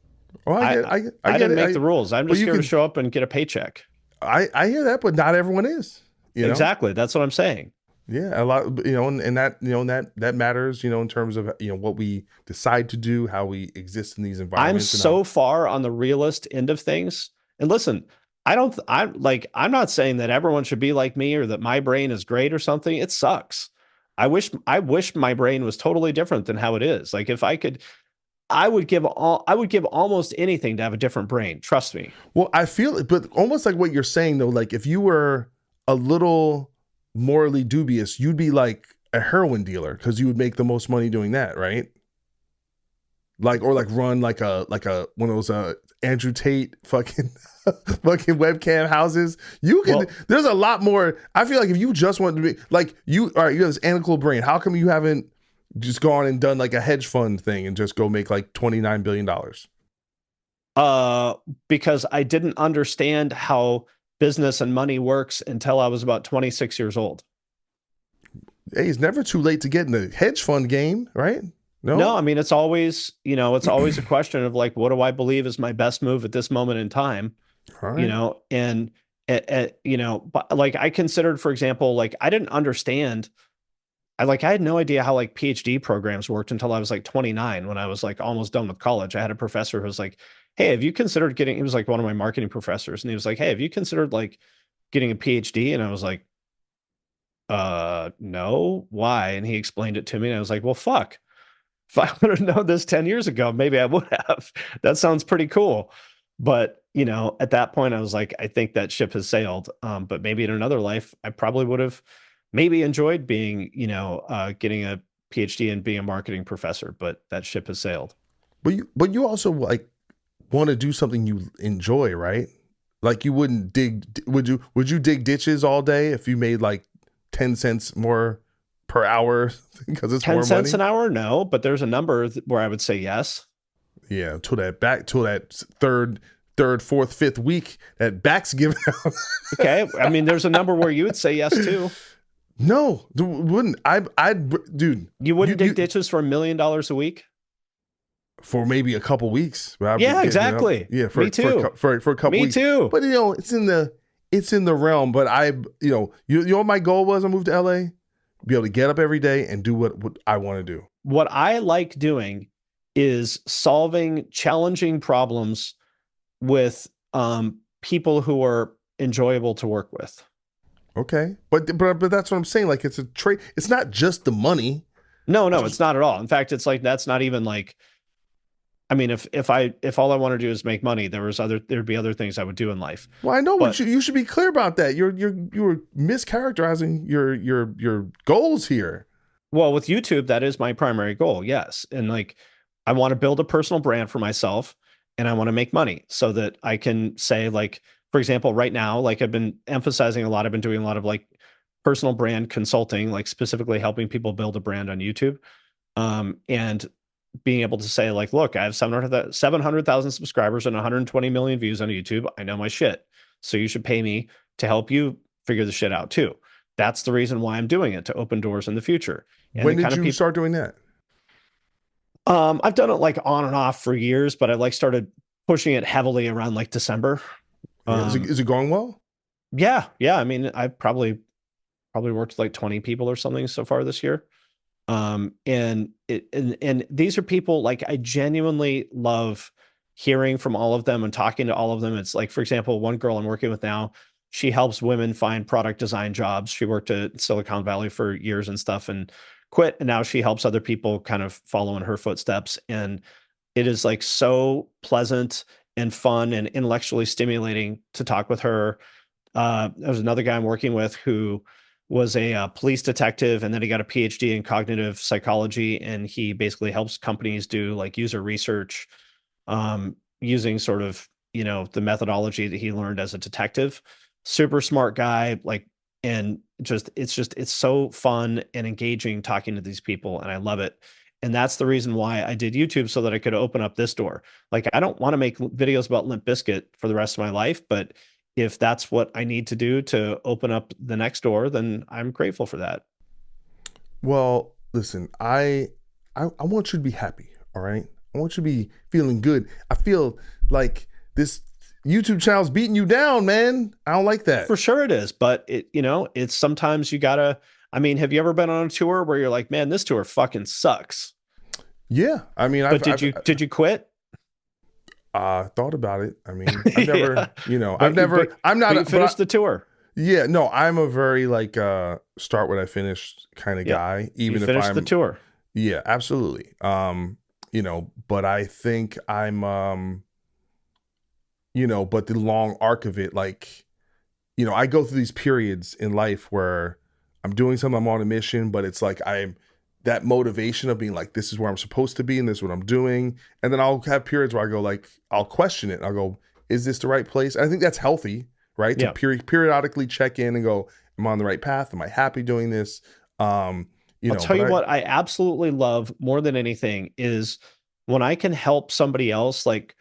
Well, I didn't make the rules. I'm just here to show up and get a paycheck. I hear that, but not everyone is. Exactly. That's what I'm saying. Yeah, a lot. And that matters. In terms of what we decide to do, how we exist in these environments. I'm so far on the realist end of things. And listen, I'm not saying that everyone should be like me or that my brain is great or something. It sucks. I wish my brain was totally different than how it is. Like if I could. I would give almost anything to have a different brain. Trust me. Well, I feel it, but almost like what you're saying though, like if you were a little morally dubious, you'd be like a heroin dealer because you would make the most money doing that, right? Like, or like run like a one of those Andrew Tate fucking webcam houses. You can. There's a lot more. I feel like if you just want to be like you have this analytical brain. How come you haven't just gone and done like a hedge fund thing and just go make like $29 billion? Because I didn't understand how business and money works until I was about 26 years old. Hey, it's never too late to get in the hedge fund game, right? No, I mean, it's always a question of like, what do I believe is my best move at this moment in time? Right. And but like I considered, for example, like I didn't understand. I had no idea how like PhD programs worked until I was like 29 when I was like almost done with college. I had a professor who was like, hey, have you considered he was like one of my marketing professors. And he was like, hey, have you considered like getting a PhD? And I was like, no, why? And he explained it to me. And I was like, well, fuck, if I would have known this 10 years ago, maybe I would have. That sounds pretty cool. But at that point I was like, I think that ship has sailed. But maybe in another life, I probably would have maybe enjoyed being, getting a PhD and being a marketing professor, but that ship has sailed. But you also like want to do something you enjoy, right? Like you wouldn't would you dig ditches all day if you made like 10 cents more per hour because it's 10 more cents money? an hour? No, but there's a number where I would say yes. Yeah, till that third, fourth, fifth week that back's giving out. Okay. I mean, there's a number where you would say yes too. No, wouldn't I'd dude, You wouldn't dig you ditches for $1 million a week? for maybe a couple weeks. But I've been Yeah, getting up, exactly. yeah, Me too. for a couple Me weeks. too. But it's in the realm. But you know what my goal was? I moved to LA, be able to get up every day and do what I want to do. What I like doing is solving challenging problems with people who are enjoyable to work with. Okay, but that's what I'm saying. Like it's a trade. It's not just the money. No, it's not at all. In fact, it's like that's not even like. I mean, if all I want to do is make money, there'd be other things I would do in life. Well, I know, But but you should be clear about that. You're mischaracterizing your goals here. well, with YouTube, that is my primary goal. Yes. And like, I want to build a personal brand for myself and I want to make money so that I can say, like, for example, right now, like I've been emphasizing a lot, I've been doing a lot of like personal brand consulting, like specifically helping people build a brand on YouTube. And being able to say, like, look, I have 700,000 subscribers and 120 million views on YouTube. I know my shit. So you should pay me to help you figure the shit out too. That's the reason why I'm doing it, to open doors in the future. And When the did kind of you people, start doing that? I've done it like on and off for years, but I like started pushing it heavily around like December. Yeah, Um, is it going well? yeah. I mean, I've probably worked with like 20 people or something so far this year. And these are people like I genuinely love hearing from all of them and talking to all of them. It's like, for example, one girl I'm working with now, she helps women find product design jobs. She worked at Silicon Valley for years and stuff and quit. And now she helps other people kind of follow in her footsteps. And it is like so pleasant and fun and intellectually stimulating to talk with her. There's another guy I'm working with who was a police detective, and then he got a PhD in cognitive psychology, and he basically helps companies do like user research using sort of the methodology that he learned as a detective. Super smart guy, like, and it's so fun and engaging talking to these people, and I love it. And that's the reason why I did YouTube, so that I could open up this door. Like, I don't want to make videos about Limp Bizkit for the rest of my life, but if that's what I need to do to open up the next door, then I'm grateful for that. Well, listen, I want you to be happy, all right? I want you to be feeling good. I feel like this YouTube channel's beating you down, man. I don't like that. For sure it is, but it's sometimes you gotta. I mean, have you ever been on a tour where you're like, man, this tour fucking sucks? Yeah, I mean, But did you quit? thought about it. I mean, I've never, Yeah. I've never. I'm not. But you finished the tour. Yeah, no, I'm a very like start what I finished kind of Yep. guy. You Even if finished I'm the tour. Yeah, absolutely. But I think I'm but the long arc of it, like, I go through these periods in life where I'm doing something, I'm on a mission, but it's like I'm that motivation of being like, this is where I'm supposed to be and this is what I'm doing. And then I'll have periods where I go like, I'll question it. I'll go, is this the right place? I think that's healthy, right? Yeah. To periodically check in and go, am I on the right path? Am I happy doing this? I'll tell you what I absolutely love more than anything is when I can help somebody else like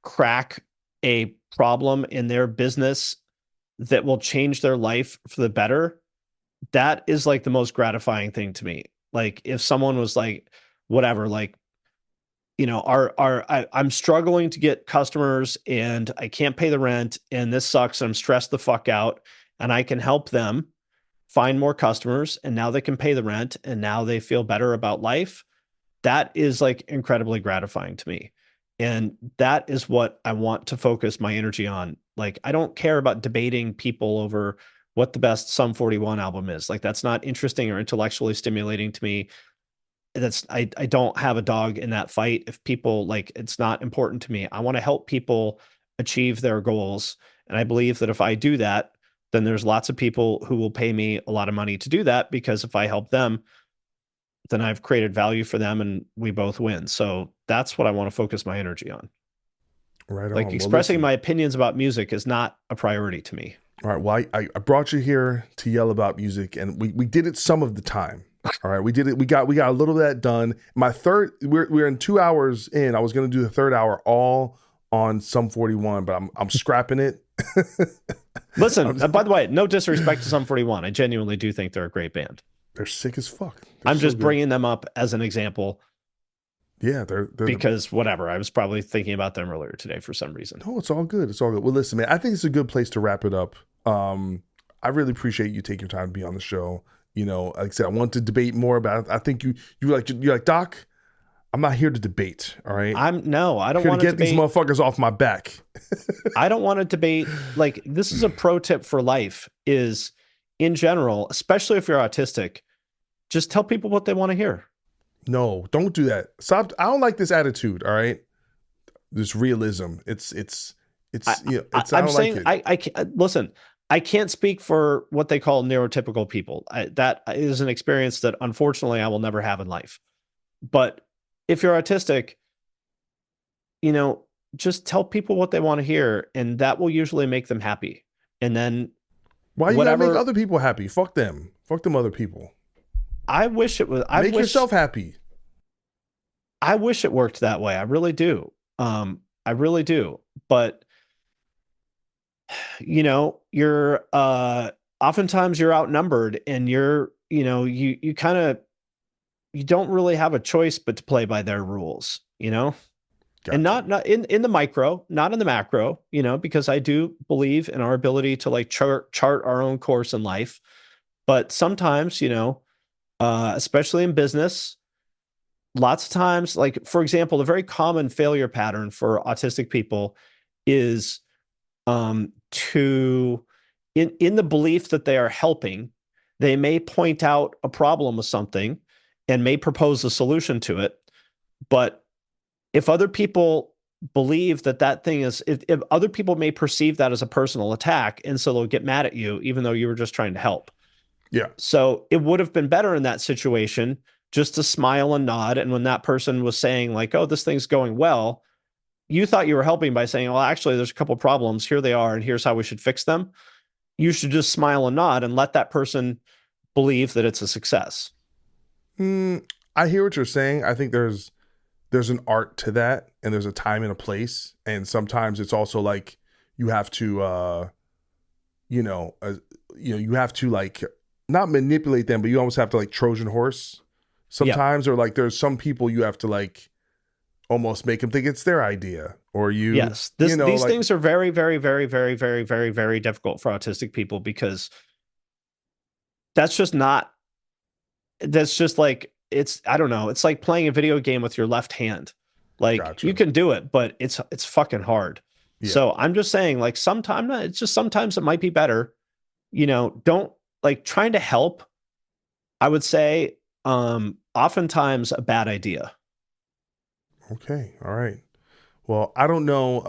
crack a problem in their business that will change their life for the better. That is like the most gratifying thing to me. Like if someone was like, whatever, like, I'm struggling to get customers and I can't pay the rent and this sucks. And I'm stressed the fuck out, and I can help them find more customers, and now they can pay the rent and now they feel better about life. That is like incredibly gratifying to me. And that is what I want to focus my energy on. Like, I don't care about debating people over what the best Sum 41 album is. Like, that's not interesting or intellectually stimulating to me. I don't have a dog in that fight. If people like, it's not important to me. I want to help people achieve their goals. And I believe that if I do that, then there's lots of people who will pay me a lot of money to do that, because if I help them, then I've created value for them and we both win. So that's what I want to focus my energy on. Right Like on. expressing my opinions about music is not a priority to me. All right. Well, I brought you here to yell about music, and we did it some of the time. All right. We did it. We got a little of that done. We're in 2 hours in. I was going to do the third hour all on Sum 41, but I'm scrapping it. Listen, by the way, no disrespect to Sum 41. I genuinely do think they're a great band. They're sick as fuck. I'm just bringing them up as an example. Yeah, they're because whatever. I was probably thinking about them earlier today for some reason. No, it's all good. It's all good. Well, listen, man, I think it's a good place to wrap it up. I really appreciate you taking your time to be on the show. You know, like I said, I want to debate more about it. I think you're like, Doc, I'm not here to debate. All right. I don't want to get these motherfuckers off my back. I don't want to debate. Like, this is a pro tip for life is, in general, especially if you're autistic, just tell people what they want to hear. No, don't do that. Stop. I don't like this attitude. All right. This realism. I'm saying, I can't listen. I can't speak for what they call neurotypical people. That is an experience that unfortunately I will never have in life. But if you're autistic, you know, just tell people what they want to hear, and that will usually make them happy. And then why you gotta make other people happy? Fuck them. Fuck them other people. I wish it was. Make yourself happy. I wish it worked that way. I really do. I really do. But you know, you're oftentimes you're outnumbered, and you don't really have a choice but to play by their rules, you know? Gotcha. And not in the micro, not in the macro, you know, because I do believe in our ability to like chart our own course in life. But sometimes, you know, especially in business, lots of times, like, for example, the very common failure pattern for autistic people is in the belief that they are helping, they may point out a problem with something and may propose a solution to it. But if other people believe that thing is, if other people may perceive that as a personal attack, and so they'll get mad at you, even though you were just trying to help. Yeah. So it would have been better in that situation just to smile and nod. And when that person was saying like, oh, this thing's going well, you thought you were helping by saying, well, actually, there's a couple of problems. Here they are, and here's how we should fix them. You should just smile and nod and let that person believe that it's a success. I hear what you're saying. I think there's an art to that, and there's a time and a place. And sometimes it's also like you have to, you have to like not manipulate them, but you almost have to like Trojan horse sometimes, or like there's some people you have to like almost make them think it's their idea, or you. Yes, these things are very, very, very, very, very, very, very difficult for autistic people, because that's just like, I don't know. It's like playing a video game with your left hand. Like, gotcha. You can do it, but it's fucking hard. Yeah. So I'm just saying, like, sometimes it might be better, you know, don't like trying to help. I would say, oftentimes a bad idea. Okay. All right. Well, I don't know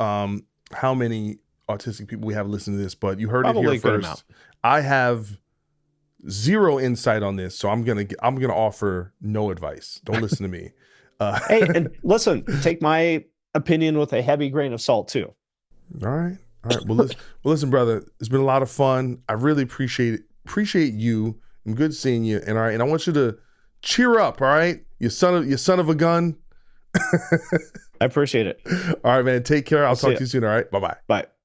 how many autistic people we have listening to this, but you heard probably it here first. I have zero insight on this, so I'm gonna offer no advice. Don't listen to me. Hey, and listen, take my opinion with a heavy grain of salt too. All right. Well, listen, brother. It's been a lot of fun. I really appreciate you. And good seeing you. And all right, and I want you to cheer up. All right, you son of a gun. I appreciate it. All right, man. Take care. I'll talk to you soon. All right. Bye-bye. Bye.